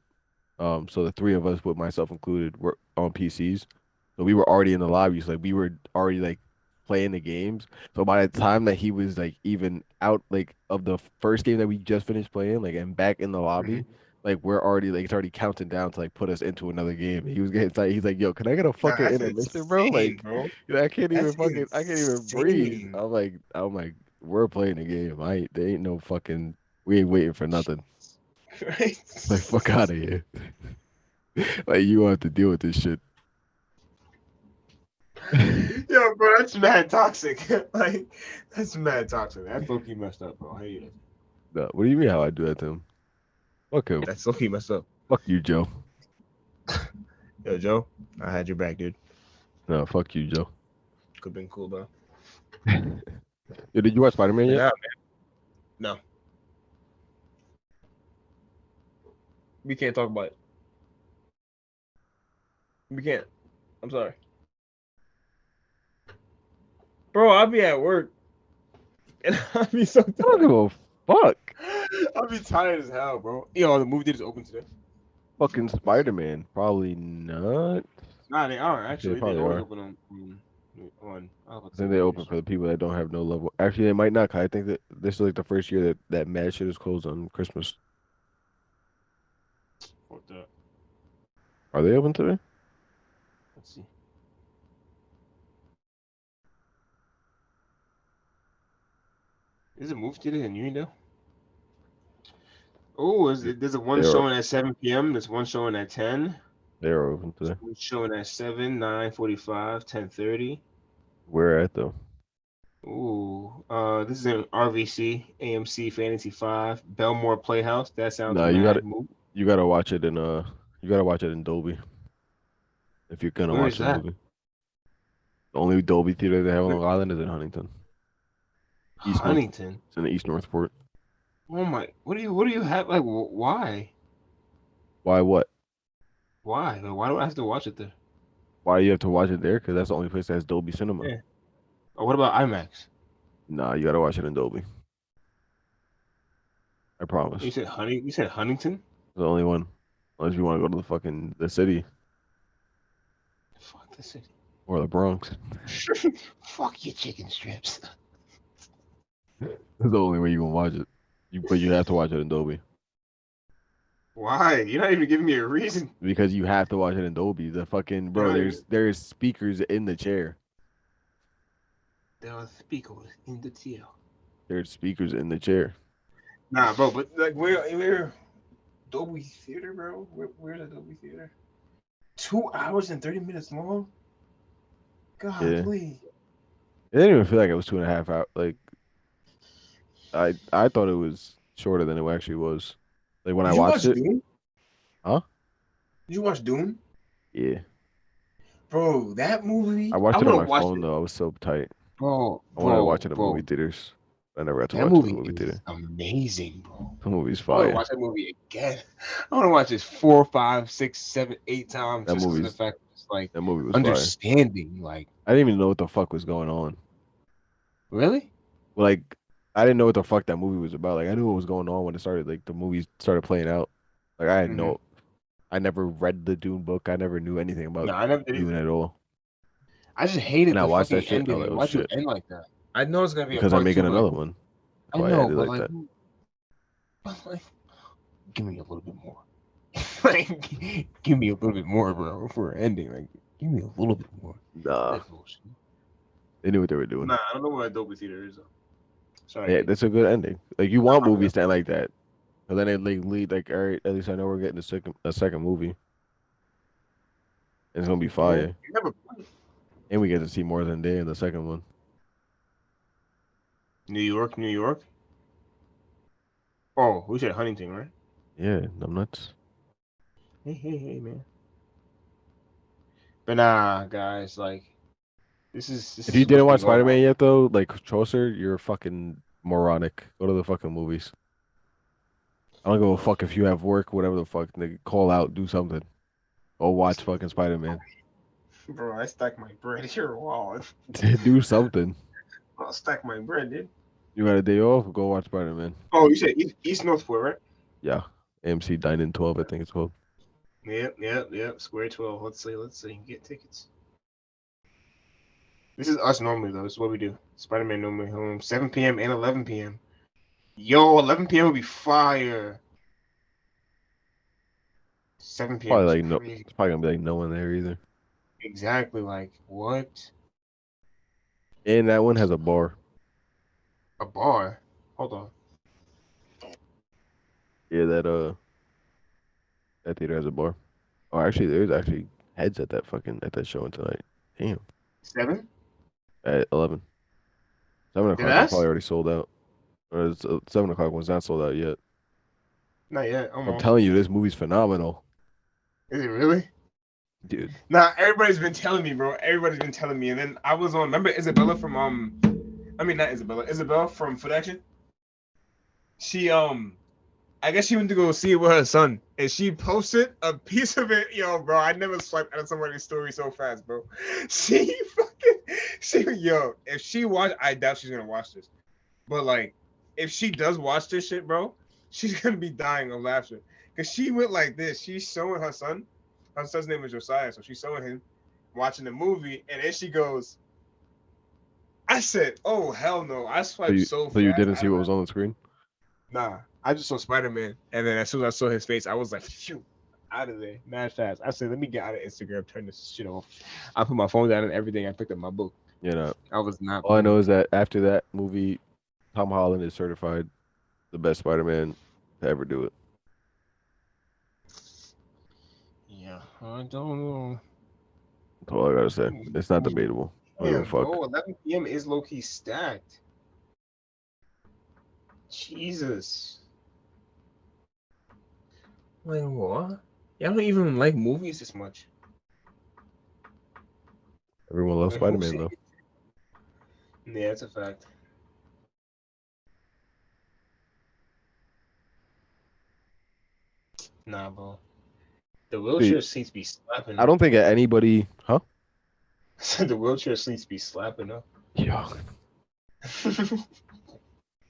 [SPEAKER 2] so the three of us with myself included were on PCs. So we were already in the lobby. So like we were already like playing the games. So by the time that he was like even out like of the first game that we just finished playing, like and back in the lobby,
[SPEAKER 1] Mhm.
[SPEAKER 2] like we're already like it's already counting down to like put us into another game. He was getting tight. He's like, "Yo, can I get a
[SPEAKER 1] Nah,
[SPEAKER 2] fucking
[SPEAKER 1] that's
[SPEAKER 2] intermission, bro?
[SPEAKER 1] insane,
[SPEAKER 2] Like,
[SPEAKER 1] bro. That's
[SPEAKER 2] I can't even breathe."
[SPEAKER 1] insane.
[SPEAKER 2] I'm like, we're playing the game. There ain't no fucking we ain't waiting for nothing.
[SPEAKER 1] Right?
[SPEAKER 2] Like, fuck out of here. Like you want to deal with this shit.
[SPEAKER 1] Yo, bro, that's mad toxic. Like, that's mad toxic. That's low-key messed up, bro. I hate it.
[SPEAKER 2] No, what do you mean how I do that to him? Fuck him.
[SPEAKER 1] That's lucky messed up.
[SPEAKER 2] Fuck you, Joe.
[SPEAKER 1] Yo, Joe, I had your back, dude.
[SPEAKER 2] No, fuck you, Joe.
[SPEAKER 1] Could've been cool, bro.
[SPEAKER 2] Yo, did you watch Spider-Man
[SPEAKER 1] But
[SPEAKER 2] yet?
[SPEAKER 1] nah, man. No. We can't talk about it. We can't. I'm sorry. Bro, I'll be at work. And I'll be so
[SPEAKER 2] I don't
[SPEAKER 1] tired.
[SPEAKER 2] give a fuck.
[SPEAKER 1] I'll be tired as hell, bro. Yo, the movie theater's open today.
[SPEAKER 2] Fucking Spider-Man. Probably not.
[SPEAKER 1] Nah, they are actually. They
[SPEAKER 2] probably
[SPEAKER 1] always
[SPEAKER 2] are.
[SPEAKER 1] open on.
[SPEAKER 2] I think they open for the people that don't have no level. Actually, they might not. 'Cause I think that this is like the first year that mad shit is closed on Christmas.
[SPEAKER 1] Fuck that.
[SPEAKER 2] Are they open today?
[SPEAKER 1] Let's see. Is it movie theater in Uniondale? Oh, there's a one
[SPEAKER 2] They are.
[SPEAKER 1] showing at 7 p.m. There's one showing at 10.
[SPEAKER 2] They are open today.
[SPEAKER 1] One showing at 7, 9:45, 10:30.
[SPEAKER 2] Where at though?
[SPEAKER 1] Ooh, this is in RVC, AMC Fantasy 5, Belmore Playhouse. That sounds
[SPEAKER 2] Nah,
[SPEAKER 1] mad.
[SPEAKER 2] you gotta watch it in Dolby. If you're gonna
[SPEAKER 1] Where
[SPEAKER 2] watch
[SPEAKER 1] is
[SPEAKER 2] the
[SPEAKER 1] that?
[SPEAKER 2] movie. The only Dolby theater they have on Long Island is in Huntington.
[SPEAKER 1] Huntington.
[SPEAKER 2] It's in the East Northport.
[SPEAKER 1] Oh my! What do you have? Like, why?
[SPEAKER 2] Why what?
[SPEAKER 1] Why? Like, why do I have to watch it there?
[SPEAKER 2] Why do you have to watch it there? Because that's the only place that has Dolby Cinema.
[SPEAKER 1] Yeah. Or what about IMAX?
[SPEAKER 2] Nah, you gotta watch it in Dolby. I promise.
[SPEAKER 1] You said Huntington?
[SPEAKER 2] The only one. Unless you want to go to the city
[SPEAKER 1] Fuck the city.
[SPEAKER 2] or the Bronx.
[SPEAKER 1] Fuck your chicken strips.
[SPEAKER 2] That's the only way you can watch it. But you have to watch it in Dolby.
[SPEAKER 1] Why? You're not even giving me a reason.
[SPEAKER 2] Because you have to watch it in Dolby. The fucking bro,
[SPEAKER 1] Right.
[SPEAKER 2] there's speakers in the chair.
[SPEAKER 1] There are speakers in the chair.
[SPEAKER 2] There's speakers in the chair.
[SPEAKER 1] Nah, bro, but like we're Dolby Theater, bro. Where's the Dolby Theater? 2 hours and 30 minutes long. God,
[SPEAKER 2] Yeah.
[SPEAKER 1] please.
[SPEAKER 2] It didn't even feel like it was 2.5 hours. Like I thought it was shorter than it actually was. Like when I watched it.
[SPEAKER 1] Dune?
[SPEAKER 2] Huh?
[SPEAKER 1] Did you watch Dune?
[SPEAKER 2] Yeah.
[SPEAKER 1] Bro, that movie.
[SPEAKER 2] I watched it on
[SPEAKER 1] wanna
[SPEAKER 2] my phone though. I was so tight.
[SPEAKER 1] Bro,
[SPEAKER 2] I wanted to watch it in movie theaters. I never got to
[SPEAKER 1] That
[SPEAKER 2] watch it in
[SPEAKER 1] movie
[SPEAKER 2] the movie
[SPEAKER 1] is
[SPEAKER 2] theater.
[SPEAKER 1] amazing, bro.
[SPEAKER 2] The movie's
[SPEAKER 1] I want to
[SPEAKER 2] fire.
[SPEAKER 1] watch that movie again. I want to watch this 4, 5, 6, 7, 8 times
[SPEAKER 2] That
[SPEAKER 1] just because of the
[SPEAKER 2] movie's-
[SPEAKER 1] fact it's like
[SPEAKER 2] That movie was fire.
[SPEAKER 1] understanding. Like,
[SPEAKER 2] I didn't even know what the fuck was going on.
[SPEAKER 1] really?
[SPEAKER 2] Like, I didn't know what the fuck that movie was about. Like, I knew what was going on when it started. Like, the movie started playing out. Like, I had no. I never read the Dune book. I never knew anything about
[SPEAKER 1] No, I never did.
[SPEAKER 2] Dune at all.
[SPEAKER 1] I just hated
[SPEAKER 2] And I
[SPEAKER 1] the
[SPEAKER 2] watched
[SPEAKER 1] fucking
[SPEAKER 2] that shit,
[SPEAKER 1] ending.
[SPEAKER 2] I was
[SPEAKER 1] Like,
[SPEAKER 2] like,
[SPEAKER 1] why'd you
[SPEAKER 2] shit.
[SPEAKER 1] end like that? I know it's gonna be
[SPEAKER 2] Because
[SPEAKER 1] a
[SPEAKER 2] I'm
[SPEAKER 1] part
[SPEAKER 2] making
[SPEAKER 1] two, but,
[SPEAKER 2] another
[SPEAKER 1] like,
[SPEAKER 2] one.
[SPEAKER 1] I
[SPEAKER 2] That's why I
[SPEAKER 1] know,
[SPEAKER 2] ended
[SPEAKER 1] but
[SPEAKER 2] like
[SPEAKER 1] like,
[SPEAKER 2] that.
[SPEAKER 1] like, give me a little bit more. Like, give me a little bit more, bro. For an ending, like, give me a little bit more.
[SPEAKER 2] Nah,
[SPEAKER 1] That's bullshit.
[SPEAKER 2] they knew what they were doing.
[SPEAKER 1] Nah, I don't know what Adobe Theater is. Sorry.
[SPEAKER 2] Yeah, that's a good ending. Like, you want movies that like that. But then they like lead like, all right, at least I know we're getting a second movie. And it's gonna be fire.
[SPEAKER 1] You never played
[SPEAKER 2] And we get to see more than day in the second one.
[SPEAKER 1] New York, New York. Oh, we said Huntington, right?
[SPEAKER 2] Yeah, I'm nuts.
[SPEAKER 1] Hey, man. But nah, guys, like, this is.
[SPEAKER 2] If you didn't watch Spider-Man yet, though, like Chaucer, you're fucking moronic. Go to the fucking movies. I don't give a fuck if you have work, whatever the fuck. Nigga, call out, do something. Go watch fucking Spider-Man.
[SPEAKER 1] Bro, I stack my bread here. Wow.
[SPEAKER 2] Do something.
[SPEAKER 1] I'll stack my bread, dude.
[SPEAKER 2] You got a day off? Go watch Spider-Man.
[SPEAKER 1] Oh, you said East Northport, right?
[SPEAKER 2] Yeah. AMC Dine-In 12, I think it's called.
[SPEAKER 1] Yep. Square 12. Let's see. Get tickets. This is us normally, though. This is what we do. Spider-Man No Way Home, 7 p.m. and 11 p.m. Yo, 11 p.m. will be fire. 7 p.m.
[SPEAKER 2] Probably
[SPEAKER 1] is
[SPEAKER 2] like
[SPEAKER 1] crazy.
[SPEAKER 2] it's probably gonna be like no one there either.
[SPEAKER 1] Exactly. Like, what?
[SPEAKER 2] And that one has a bar.
[SPEAKER 1] A bar? Hold on.
[SPEAKER 2] Yeah, that theater has a bar. Oh, actually, there's actually heads at that showing tonight. Damn.
[SPEAKER 1] 7?
[SPEAKER 2] At 11. 7 o'clock.
[SPEAKER 1] Yes?
[SPEAKER 2] Probably already sold out. It's 7 o'clock one's not sold out yet.
[SPEAKER 3] Not yet.
[SPEAKER 2] I'm telling you, this movie's phenomenal,
[SPEAKER 3] Is it really?
[SPEAKER 2] dude.
[SPEAKER 3] Nah, everybody's been telling me, bro. Everybody's been telling me. And then I was on. Remember Isabella from I mean not Isabella. Isabella from Foot Action. She I guess she went to go see it with her son, and she posted a piece of it. Yo, bro, I never swiped out of somebody's story so fast, bro. Yo, if she watch, I doubt she's gonna watch this. But like, if she does watch this shit, bro, she's gonna be dying of laughter. Cause she went like this. She's showing her son. Her son's name is Josiah, so she's showing him watching the movie, and then she goes, I said, oh hell no. I swiped so fast.
[SPEAKER 2] So you didn't see
[SPEAKER 3] out
[SPEAKER 2] what
[SPEAKER 3] of
[SPEAKER 2] was on the screen?
[SPEAKER 3] Nah, I just saw Spider-Man, and then as soon as I saw his face, I was like, "Phew, out of there, mad fast." I said, "Let me get out of Instagram, turn this shit off." I put my phone down and everything. I picked up my book.
[SPEAKER 2] You know,
[SPEAKER 3] I was not.
[SPEAKER 2] all I know is that after that movie, Tom Holland is certified the best Spider-Man to ever do it.
[SPEAKER 3] Yeah, I don't know.
[SPEAKER 2] That's all I gotta say. It's not debatable. I don't give a
[SPEAKER 3] Damn,
[SPEAKER 2] fuck.
[SPEAKER 3] bro, 11 p.m. is low key stacked. Jesus. Like what? Y'all don't even like movies this much.
[SPEAKER 2] Everyone loves
[SPEAKER 3] Like, who
[SPEAKER 2] Spider-Man
[SPEAKER 3] said-
[SPEAKER 2] though.
[SPEAKER 3] Yeah, that's a fact. Nah, bro. The wheelchair seats be slapping.
[SPEAKER 2] I don't think anybody, huh?
[SPEAKER 3] The wheelchair seats be slapping up.
[SPEAKER 2] Yo.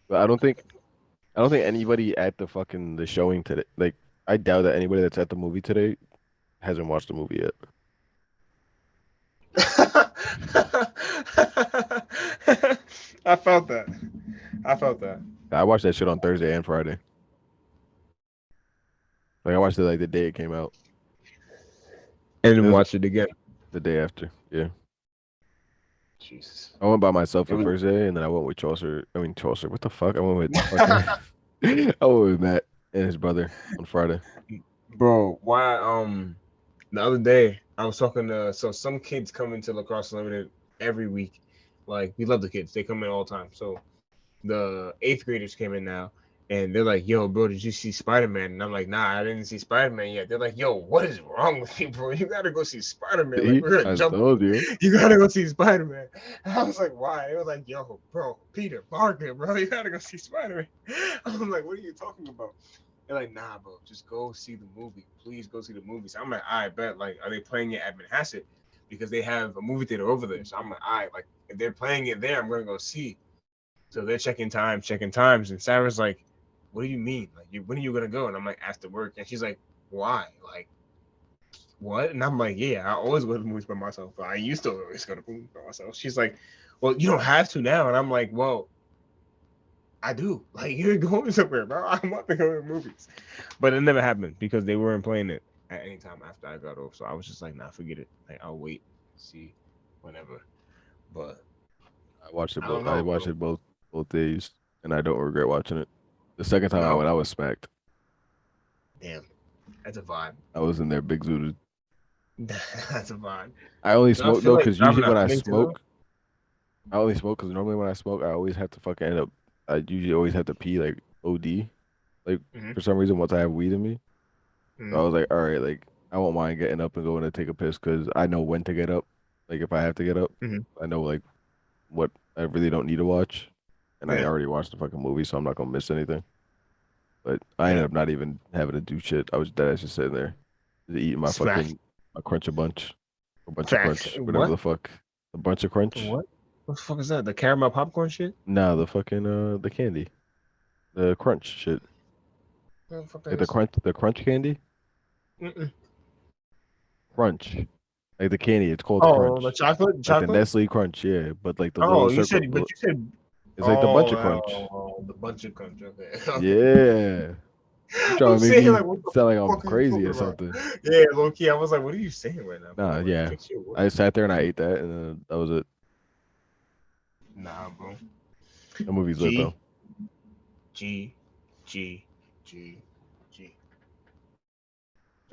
[SPEAKER 2] But I don't think anybody at the showing today. Like, I doubt that anybody that's at the movie today hasn't watched the movie yet.
[SPEAKER 3] I felt that.
[SPEAKER 2] I watched that shit on Thursday and Friday. Like, I watched it like the day it came out,
[SPEAKER 3] And
[SPEAKER 2] It
[SPEAKER 3] then
[SPEAKER 2] was-
[SPEAKER 3] watch it again.
[SPEAKER 2] the day after. Yeah,
[SPEAKER 3] Jesus.
[SPEAKER 2] I went by myself
[SPEAKER 3] It
[SPEAKER 2] the
[SPEAKER 3] was-
[SPEAKER 2] first day, and then I went with Chaucer. What the fuck? I went with fucking. I went with Matt and his brother on Friday.
[SPEAKER 3] Bro, why the other day I was talking to some kids come into Lacrosse Unlimited every week. Like we love the kids. They come in all the time. So the 8th graders came in now and they're like, yo, bro, did you see Spider-Man? And I'm like, nah, I didn't see Spider-Man yet. They're like, yo, what is wrong with you, bro? You gotta go see Spider-Man. Like, we're gonna
[SPEAKER 2] I
[SPEAKER 3] jump.
[SPEAKER 2] told you.
[SPEAKER 3] You gotta go see Spider-Man. And I was like, why? They were like, yo, bro, Peter Parker, bro, you gotta go see Spider-Man. I'm like, what are you talking about? They're like, nah, bro, just go see the movie. Please go see the movies. I'm like, I bet. Like, are they playing it at Manhasset? Because they have a movie theater over there. So I'm like, like, if they're playing it there, I'm gonna go see. So they're checking times, and Sarah's like, what do you mean? Like, when are you gonna go? And I'm like, after work. And she's like, why? Like, what? And I'm like, yeah, I always go to the movies by myself. But I used to always go to the movies by myself. She's like, well, you don't have to now. And I'm like, well, I do. Like, you're going somewhere, bro. I want to go to the movies. But it never happened because they weren't playing it at any time after I got off. So I was just like, nah, forget it. Like, I'll wait, see, whenever. But
[SPEAKER 2] I watched it
[SPEAKER 3] I
[SPEAKER 2] both.
[SPEAKER 3] don't know,
[SPEAKER 2] I watched
[SPEAKER 3] bro.
[SPEAKER 2] it both days, and I don't regret watching it. The second time I
[SPEAKER 3] No.
[SPEAKER 2] went, I was smacked.
[SPEAKER 3] damn, that's a vibe.
[SPEAKER 2] I was in there big zooted.
[SPEAKER 3] That's a vibe.
[SPEAKER 2] I only
[SPEAKER 3] I
[SPEAKER 2] smoke
[SPEAKER 3] feel
[SPEAKER 2] though,
[SPEAKER 3] like
[SPEAKER 2] because
[SPEAKER 3] driving
[SPEAKER 2] usually when
[SPEAKER 3] a
[SPEAKER 2] I
[SPEAKER 3] Flink too,
[SPEAKER 2] smoke, I only smoke because normally when I smoke, I always have to fucking end up. I usually always have to pee like OD, like
[SPEAKER 3] Mhm.
[SPEAKER 2] for some reason once I have weed in me.
[SPEAKER 3] Mhm.
[SPEAKER 2] So I was like, all right, like I won't mind getting up and going to take a piss because I know when to get up. Like if I have to get up,
[SPEAKER 3] Mhm.
[SPEAKER 2] I know like what I really don't need to watch, and I
[SPEAKER 3] Yeah.
[SPEAKER 2] already watched the fucking movie, so I'm not gonna miss anything. But I ended up not even having to do shit. I was dead ass just sitting there, just eating my
[SPEAKER 3] Smack.
[SPEAKER 2] fucking my crunch a bunch, or bunch
[SPEAKER 3] Facts.
[SPEAKER 2] of crunch, whatever
[SPEAKER 3] What?
[SPEAKER 2] the fuck, a bunch of crunch.
[SPEAKER 3] What? What the fuck is that? The caramel popcorn shit?
[SPEAKER 2] No, the fucking the candy, the crunch shit,
[SPEAKER 3] What the fuck
[SPEAKER 2] like
[SPEAKER 3] that is?
[SPEAKER 2] the crunch candy,
[SPEAKER 3] Mm-mm.
[SPEAKER 2] crunch, like the candy. It's called
[SPEAKER 3] Oh,
[SPEAKER 2] crunch,
[SPEAKER 3] the chocolate?
[SPEAKER 2] like the
[SPEAKER 3] Chocolate?
[SPEAKER 2] Nestle Crunch, yeah. But like the
[SPEAKER 3] Oh,
[SPEAKER 2] little
[SPEAKER 3] you
[SPEAKER 2] circle,
[SPEAKER 3] said, but you said.
[SPEAKER 2] it's like the bunch of
[SPEAKER 3] Oh,
[SPEAKER 2] crunch.
[SPEAKER 3] the bunch of crunch. Okay.
[SPEAKER 2] Yeah, you trying
[SPEAKER 3] I'm
[SPEAKER 2] to make
[SPEAKER 3] saying,
[SPEAKER 2] me
[SPEAKER 3] like, what the
[SPEAKER 2] sound like I'm
[SPEAKER 3] fuck are you
[SPEAKER 2] crazy
[SPEAKER 3] talking
[SPEAKER 2] or
[SPEAKER 3] about?
[SPEAKER 2] something.
[SPEAKER 3] Yeah, low key. I was like, what are you saying right now?
[SPEAKER 2] Nah,
[SPEAKER 3] Like,
[SPEAKER 2] yeah.
[SPEAKER 3] fix your
[SPEAKER 2] I
[SPEAKER 3] words.
[SPEAKER 2] sat there and I ate that, and then that was it.
[SPEAKER 3] Nah, bro.
[SPEAKER 2] The movie's lit though.
[SPEAKER 3] G, G, G, G.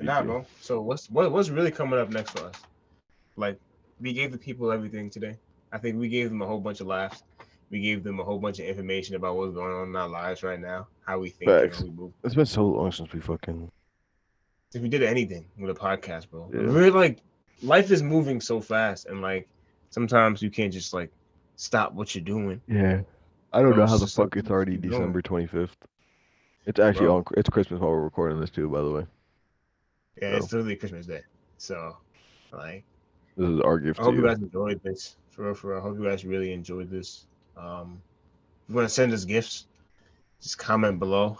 [SPEAKER 3] Nah, bro. So what's really coming up next for us? Like, we gave the people everything today. I think we gave them a whole bunch of laughs.
[SPEAKER 1] We gave them a whole bunch of information about what's going on in our lives right now, how we think, and
[SPEAKER 2] Facts.
[SPEAKER 1] how we move.
[SPEAKER 2] It's been so long since we fucking.
[SPEAKER 1] If we did anything with a podcast, bro,
[SPEAKER 2] Yeah.
[SPEAKER 1] we're like, life is moving so fast, and like sometimes you can't just like stop what you're doing.
[SPEAKER 2] Yeah. I don't
[SPEAKER 1] Bro,
[SPEAKER 2] know
[SPEAKER 1] it's
[SPEAKER 2] how the
[SPEAKER 1] just
[SPEAKER 2] fuck
[SPEAKER 1] something
[SPEAKER 2] it's
[SPEAKER 1] to
[SPEAKER 2] already
[SPEAKER 1] keep going.
[SPEAKER 2] December 25th. It's actually
[SPEAKER 1] Bro.
[SPEAKER 2] on. It's Christmas while we're recording this too, by the way.
[SPEAKER 1] Yeah,
[SPEAKER 2] So.
[SPEAKER 1] it's literally Christmas Day. So, like,
[SPEAKER 2] This is our gift
[SPEAKER 1] I
[SPEAKER 2] to
[SPEAKER 1] hope you
[SPEAKER 2] you.
[SPEAKER 1] guys enjoyed this. For real, for real. I hope you guys really enjoyed this. If you want to send us gifts, just comment below.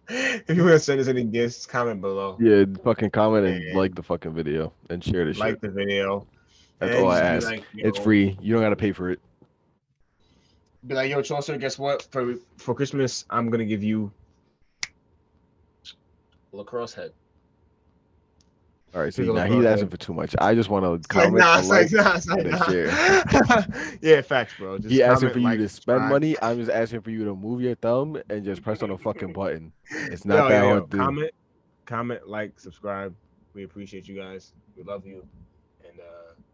[SPEAKER 1] If you want to send us any gifts, comment below.
[SPEAKER 2] Yeah, fucking comment and
[SPEAKER 1] And
[SPEAKER 2] like the fucking video and share the
[SPEAKER 1] like
[SPEAKER 2] shit.
[SPEAKER 1] the video.
[SPEAKER 2] That's
[SPEAKER 1] And
[SPEAKER 2] all I
[SPEAKER 1] just be
[SPEAKER 2] ask.
[SPEAKER 1] like,
[SPEAKER 2] It's
[SPEAKER 1] yo,
[SPEAKER 2] free. You don't gotta pay for it.
[SPEAKER 1] Be like, yo, Chaucer, guess what? For Christmas, I'm gonna give you a lacrosse head.
[SPEAKER 2] All right, see,
[SPEAKER 1] Here's a
[SPEAKER 2] now
[SPEAKER 1] lacrosse
[SPEAKER 2] he's
[SPEAKER 1] head.
[SPEAKER 2] asking for too much. I just want to
[SPEAKER 1] It's like,
[SPEAKER 2] comment,
[SPEAKER 1] nah,
[SPEAKER 2] a
[SPEAKER 1] it's
[SPEAKER 2] like,
[SPEAKER 1] like, nah, it's like,
[SPEAKER 2] and a
[SPEAKER 1] nah.
[SPEAKER 2] share.
[SPEAKER 1] Yeah, facts, bro. Just
[SPEAKER 2] He asking
[SPEAKER 1] comment,
[SPEAKER 2] for you
[SPEAKER 1] like,
[SPEAKER 2] to spend
[SPEAKER 1] subscribe.
[SPEAKER 2] money. I'm just asking for you to move your thumb and just press on a fucking button. It's not
[SPEAKER 1] Yo,
[SPEAKER 2] that
[SPEAKER 1] yo, yo.
[SPEAKER 2] hard to do.
[SPEAKER 1] Comment, like, subscribe. We appreciate you guys. We love you, and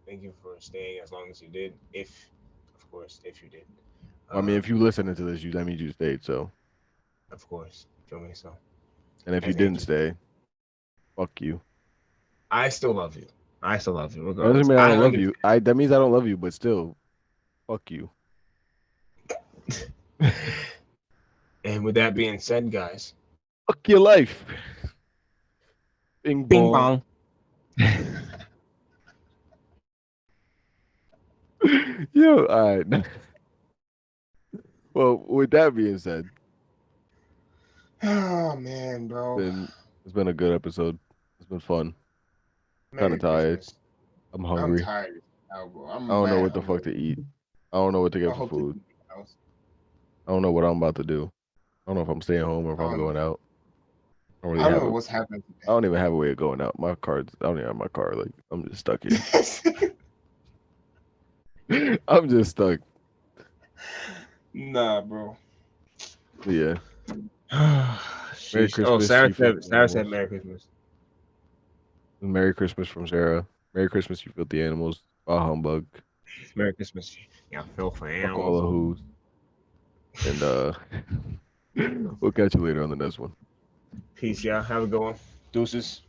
[SPEAKER 1] thank you for staying as long as you did. If, of course, if you did.
[SPEAKER 2] I mean, if you listening to this, that means you stayed. So,
[SPEAKER 1] Of course, feel me. So,
[SPEAKER 2] and if you
[SPEAKER 1] as
[SPEAKER 2] didn't
[SPEAKER 1] Angel
[SPEAKER 2] stay, fuck you.
[SPEAKER 1] I still love you. I still love you,
[SPEAKER 2] That
[SPEAKER 1] regardless.
[SPEAKER 2] doesn't mean I don't love you. That means I don't love you, but still, fuck you.
[SPEAKER 1] And with that being said, guys,
[SPEAKER 2] Fuck your life. Bing bong. Yo, all right. Well, with that being said,
[SPEAKER 1] oh man, bro.
[SPEAKER 2] it's been a good episode. It's been fun.
[SPEAKER 1] Merry
[SPEAKER 2] Kind of tired.
[SPEAKER 1] Christmas.
[SPEAKER 2] I'm
[SPEAKER 1] I'm
[SPEAKER 2] hungry.
[SPEAKER 1] tired now, bro.
[SPEAKER 2] I don't know what the fuck to eat. I don't know what to get for food. I don't know what I'm about to do. I don't know if I'm staying home or if I'm going out. I don't,
[SPEAKER 1] I don't know what's happening today.
[SPEAKER 2] I don't even have a way of going out. I don't even have my car. Like, I'm just stuck here. I'm just stuck.
[SPEAKER 1] Nah, bro.
[SPEAKER 2] But yeah.
[SPEAKER 1] Merry
[SPEAKER 2] Christmas.
[SPEAKER 1] Oh, Sarah
[SPEAKER 2] you filthy
[SPEAKER 1] said
[SPEAKER 2] animals.
[SPEAKER 1] Merry Christmas.
[SPEAKER 2] Merry Christmas from Sarah. Merry Christmas, you filthy animals. Bah humbug.
[SPEAKER 1] Merry Christmas. Yeah, filthy
[SPEAKER 2] Fuck
[SPEAKER 1] animals.
[SPEAKER 2] all the who's. And we'll catch you later on the next one.
[SPEAKER 1] Peace, y'all. Have a good one. Deuces.